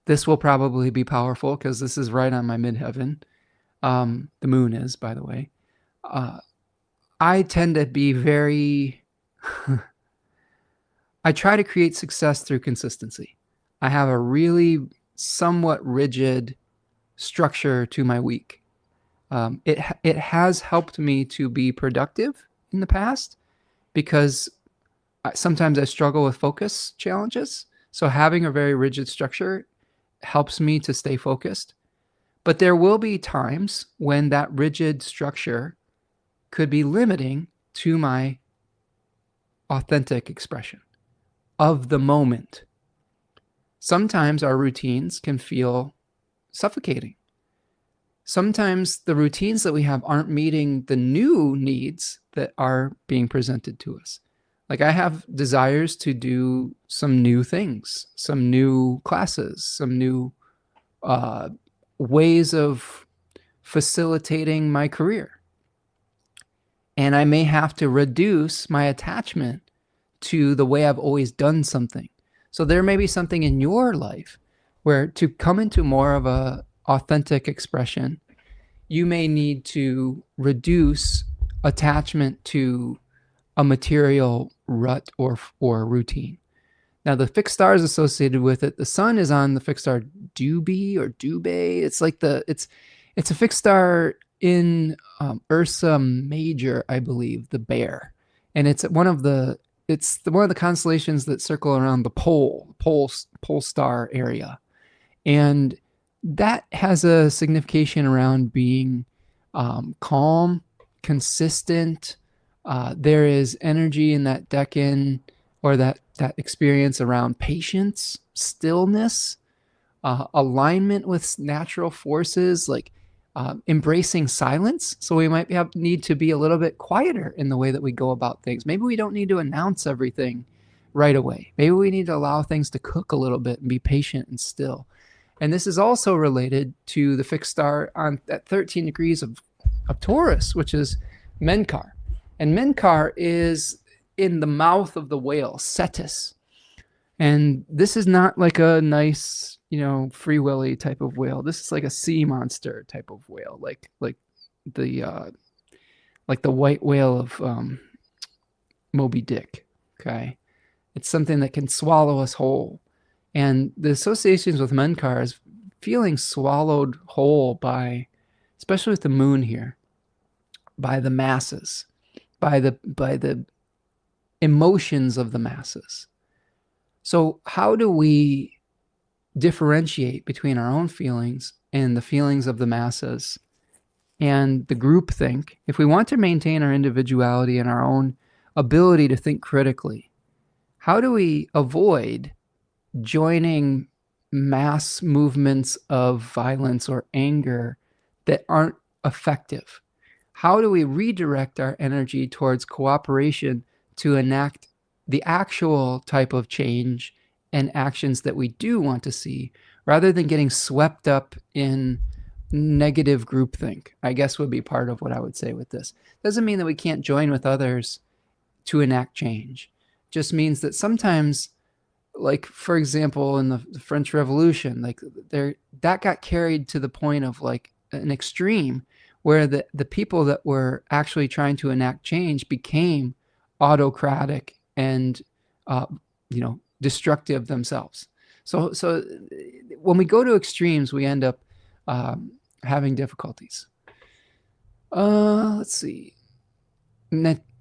this will probably be powerful because this is right on my midheaven. The moon is, by the way. I tend to be very... I try to create success through consistency. I have a really somewhat rigid structure to my week. It has helped me to be productive in the past because sometimes I struggle with focus challenges. So having a very rigid structure helps me to stay focused. But there will be times when that rigid structure could be limiting to my authentic expression of the moment. Sometimes our routines can feel suffocating. Sometimes the routines that we have aren't meeting the new needs that are being presented to us. Like I have desires to do some new things, some new classes, some new ways of facilitating my career. And I may have to reduce my attachment to the way I've always done something. So there may be something in your life where to come into more of a authentic expression, you may need to reduce attachment to a material rut or routine. Now the fixed stars associated with it, the sun is on the fixed star Dubhe or Dubhe. It's like it's a fixed star in Ursa Major, I believe, the bear, and it's one of the constellations that circle around the pole star area, and that has a signification around being calm, consistent. There is energy in that decan or that experience around patience, stillness, alignment with natural forces, like embracing silence. So we might need to be a little bit quieter in the way that we go about things. Maybe we don't need to announce everything right away. Maybe we need to allow things to cook a little bit and be patient and still. And this is also related to the fixed star at 13 degrees of Taurus, which is Menkar. And Menkar is in the mouth of the whale, Cetus. And this is not like a nice, free willy type of whale. This is like a sea monster type of whale, like the white whale of Moby Dick. Okay, it's something that can swallow us whole. And the associations with Menkar is feeling swallowed whole by, especially with the moon here, by the masses, by the emotions of the masses. So how do we differentiate between our own feelings and the feelings of the masses and the groupthink if we want to maintain our individuality and our own ability to think critically? How do we avoid joining mass movements of violence or anger that aren't effective? How do we redirect our energy towards cooperation to enact the actual type of change and actions that we do want to see, rather than getting swept up in negative groupthink? I guess would be part of what I would say with this. Doesn't mean that we can't join with others to enact change. Just means that sometimes, like for example, in the French Revolution, like that got carried to the point of like an extreme where the people that were actually trying to enact change became autocratic and destructive themselves. So when we go to extremes, we end up having difficulties. Let's see.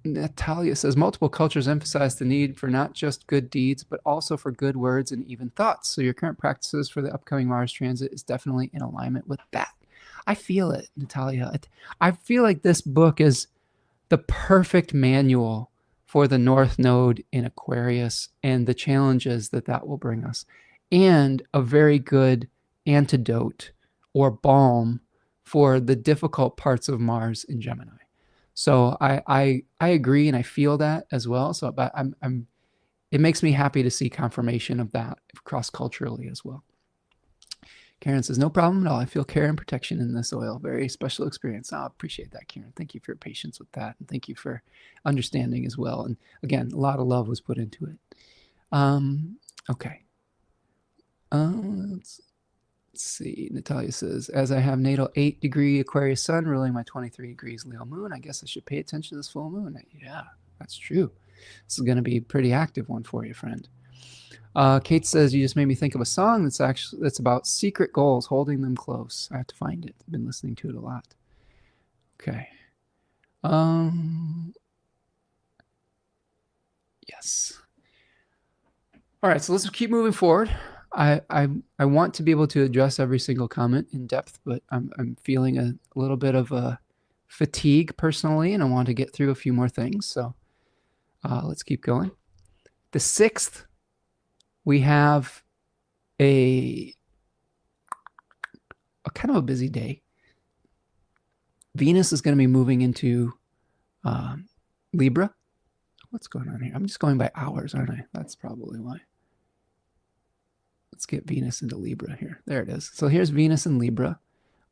Natalia says, multiple cultures emphasize the need for not just good deeds, but also for good words and even thoughts. So your current practices for the upcoming Mars transit is definitely in alignment with that. I feel it, Natalia. I feel like this book is the perfect manual for the North Node in Aquarius and the challenges that will bring us, and a very good antidote or balm for the difficult parts of Mars in Gemini. So I agree, and I feel that as well. So, but it makes me happy to see confirmation of that cross-culturally as well. Karen says, no problem at all. I feel care and protection in this oil. Very special experience. I appreciate that, Karen. Thank you for your patience with that. And thank you for understanding as well. And again, a lot of love was put into it. Okay. Let's see. Natalia says, as I have natal 8-degree Aquarius sun ruling my 23 degrees Leo moon, I guess I should pay attention to this full moon. Yeah, that's true. This is going to be a pretty active one for you, friend. Kate says, you just made me think of a song that's about secret goals, holding them close. I have to find it. I've been listening to it a lot. Okay. Yes. All right, so let's keep moving forward. I want to be able to address every single comment in depth, but I'm feeling a little bit of a fatigue personally, and I want to get through a few more things. So let's keep going. The 6th, we have a kind of a busy day. Venus is going to be moving into Libra. What's going on here? I'm just going by hours, aren't I? That's probably why. Let's get Venus into Libra here. There it is. So here's Venus in Libra,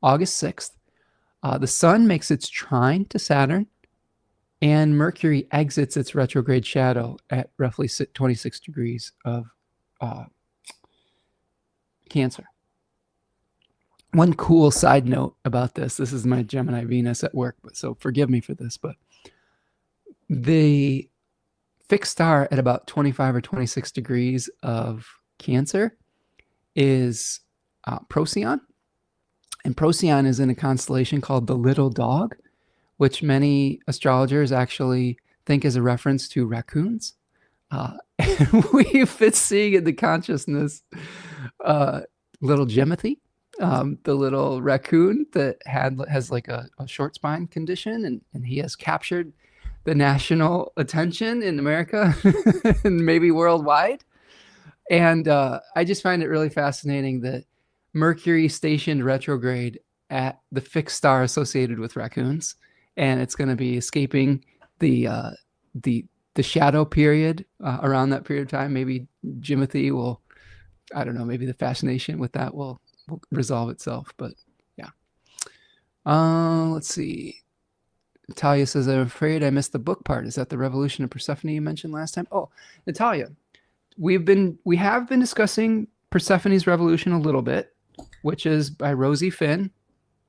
August 6th. The sun makes its trine to Saturn, and Mercury exits its retrograde shadow at roughly 26 degrees of Cancer. One cool side note about this is my Gemini Venus at work, so forgive me for this, but the fixed star at about 25 or 26 degrees of Cancer is Procyon. And Procyon is in a constellation called the Little Dog, which many astrologers actually think is a reference to raccoons. And we've been seeing in the consciousness little Jimothy, the little raccoon that has like a short spine condition, and he has captured the national attention in America and maybe worldwide. And I just find it really fascinating that Mercury stationed retrograde at the fixed star associated with raccoons, and it's going to be escaping the shadow period around that period of time. Maybe Jimothy will, I don't know, maybe the fascination with that will resolve itself. But yeah. Let's see. Natalia says, I'm afraid I missed the book part. Is that the Revolution of Persephone you mentioned last time? Oh, Natalia, we have been discussing Persephone's Revolution a little bit, which is by Rosie Finn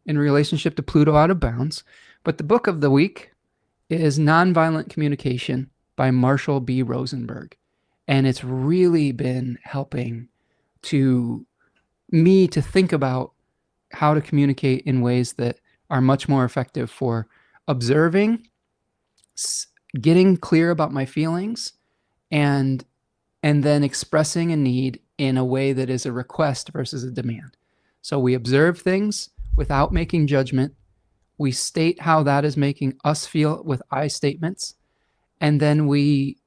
in relationship to Pluto Out of Bounds. But the book of the week is Nonviolent Communication by Marshall B. Rosenberg. And it's really been helping me to think about how to communicate in ways that are much more effective for observing, getting clear about my feelings, and then expressing a need in a way that is a request versus a demand. So we observe things without making judgment. We state how that is making us feel with I statements. And then we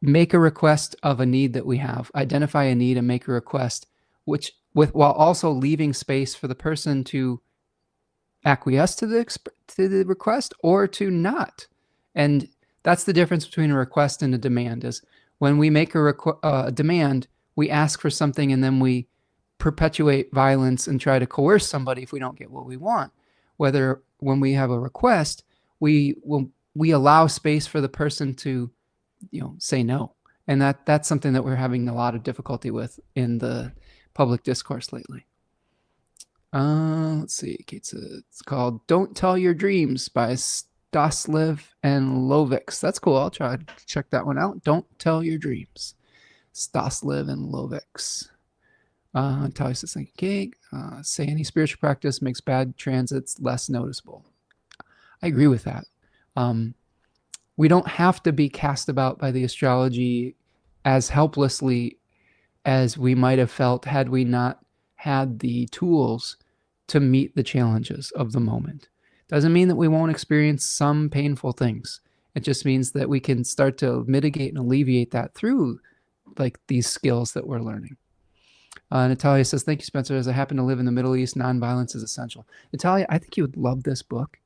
make a request of a need that we have, identify a need and make a request, which while also leaving space for the person to acquiesce to the request or to not. And that's the difference between a request and a demand. Is when we make a demand, we ask for something and then we perpetuate violence and try to coerce somebody if we don't get what we want. Whether when we have a request, we allow space for the person to, say no. And that's something that we're having a lot of difficulty with in the public discourse lately. Let's see. It's called "Don't Tell Your Dreams" by Stoslev and Lovics. That's cool. I'll try to check that one out. "Don't Tell Your Dreams." Stoslev and Lovics. Talia says, "Thank you, Kate. Say any spiritual practice makes bad transits less noticeable." I agree with that. We don't have to be cast about by the astrology as helplessly as we might have felt had we not had the tools to meet the challenges of the moment. Doesn't mean that we won't experience some painful things. It just means that we can start to mitigate and alleviate that through like these skills that we're learning. Natalia says, "Thank you, Spencer. As I happen to live in the Middle East, nonviolence is essential." Natalia, I think you would love this book.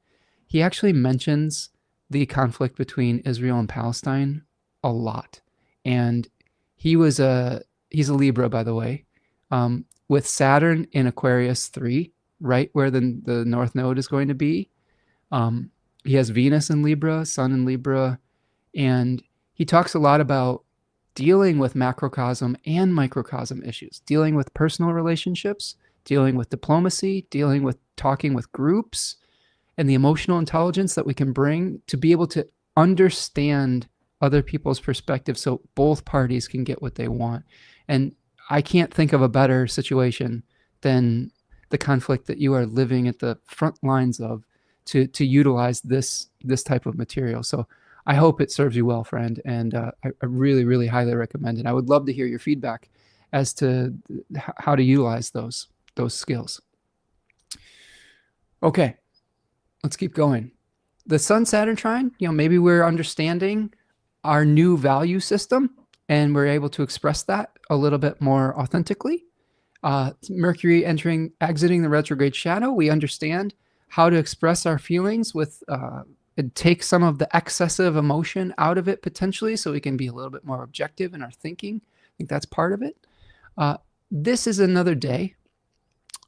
He actually mentions the conflict between Israel and Palestine a lot. And he's a Libra, by the way, with Saturn in Aquarius III, right where the North Node is going to be. He has Venus in Libra, Sun in Libra, and he talks a lot about dealing with macrocosm and microcosm issues, dealing with personal relationships, dealing with diplomacy, dealing with talking with groups, and the emotional intelligence that we can bring to be able to understand other people's perspective so both parties can get what they want. And I can't think of a better situation than the conflict that you are living at the front lines of to utilize this type of material. So I hope it serves you well, friend, and I really, really highly recommend it. I would love to hear your feedback as to how to utilize those skills. Okay, let's keep going. The Sun-Saturn trine, maybe we're understanding our new value system and we're able to express that a little bit more authentically. Mercury exiting the retrograde shadow, we understand how to express our feelings with take some of the excessive emotion out of it potentially so we can be a little bit more objective in our thinking. I think that's part of it. This is another day.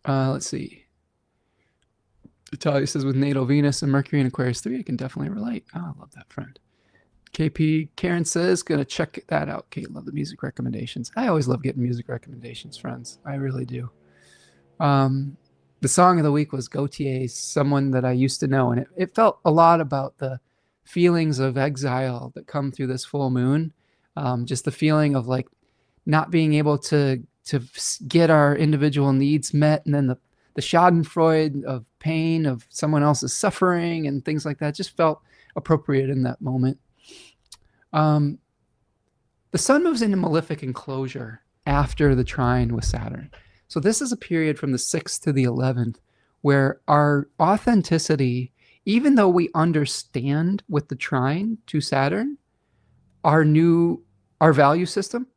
Let's see. Natalia says, "With natal Venus and Mercury in Aquarius 3, I can definitely relate." Oh, I love that, friend. KP Karen says, "Gonna check that out." Kate, love the music recommendations. I always love getting music recommendations, friends. I really do. The song of the week was Gautier's "Someone That I Used to Know," and it felt a lot about the feelings of exile that come through this full moon. Just the feeling of like not being able to get our individual needs met, and then the schadenfreude of pain of someone else's suffering and things like that just felt appropriate in that moment. The sun moves into malefic enclosure after the trine with Saturn. So this is a period from the 6th to the 11th where our authenticity, even though we understand with the trine to Saturn, our value system,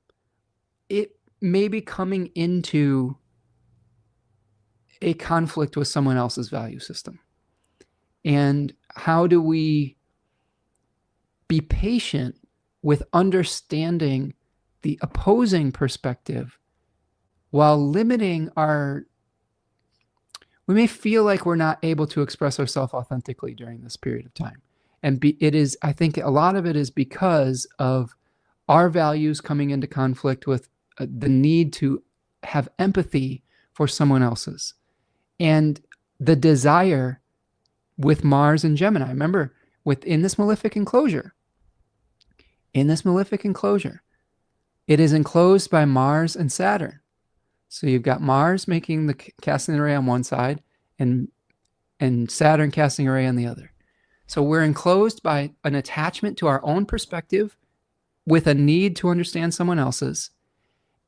it may be coming into a conflict with someone else's value system. And how do we be patient with understanding the opposing perspective while limiting we may feel like we're not able to express ourselves authentically during this period of time. And I think a lot of it is because of our values coming into conflict with the need to have empathy for someone else's. And the desire with Mars and Gemini. Remember, in this malefic enclosure, it is enclosed by Mars and Saturn. So you've got Mars making the casting array on one side and Saturn casting array on the other. So we're enclosed by an attachment to our own perspective with a need to understand someone else's,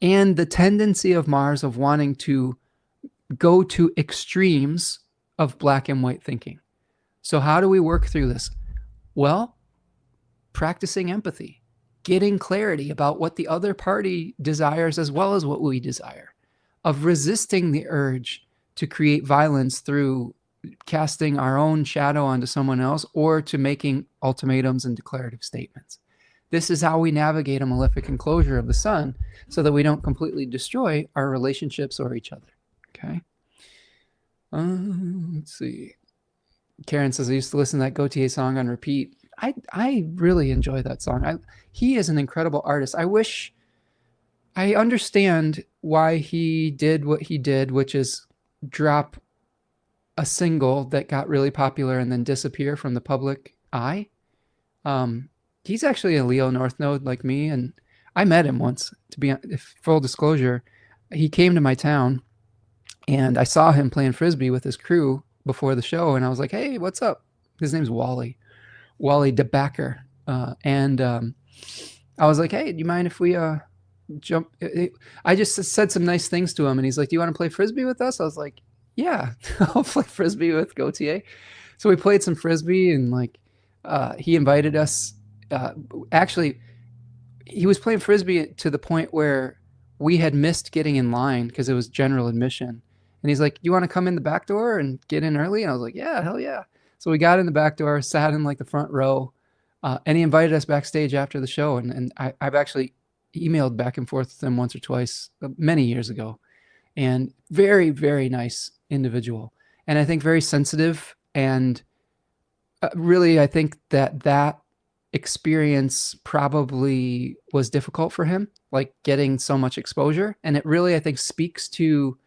and the tendency of Mars of wanting to go to extremes of black and white thinking. So how do we work through this? Well, practicing empathy, getting clarity about what the other party desires as well as what we desire. of resisting the urge to create violence through casting our own shadow onto someone else or to making ultimatums and declarative statements. This is how we navigate a malefic enclosure of the sun so that we don't completely destroy our relationships or each other. Okay. Let's see. Karen says, I used to listen to that Gautier song on repeat. I really enjoy that song. He is an incredible artist. I understand why he did what he did, which is drop a single that got really popular and then disappear from the public eye. He's actually a Leo North Node like me, and I met him once. To be full disclosure, he came to my town, and I saw him playing frisbee with his crew before the show, and I was like, "Hey, what's up?" His name's Wally DeBacker, and I was like, "Hey, do you mind if we jump?" I just said some nice things to him, and he's like, "Do you want to play frisbee with us?" I was like, "Yeah, I'll play frisbee with Gautier." So we played some frisbee, and like he invited us. Actually, he was playing frisbee to the point where we had missed getting in line because it was general admission. And he's like, "You want to come in the back door and get in early?" And I was like, "Yeah, hell yeah." So we got in the back door, sat in like the front row, and he invited us backstage after the show. And I've actually emailed back and forth with him once or twice many years ago. And very, very nice individual. And I think very sensitive. And really, I think that experience probably was difficult for him, like getting so much exposure. And it really, I think, speaks to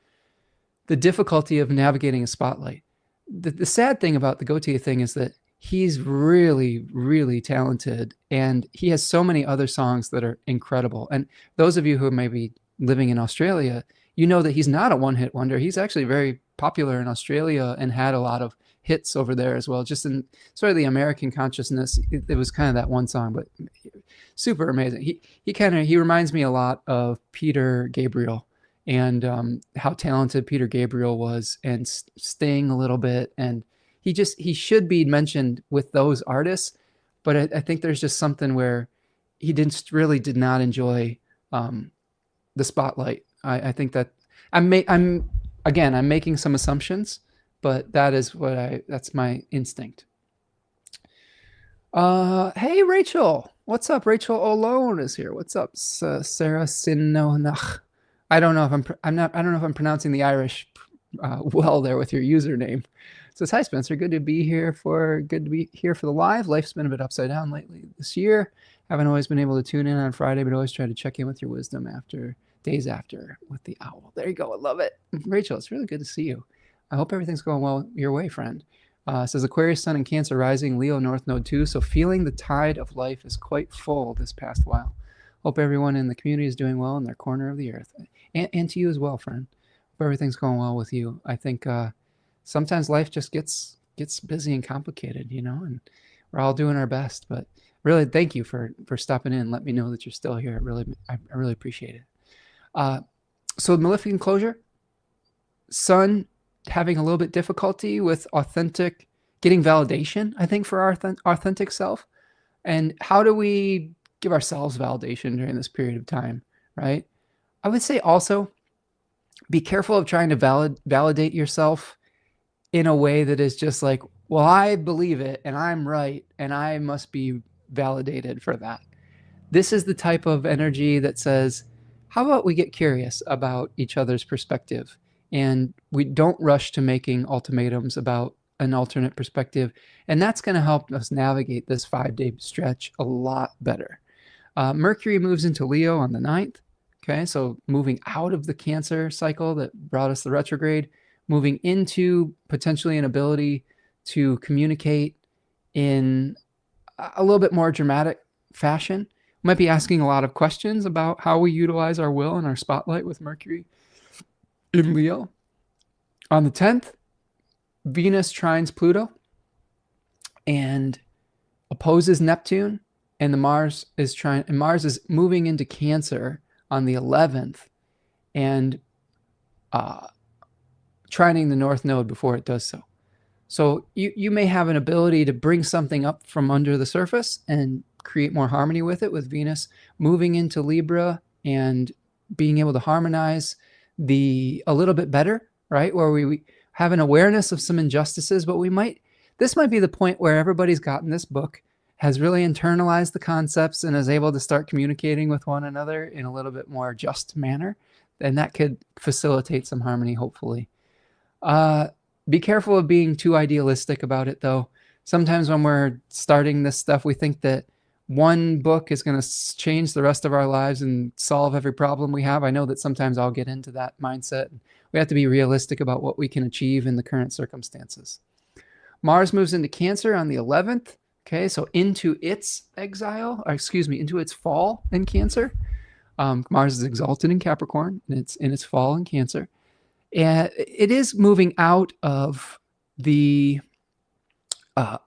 the difficulty of navigating a spotlight. The sad thing about the Gautier thing is that he's really, really talented, and he has so many other songs that are incredible. And those of you who may be living in Australia, you know that he's not a one-hit wonder. He's actually very popular in Australia and had a lot of hits over there as well. Just in sort of the American consciousness, it was kind of that one song, but super amazing. He reminds me a lot of Peter Gabriel, and how talented Peter Gabriel was, and Sting a little bit. And he should be mentioned with those artists, but I think there's just something where he did not enjoy the spotlight. I think that I'm making some assumptions, but that's my instinct. Hey Rachel, what's up? Rachel Olone is here. What's up, Sarah Sinonach? I don't know if I don't know if I'm pronouncing the Irish well there with your username. So it's, hi Spencer, good to be here for the live. Life's been a bit upside down lately this year. Haven't always been able to tune in on Friday, but always try to check in with your wisdom days after with the owl. There you go. I love it. Rachel, it's really good to see you. I hope everything's going well your way, friend. Says Aquarius Sun and Cancer rising, Leo North Node 2. So feeling the tide of life is quite full this past while. Hope everyone in the community is doing well in their corner of the earth. And to you as well, friend. Hope everything's going well with you. I think sometimes life just gets busy and complicated, and we're all doing our best. But really, thank you for stopping in. Let me know that you're still here. I really appreciate it. So malefic enclosure, Sun having a little bit difficulty with getting validation, I think, for our authentic self. And how do we give ourselves validation during this period of time, right? I would say also be careful of trying to validate yourself in a way that is just like, well, I believe it and I'm right and I must be validated for that. This is the type of energy that says, how about we get curious about each other's perspective, and we don't rush to making ultimatums about an alternate perspective. And that's going to help us navigate this 5-day stretch a lot better. Mercury moves into Leo on the 9th. Okay, so moving out of the Cancer cycle that brought us the retrograde, moving into potentially an ability to communicate in a little bit more dramatic fashion. We might be asking a lot of questions about how we utilize our will and our spotlight with Mercury in Leo. On the 10th, Venus trines Pluto and opposes Neptune, and Mars is moving into Cancer on the 11th and trining the North Node before it does so. So you may have an ability to bring something up from under the surface and create more harmony with it, with Venus moving into Libra and being able to harmonize a little bit better, right? Where we have an awareness of some injustices, but this might be the point where everybody's gotten this book, has really internalized the concepts, and is able to start communicating with one another in a little bit more just manner. And that could facilitate some harmony, hopefully. Be careful of being too idealistic about it, though. Sometimes when we're starting this stuff, we think that one book is going to change the rest of our lives and solve every problem we have. I know that sometimes I'll get into that mindset. We have to be realistic about what we can achieve in the current circumstances. Mars moves into Cancer on the 11th. Okay, so into its exile, or excuse me, into its fall in Cancer. Mars is exalted in Capricorn, and it's in its fall in Cancer. And it is moving out of the, it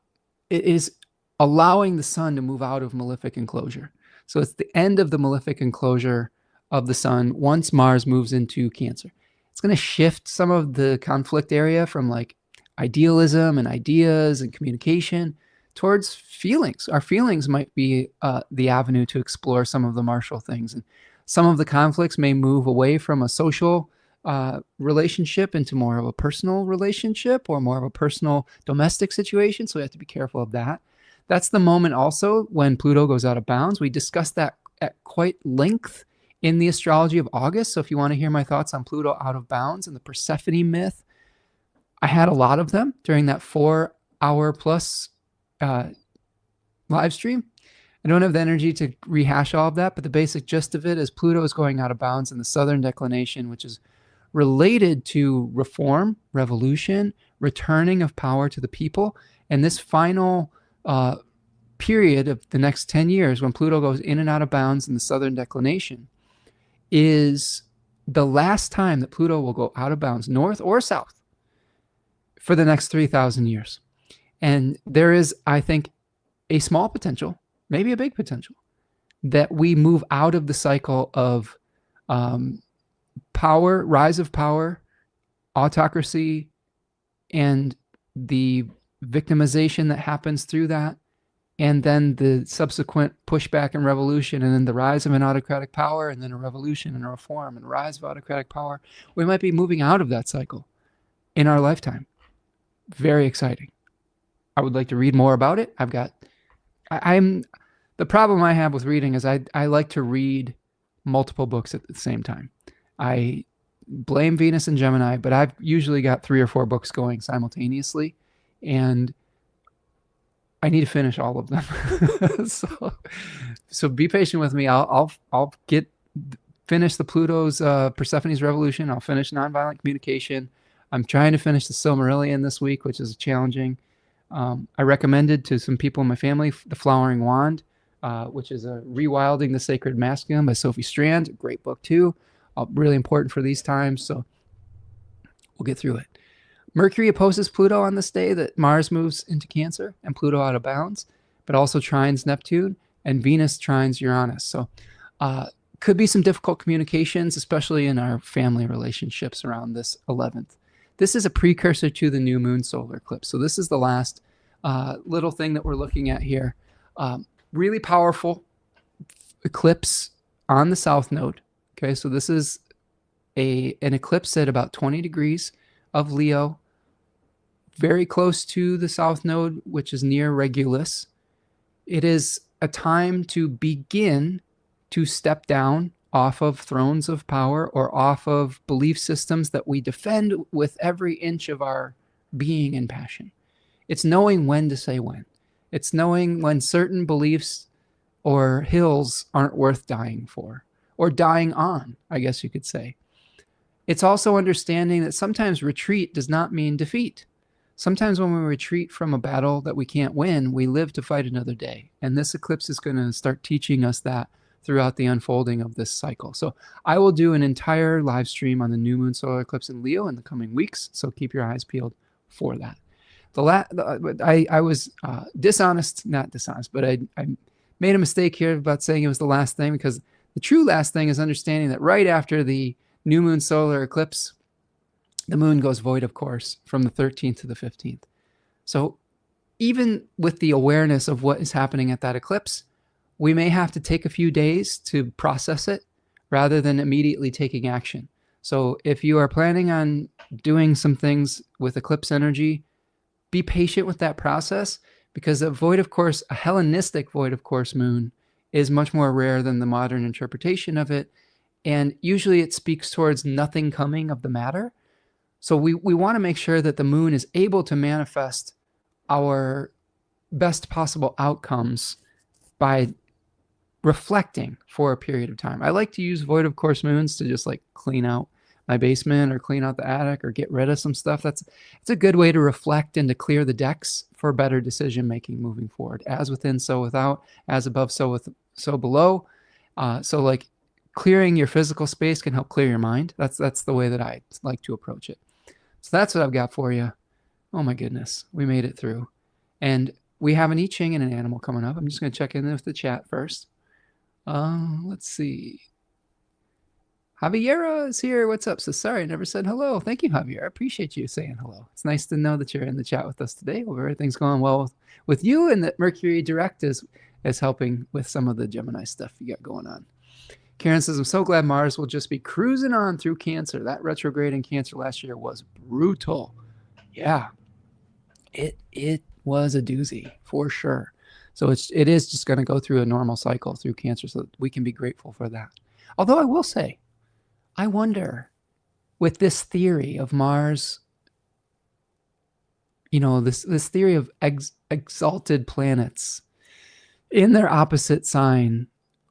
is allowing the sun to move out of malefic enclosure. So it's the end of the malefic enclosure of the sun once Mars moves into Cancer. It's going to shift some of the conflict area from like idealism and ideas and communication towards feelings. Our feelings might be the avenue to explore some of the martial things. And some of the conflicts may move away from a social relationship into more of a personal relationship or more of a personal domestic situation. So we have to be careful of that. That's the moment also when Pluto goes out of bounds. We discussed that at quite length in the Astrology of August. So if you want to hear my thoughts on Pluto out of bounds and the Persephone myth, I had a lot of them during that 4-hour plus live stream. I don't have the energy to rehash all of that, but the basic gist of it is Pluto is going out of bounds in the southern declination, which is related to reform, revolution, returning of power to the people. And this final period of the next 10 years, when Pluto goes in and out of bounds in the southern declination, is the last time that Pluto will go out of bounds, north or south, for the next 3,000 years. And there is, I think, a small potential, maybe a big potential, that we move out of the cycle of power, rise of power, autocracy, and the victimization that happens through that, and then the subsequent pushback and revolution, and then the rise of an autocratic power, and then a revolution and a reform and rise of autocratic power. We might be moving out of that cycle in our lifetime. Very exciting. I would like to read more about it. The problem I have with reading is I like to read multiple books at the same time. I blame Venus and Gemini, but I've usually got 3 or 4 books going simultaneously, and I need to finish all of them. so be patient with me. I'll finish the Pluto's Persephone's Revolution. I'll finish Nonviolent Communication. I'm trying to finish the Silmarillion this week, which is challenging. I recommended to some people in my family The Flowering Wand, which is a Rewilding the Sacred Masculine by Sophie Strand. Great book too. Really important for these times. So we'll get through it. Mercury opposes Pluto on this day that Mars moves into Cancer and Pluto out of bounds, but also trines Neptune, and Venus trines Uranus. So could be some difficult communications, especially in our family relationships around this 11th. This is a precursor to the new moon solar eclipse. So this is the last little thing that we're looking at here. Really powerful eclipse on the south node. Okay, so this is an eclipse at about 20 degrees of Leo, very close to the south node, which is near Regulus. It is a time to begin to step down off of thrones of power or off of belief systems that we defend with every inch of our being and passion. It's knowing when to say when. It's knowing when certain beliefs or hills aren't worth dying for, or dying on, I guess you could say. It's also understanding that sometimes retreat does not mean defeat. Sometimes when we retreat from a battle that we can't win, we live to fight another day. And this eclipse is going to start teaching us that throughout the unfolding of this cycle. So I will do an entire live stream on the new moon solar eclipse in Leo in the coming weeks. So keep your eyes peeled for that. I was not dishonest, but I made a mistake here about saying it was the last thing, because the true last thing is understanding that right after the new moon solar eclipse, the moon goes void, of course, from the 13th to the 15th. So even with the awareness of what is happening at that eclipse, we may have to take a few days to process it rather than immediately taking action. So if you are planning on doing some things with eclipse energy, be patient with that process, because a void of course, a Hellenistic void of course moon is much more rare than the modern interpretation of it. And usually it speaks towards nothing coming of the matter. So we want to make sure that the moon is able to manifest our best possible outcomes by reflecting for a period of time. I like to use void of course moons to just like clean out my basement or clean out the attic or get rid of some stuff. It's a good way to reflect and to clear the decks for better decision making moving forward. As within, so without. As above, so below. So like clearing your physical space can help clear your mind. That's the way that I like to approach it. So that's what I've got for you. Oh my goodness, we made it through. And we have an I-Ching and an animal coming up. I'm just going to check in with the chat first. Let's see. Javiera is here. What's up? So sorry, I never said hello. Thank you, Javier. I appreciate you saying hello. It's nice to know that you're in the chat with us today. Hope everything's going well with you, and that Mercury direct is helping with some of the Gemini stuff you got going on. Karen says, I'm so glad Mars will just be cruising on through Cancer. That retrograde in Cancer last year was brutal. Yeah, it was a doozy for sure. So it is just going to go through a normal cycle through Cancer, so that we can be grateful for that. Although I will say, I wonder, with this theory of Mars, this theory of exalted planets in their opposite sign,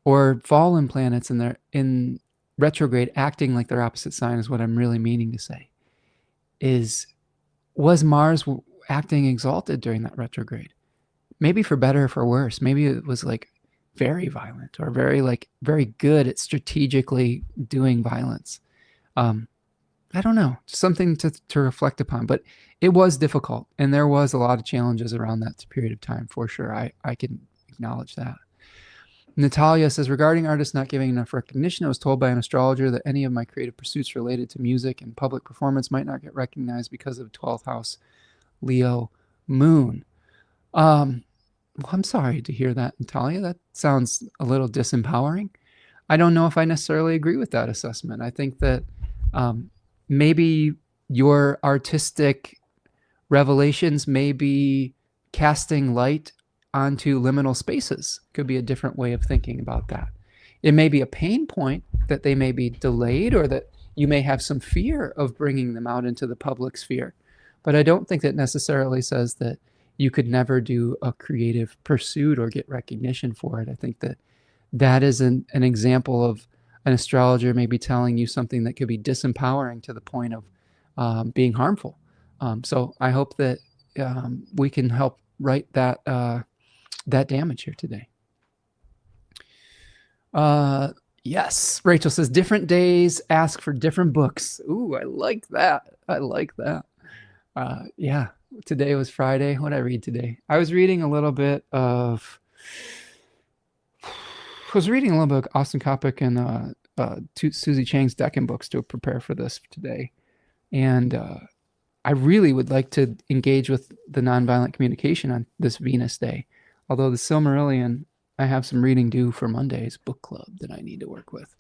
or fallen planets in retrograde acting like their opposite sign, is what I'm really meaning to say. Was Mars acting exalted during that retrograde? Maybe for better or for worse. Maybe it was like very violent, or very good at strategically doing violence. I don't know, something to reflect upon. But it was difficult, and there was a lot of challenges around that period of time for sure. I can acknowledge that. Natalia says, regarding artists not giving enough recognition, I was told by an astrologer that any of my creative pursuits related to music and public performance might not get recognized because of 12th house Leo moon. Well, I'm sorry to hear that, Natalia. That sounds a little disempowering. I don't know if I necessarily agree with that assessment. I think that maybe your artistic revelations may be casting light onto liminal spaces. Could be a different way of thinking about that. It may be a pain point that they may be delayed, or that you may have some fear of bringing them out into the public sphere. But I don't think that necessarily says that you could never do a creative pursuit or get recognition for it. I think that is an example of an astrologer maybe telling you something that could be disempowering to the point of being harmful. So I hope that we can help right that damage here today. Yes, Rachel says, different days ask for different books. Ooh, I like that. Yeah, today was Friday. What did I read today? I was reading a little bit of Austin Coppock and Susie Chang's Deccan books to prepare for this today. And I really would like to engage with the nonviolent communication on this Venus day. Although the Silmarillion, I have some reading due for Monday's book club that I need to work with.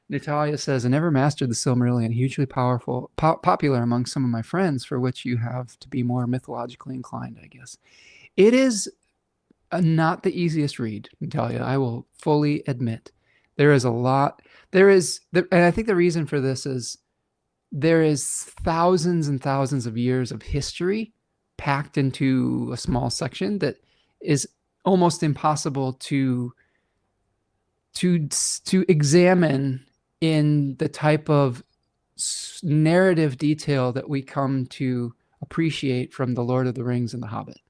Natalia says, I never mastered the Silmarillion, hugely powerful, popular among some of my friends, for which you have to be more mythologically inclined, I guess. It is not the easiest read, Natalia, I will fully admit. There is a lot. And I think the reason for this is there is thousands and thousands of years of history packed into a small section that is almost impossible to examine in the type of narrative detail that we come to appreciate from The Lord of the Rings and The Hobbit.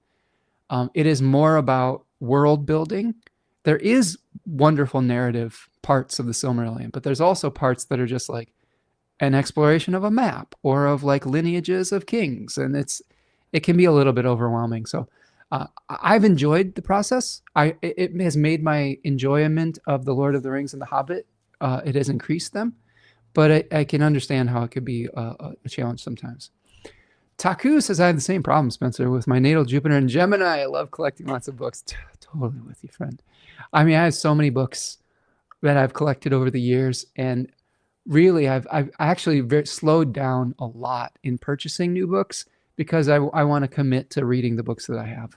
It is more about world building. There is wonderful narrative parts of the Silmarillion, but there's also parts that are just like an exploration of a map or of like lineages of kings. And it can be a little bit overwhelming. So I've enjoyed the process. It has made my enjoyment of The Lord of the Rings and The Hobbit, it has increased them, but I can understand how it could be a challenge sometimes. Taku says, I have the same problem, Spencer, with my natal Jupiter and Gemini. I love collecting lots of books. Totally with you, friend. I mean, I have so many books that I've collected over the years, and really, I've actually slowed down a lot in purchasing new books because I want to commit to reading the books that I have.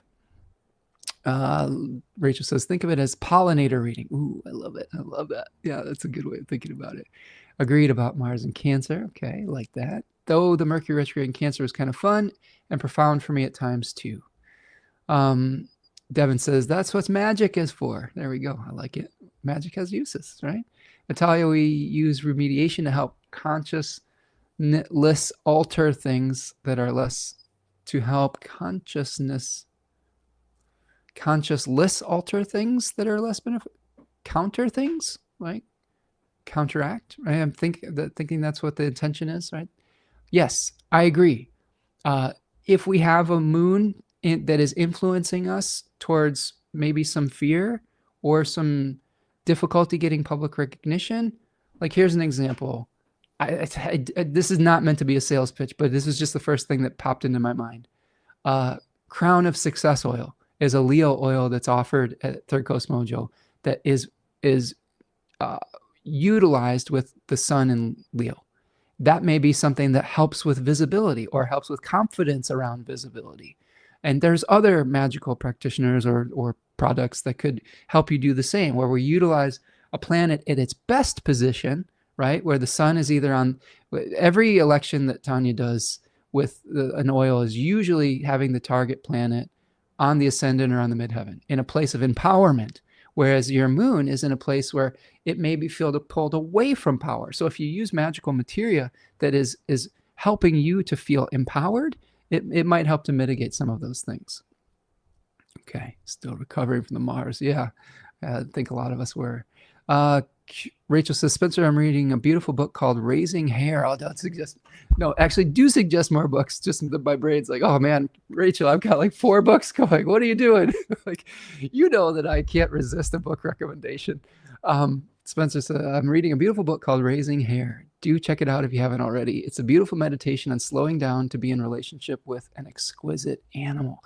Rachel says, think of it as pollinator reading. Ooh, I love it. I love that. Yeah, that's a good way of thinking about it. Agreed about Mars and Cancer. Okay, like that. Though the Mercury retrograde in Cancer was kind of fun and profound for me at times too. Devin says, that's what magic is for. There we go. I like it. Magic has uses, right? Natalia, we use remediation to help consciousness alter things that are less, to help consciousness alter things that are less benefit, counter things, right? Counteract, right? I'm thinking that's what the intention is, right? Yes, I agree. If we have a moon that is influencing us towards maybe some fear or some difficulty getting public recognition, like here's an example. This is not meant to be a sales pitch, but this is just the first thing that popped into my mind. Crown of Success oil is a Leo oil that's offered at Third Coast Mojo that is utilized with the sun in Leo. That may be something that helps with visibility or helps with confidence around visibility. And there's other magical practitioners or products that could help you do the same, where we utilize a planet at its best position, right? Where the sun is either on, every election that Tanya does with an oil is usually having the target planet on the ascendant or on the midheaven in a place of empowerment. Whereas your moon is in a place where it may be pulled away from power. So if you use magical materia that is helping you to feel empowered, it might help to mitigate some of those things. Okay, still recovering from the Mars. Yeah, I think a lot of us were. Rachel says, Spencer, I'm reading a beautiful book called Raising Hair. Oh, don't suggest. No, actually do suggest more books. Just my brain's like, oh man, Rachel, I've got like 4 books going. What are you doing? Like, you know that I can't resist a book recommendation. Spencer said, I'm reading a beautiful book called Raising Hair. Do check it out if you haven't already. It's a beautiful meditation on slowing down to be in relationship with an exquisite animal.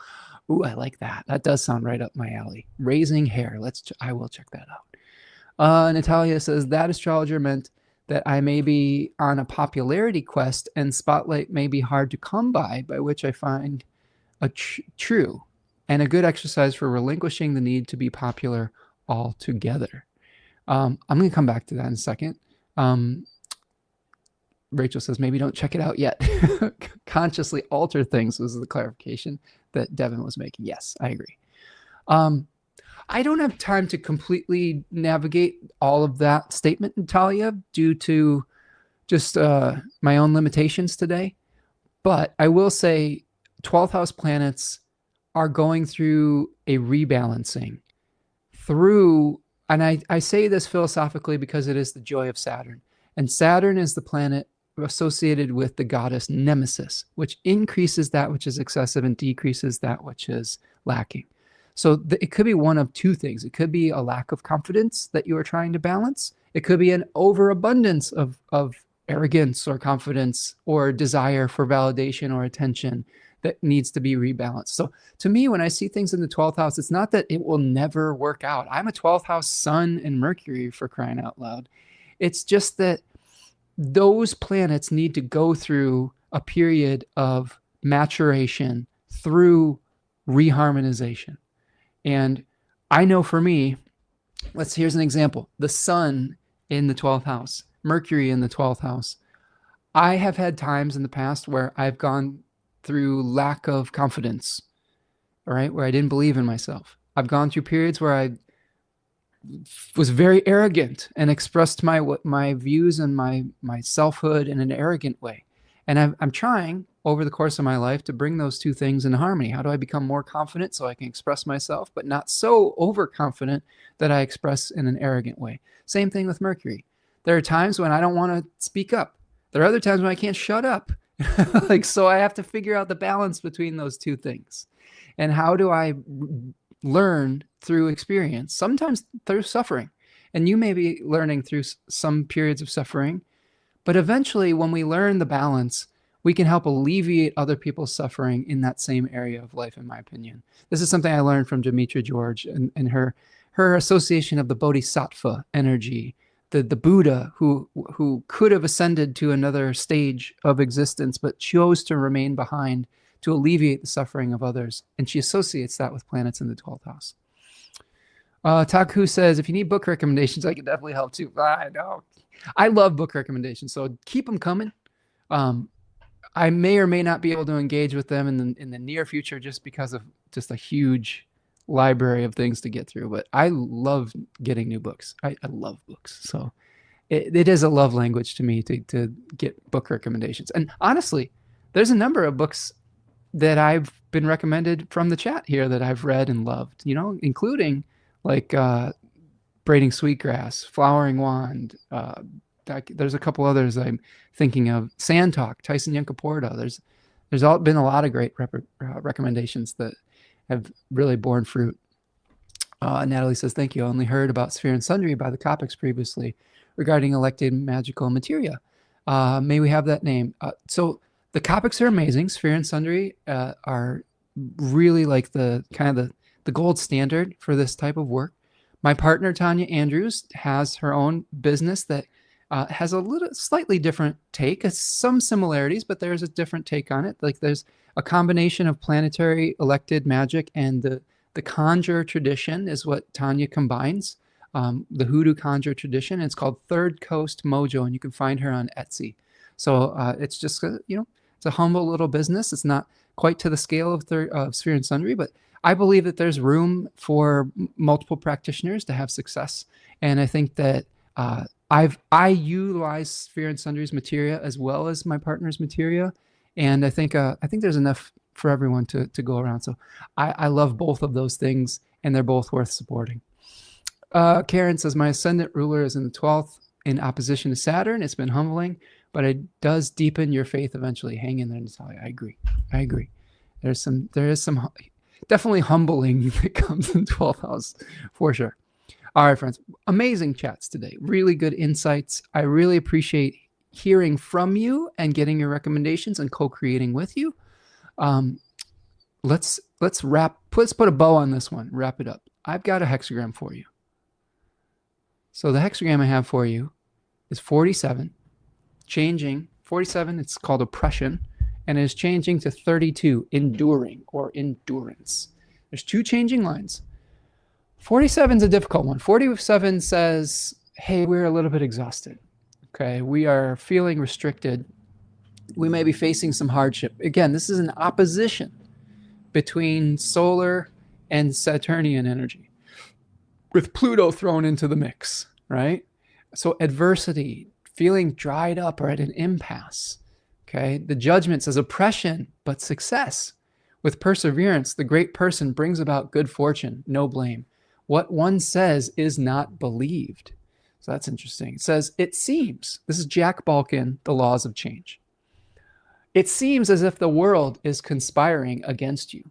Ooh, I like that. That does sound right up my alley. Raising Hair. I will check that out. Natalia says, that astrologer meant that I may be on a popularity quest and spotlight may be hard to come by which I find a true and a good exercise for relinquishing the need to be popular altogether. I'm going to come back to that in a second. Rachel says, maybe don't check it out yet. Consciously alter things was the clarification that Devin was making. Yes, I agree. I don't have time to completely navigate all of that statement, Natalia, due to just my own limitations today. But I will say 12th house planets are going through a rebalancing through, and I say this philosophically because it is the joy of Saturn. And Saturn is the planet associated with the goddess Nemesis, which increases that which is excessive and decreases that which is lacking. So it could be one of 2 things. It could be a lack of confidence that you are trying to balance. It could be an overabundance of arrogance or confidence or desire for validation or attention that needs to be rebalanced. So to me, when I see things in the 12th house, it's not that it will never work out. I'm a 12th house sun and Mercury, for crying out loud. It's just that those planets need to go through a period of maturation through reharmonization. And I know for me, here's an example. The sun in the 12th house, Mercury in the 12th house. I have had times in the past where I've gone through lack of confidence, all right, where I didn't believe in myself. I've gone through periods where I was very arrogant and expressed my views and my selfhood in an arrogant way. And I'm trying over the course of my life to bring those 2 things in harmony. How do I become more confident so I can express myself, but not so overconfident that I express in an arrogant way? Same thing with Mercury. There are times when I don't want to speak up. There are other times when I can't shut up. So I have to figure out the balance between those 2 things. And how do I learn through experience, sometimes through suffering? And you may be learning through some periods of suffering, but eventually when we learn the balance, we can help alleviate other people's suffering in that same area of life, in my opinion. This is something I learned from Demetra George and her association of the Bodhisattva energy the Buddha who could have ascended to another stage of existence, but chose to remain behind to alleviate the suffering of others. And she associates that with planets in the 12th house. Taku says, if you need book recommendations, I can definitely help too. I know. I love book recommendations, so keep them coming. I may or may not be able to engage with them in the near future just because of just a huge library of things to get through. But I love getting new books. I love books. So it is a love language to me to get book recommendations. And honestly, there's a number of books that I've been recommended from the chat here that I've read and loved, including like Braiding Sweetgrass, Flowering Wand. There's a couple others I'm thinking of. Sand Talk, Tyson Yunkaporta. There's been a lot of great recommendations that have really borne fruit. Natalie says, thank you. I only heard about Sphere and Sundry by the Copics previously regarding elected magical materia. May we have that name? So the Copics are amazing. Sphere and Sundry are really like the kind of the gold standard for this type of work. My partner, Tanya Andrews, has her own business that has a slightly different take. It's some similarities, but there's a different take on it. Like there's a combination of planetary elected magic and the conjure tradition is what Tanya combines. The hoodoo conjure tradition. It's called Third Coast Mojo, and you can find her on Etsy. So it's just it's a humble little business. It's not quite to the scale of Sphere and Sundry, but I believe that there's room for multiple practitioners to have success. And I think that I utilize Sphere and Sundry's materia as well as my partner's materia. And I think there's enough for everyone to go around. So I love both of those things, and they're both worth supporting. Karen says, my ascendant ruler is in the 12th in opposition to Saturn. It's been humbling, but it does deepen your faith eventually. Hang in there, Natalia. I agree. There is some definitely humbling that comes in 12th house for sure. All right, friends, amazing chats today. Really good insights. I really appreciate hearing from you and getting your recommendations and co-creating with you. Let's put a bow on this one. Wrap it up. I've got a hexagram for you. So the hexagram I have for you is 47, changing 47. It's called oppression, and it is changing to 32, enduring or endurance. There's two changing lines. 47 is a difficult one. 47 says, hey, we're a little bit exhausted. Okay, we are feeling restricted. We may be facing some hardship. Again, this is an opposition between solar and Saturnian energy, with Pluto thrown into the mix, right? So adversity, feeling dried up or at an impasse. Okay, the Judgment says oppression, but success. With perseverance, the great person brings about good fortune, no blame. What one says is not believed. So that's interesting. It says, it seems, this is Jack Balkin, The Laws of Change. It seems as if the world is conspiring against you.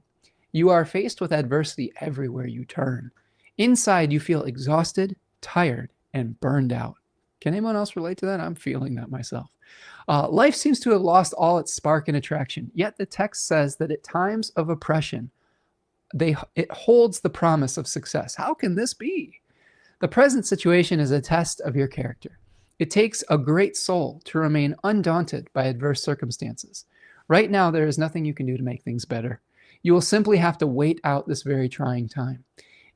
You are faced with adversity everywhere you turn. Inside, you feel exhausted, tired, and burned out. Can anyone else relate to that? I'm feeling that myself. Life seems to have lost all its spark and attraction, yet the text says that at times of oppression, it holds the promise of success. How can this be? The present situation is a test of your character. It takes a great soul to remain undaunted by adverse circumstances. Right now, there is nothing you can do to make things better. You will simply have to wait out this very trying time.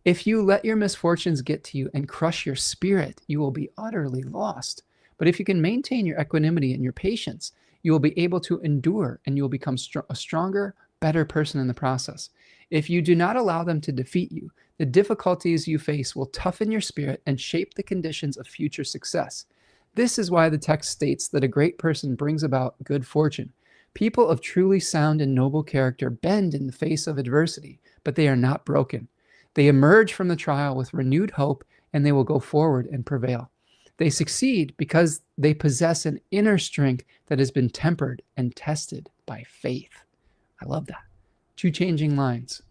If you let your misfortunes get to you and crush your spirit, you will be utterly lost. But if you can maintain your equanimity and your patience, you will be able to endure, and you will become a stronger, better person in the process. If you do not allow them to defeat you, the difficulties you face will toughen your spirit and shape the conditions of future success. This is why the text states that a great person brings about good fortune. People of truly sound and noble character bend in the face of adversity, but they are not broken. They emerge from the trial with renewed hope, and they will go forward and prevail. They succeed because they possess an inner strength that has been tempered and tested by faith. I love that. Two changing lines.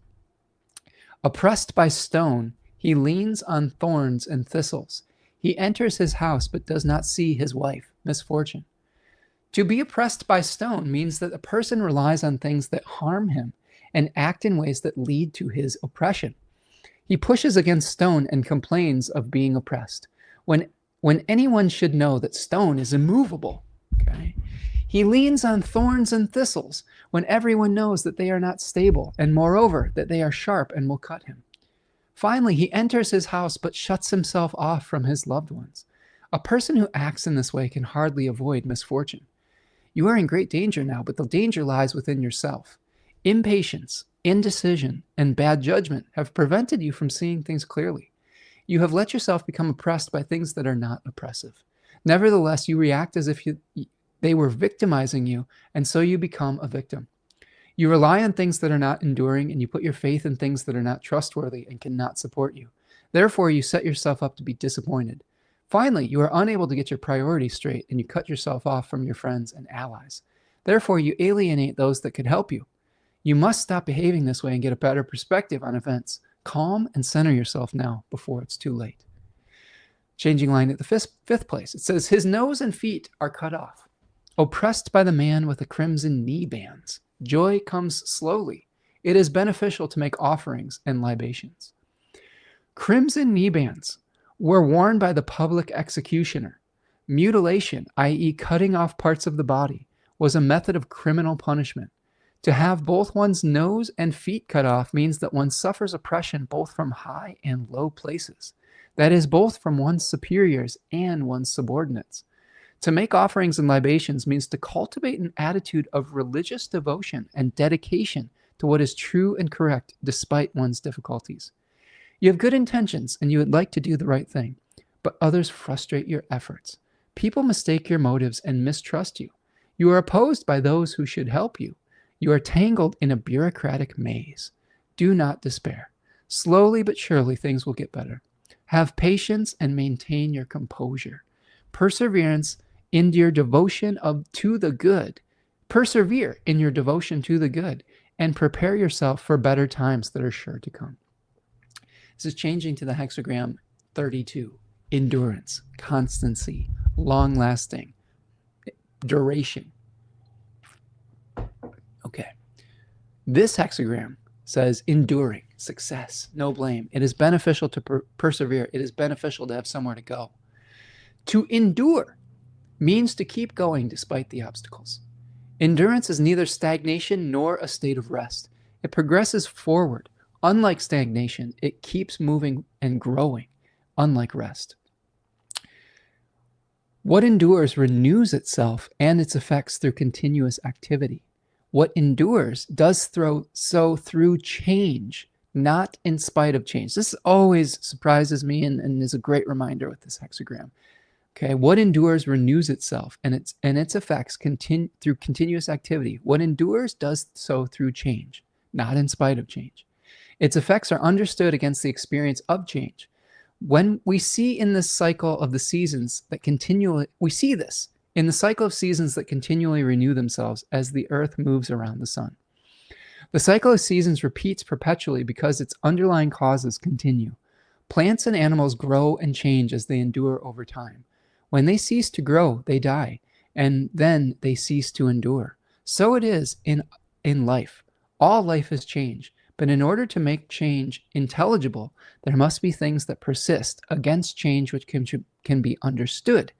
Oppressed by stone, he leans on thorns and thistles. He enters his house but does not see his wife, misfortune. To be oppressed by stone means that a person relies on things that harm him and act in ways that lead to his oppression. He pushes against stone and complains of being oppressed. When when anyone should know that stone is immovable. Okay. He leans on thorns and thistles when everyone knows that they are not stable, and moreover, that they are sharp and will cut him. Finally, he enters his house but shuts himself off from his loved ones. A person who acts in this way can hardly avoid misfortune. You are in great danger now, but the danger lies within yourself. Impatience, indecision, and bad judgment have prevented you from seeing things clearly. You have let yourself become oppressed by things that are not oppressive. Nevertheless, you react as if they were victimizing you, and so you become a victim. You rely on things that are not enduring, and you put your faith in things that are not trustworthy and cannot support you. Therefore, you set yourself up to be disappointed. Finally, you are unable to get your priorities straight, and you cut yourself off from your friends and allies. Therefore, you alienate those that could help you. You must stop behaving this way and get a better perspective on events. Calm and center yourself now before it's too late. Changing line at the fifth place. It says, his nose and feet are cut off. Oppressed by the man with the crimson knee bands. Joy comes slowly. It is beneficial to make offerings and libations. Crimson knee bands were worn by the public executioner. Mutilation, i.e. cutting off parts of the body, was a method of criminal punishment. To have both one's nose and feet cut off means that one suffers oppression both from high and low places. That is, both from one's superiors and one's subordinates. To make offerings and libations means to cultivate an attitude of religious devotion and dedication to what is true and correct despite one's difficulties. You have good intentions and you would like to do the right thing, but others frustrate your efforts. People mistake your motives and mistrust you. You are opposed by those who should help you. You are tangled in a bureaucratic maze. Do not despair. Slowly but surely things will get better. Have patience and maintain your composure. Perseverance in your devotion to the good. Persevere in your devotion to the good and prepare yourself for better times that are sure to come. This is changing to the hexagram 32. Endurance, constancy, long-lasting, duration. Okay. This hexagram says enduring, success, no blame. It is beneficial to persevere. It is beneficial to have somewhere to go. To endure means to keep going despite the obstacles. Endurance is neither stagnation nor a state of rest. It progresses forward. Unlike stagnation, it keeps moving and growing, unlike rest. What endures renews itself and its effects through continuous activity. What endures does so through change, not in spite of change. This always surprises me and is a great reminder with this hexagram. Okay, what endures renews itself and its effects continue through continuous activity. What endures does so through change, not in spite of change. Its effects are understood against the experience of change. When we see in this cycle of the seasons that continually, we see this in the cycle of seasons that continually renew themselves as the earth moves around the sun. The cycle of seasons repeats perpetually because its underlying causes continue. Plants and animals grow and change as they endure over time. When they cease to grow, they die, and then they cease to endure. So it is in life. All life is change, but in order to make change intelligible, there must be things that persist against change which can be understood.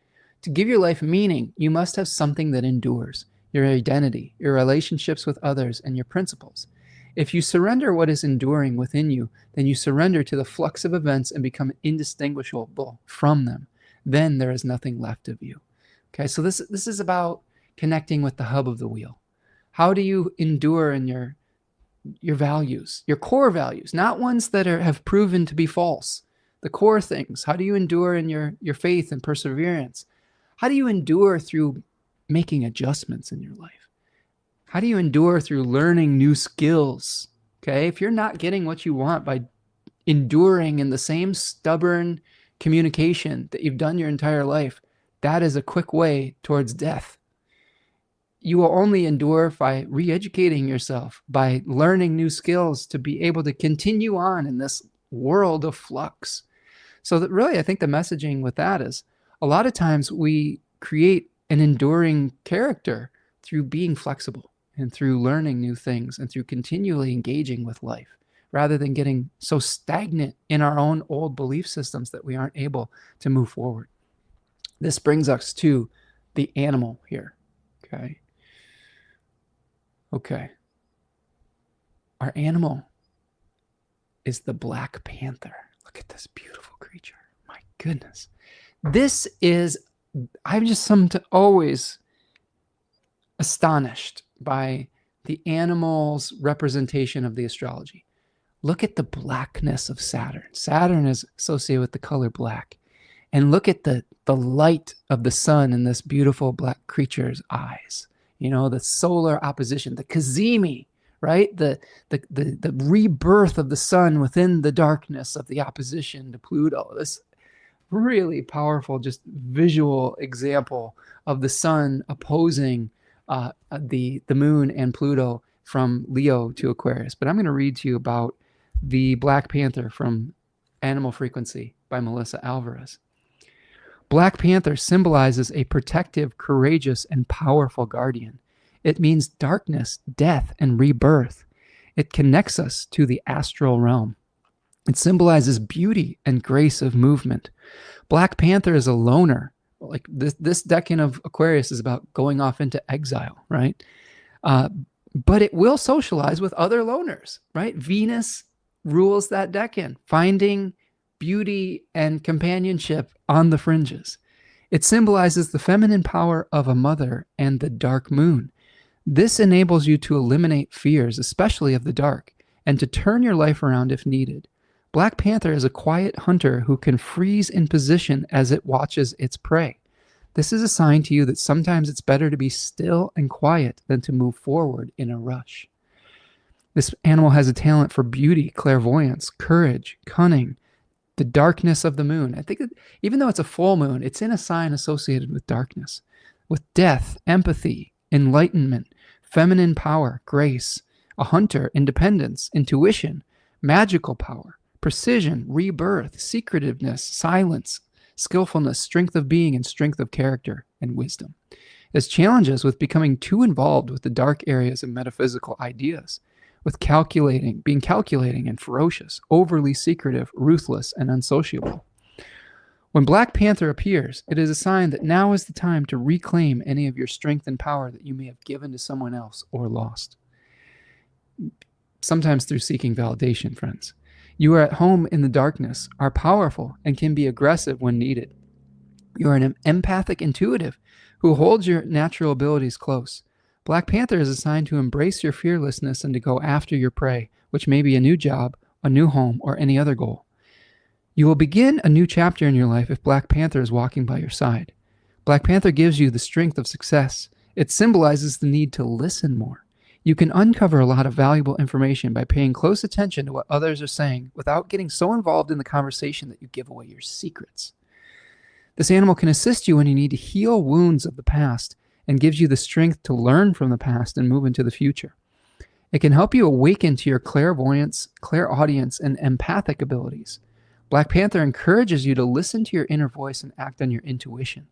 To give your life meaning, you must have something that endures, your identity, your relationships with others, and your principles. If you surrender what is enduring within you, then you surrender to the flux of events and become indistinguishable from them. Then there is nothing left of you. Okay, so this is about connecting with the hub of the wheel. How do you endure in your values, your core values, not ones that have proven to be false, the core things? How do you endure in your faith and perseverance? How do you endure through making adjustments in your life? How do you endure through learning new skills? Okay, if you're not getting what you want by enduring in the same stubborn communication that you've done your entire life, that is a quick way towards death. You will only endure by re-educating yourself, by learning new skills to be able to continue on in this world of flux. So that really, I think the messaging with that is a lot of times we create an enduring character through being flexible and through learning new things and through continually engaging with life, rather than getting so stagnant in our own old belief systems that we aren't able to move forward. This brings us to the animal here. Okay. Okay. Our animal is the Black Panther. Look at this beautiful creature. My goodness. This is, I'm just always astonished by the animal's representation of the astrology. Look at the blackness of Saturn. Saturn is associated with the color black. And look at the light of the sun in this beautiful black creature's eyes. You know, the solar opposition, the Kazemi, right? The rebirth of the sun within the darkness of the opposition to Pluto. This really powerful, just visual example of the sun opposing the moon and Pluto from Leo to Aquarius. But I'm going to read to you about the Black Panther from Animal Frequency by Melissa Alvarez. Black Panther symbolizes a protective, courageous, and powerful guardian. It means darkness, death, and rebirth. It connects us to the astral realm. It symbolizes beauty and grace of movement. Black Panther is a loner. Like this decan of Aquarius is about going off into exile, right? But it will socialize with other loners, right? Venus rules that decan, finding beauty and companionship on the fringes. It symbolizes the feminine power of a mother and the dark moon. This enables you to eliminate fears, especially of the dark, and to turn your life around if needed. Black Panther is a quiet hunter who can freeze in position as it watches its prey. This is a sign to you that sometimes it's better to be still and quiet than to move forward in a rush. This animal has a talent for beauty, clairvoyance, courage, cunning, the darkness of the moon. I think that even though it's a full moon, it's in a sign associated with darkness, with death, empathy, enlightenment, feminine power, grace, a hunter, independence, intuition, magical power, precision, rebirth, secretiveness, silence, skillfulness, strength of being, and strength of character and wisdom. There's challenges with becoming too involved with the dark areas of metaphysical ideas, with being calculating and ferocious, overly secretive, ruthless, and unsociable. When Black Panther appears, it is a sign that now is the time to reclaim any of your strength and power that you may have given to someone else or lost. Sometimes through seeking validation, friends. You are at home in the darkness, are powerful, and can be aggressive when needed. You are an empathic intuitive who holds your natural abilities close. Black Panther is assigned to embrace your fearlessness and to go after your prey, which may be a new job, a new home, or any other goal. You will begin a new chapter in your life if Black Panther is walking by your side. Black Panther gives you the strength of success. It symbolizes the need to listen more. You can uncover a lot of valuable information by paying close attention to what others are saying without getting so involved in the conversation that you give away your secrets. This animal can assist you when you need to heal wounds of the past and gives you the strength to learn from the past and move into the future. It can help you awaken to your clairvoyance, clairaudience, and empathic abilities. Black Panther encourages you to listen to your inner voice and act on your intuition.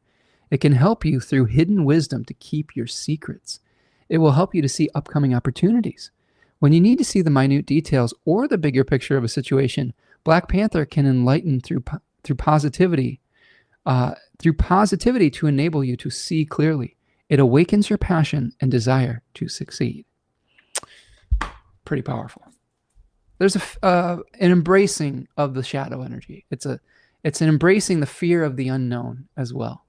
It can help you through hidden wisdom to keep your secrets. It will help you to see upcoming opportunities. When you need to see the minute details or the bigger picture of a situation, Black Panther can enlighten through positivity to enable you to see clearly. It awakens your passion and desire to succeed. Pretty powerful. There's an embracing of the shadow energy. It's an embracing the fear of the unknown as well.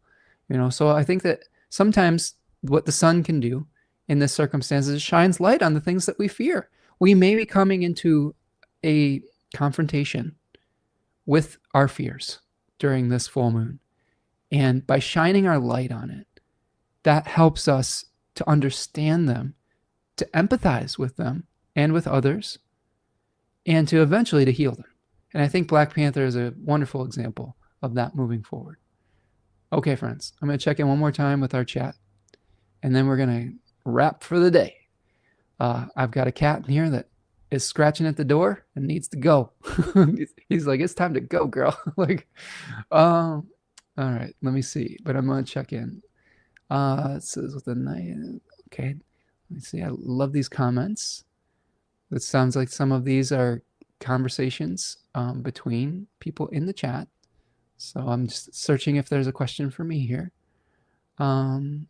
You know, so I think that sometimes what the sun can do in this circumstance is it shines light on the things that we fear. We may be coming into a confrontation with our fears during this full moon. And by shining our light on it, that helps us to understand them, to empathize with them and with others, and to eventually to heal them. And I think Black Panther is a wonderful example of that moving forward. Okay, friends, I'm going to check in one more time with our chat, and then we're going to wrap for the day. I've got a cat in here that is scratching at the door and needs to go. He's like, it's time to go, girl. All right, let me see. But I'm going to check in. It says with the night. Okay, let me see. I love these comments. It sounds like some of these are conversations between people in the chat. So I'm just searching if there's a question for me here. Javier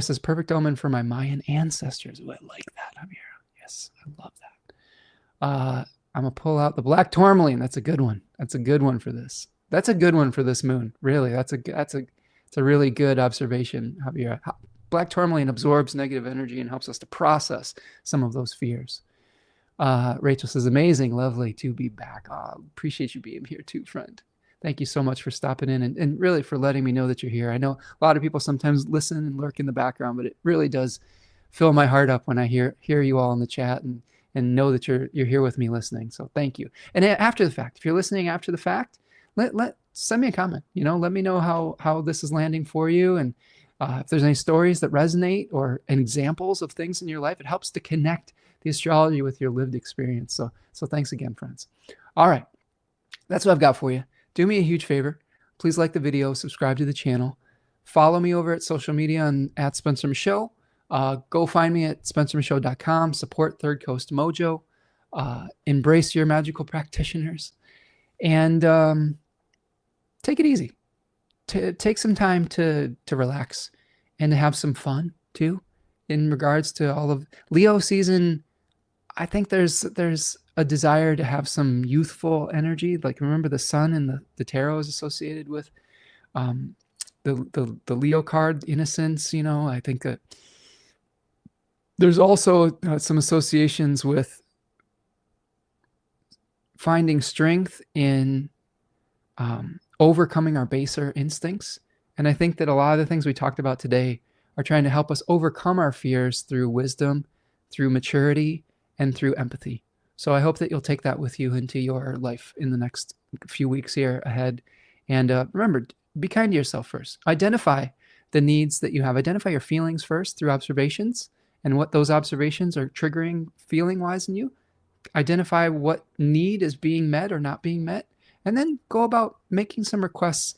says, perfect omen for my Mayan ancestors. Ooh, I like that, Javier. Yes, I love that. I'm going to pull out the black tourmaline. That's a good one. That's a good one for this. That's a good one for this moon. Really, it's a really good observation, Javier. Black tourmaline absorbs negative energy and helps us to process some of those fears. Rachel says, amazing, lovely to be back. Appreciate you being here too, friend. Thank you so much for stopping in and really for letting me know that you're here. I know a lot of people sometimes listen and lurk in the background, but it really does fill my heart up when I hear you all in the chat and know that you're here with me listening. So thank you. And after the fact, if you're listening after the fact, send me a comment. Let me know how this is landing for you, and if there's any stories that resonate or examples of things in your life. It helps to connect the astrology with your lived experience. So thanks again, friends. All right, that's what I've got for you. Do me a huge favor. Please like the video, subscribe to the channel, follow me over at social media on at Spencer Michaud. Go find me at spencermichaud.com. Support Third Coast Mojo. Embrace your magical practitioners, and take it easy. Take some time to relax and to have some fun too. In regards to all of Leo season, I think there's a desire to have some youthful energy. Like, remember, the sun in the tarot is associated with the Leo card, innocence. I think that there's also some associations with finding strength in overcoming our baser instincts. And I think that a lot of the things we talked about today are trying to help us overcome our fears through wisdom, through maturity, and through empathy. So I hope that you'll take that with you into your life in the next few weeks here ahead. And remember, be kind to yourself first. Identify the needs that you have. Identify your feelings first through observations and what those observations are triggering feeling-wise in you. Identify what need is being met or not being met. And then go about making some requests,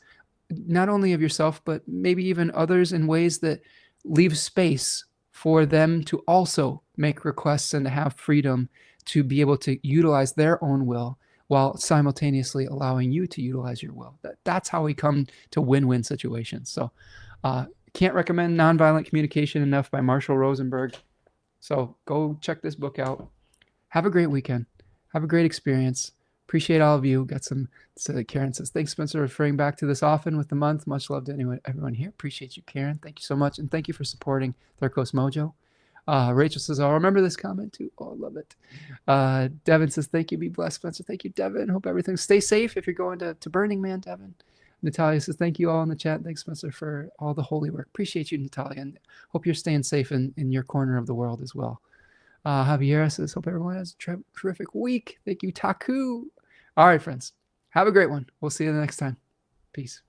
not only of yourself, but maybe even others, in ways that leave space for them to also make requests and to have freedom to be able to utilize their own will while simultaneously allowing you to utilize your will. That's how we come to win-win situations. So can't recommend Nonviolent Communication enough by Marshall Rosenberg. So go check this book out. Have a great weekend. Have a great experience. Appreciate all of you. Got some, so Karen says, thanks, Spencer, for referring back to this often with the month. Much love to everyone here. Appreciate you, Karen. Thank you so much. And thank you for supporting Third Coast Mojo. Rachel says, I'll remember this comment too. Oh, I love it. Devin says, thank you. Be blessed, Spencer. Thank you, Devin. Hope everything. Stay safe if you're going to Burning Man, Devin. Natalia says, thank you all in the chat. Thanks, Spencer, for all the holy work. Appreciate you, Natalia. And hope you're staying safe in your corner of the world as well. Javier says, hope everyone has a terrific week. Thank you, Taku. All right, friends. Have a great one. We'll see you the next time. Peace.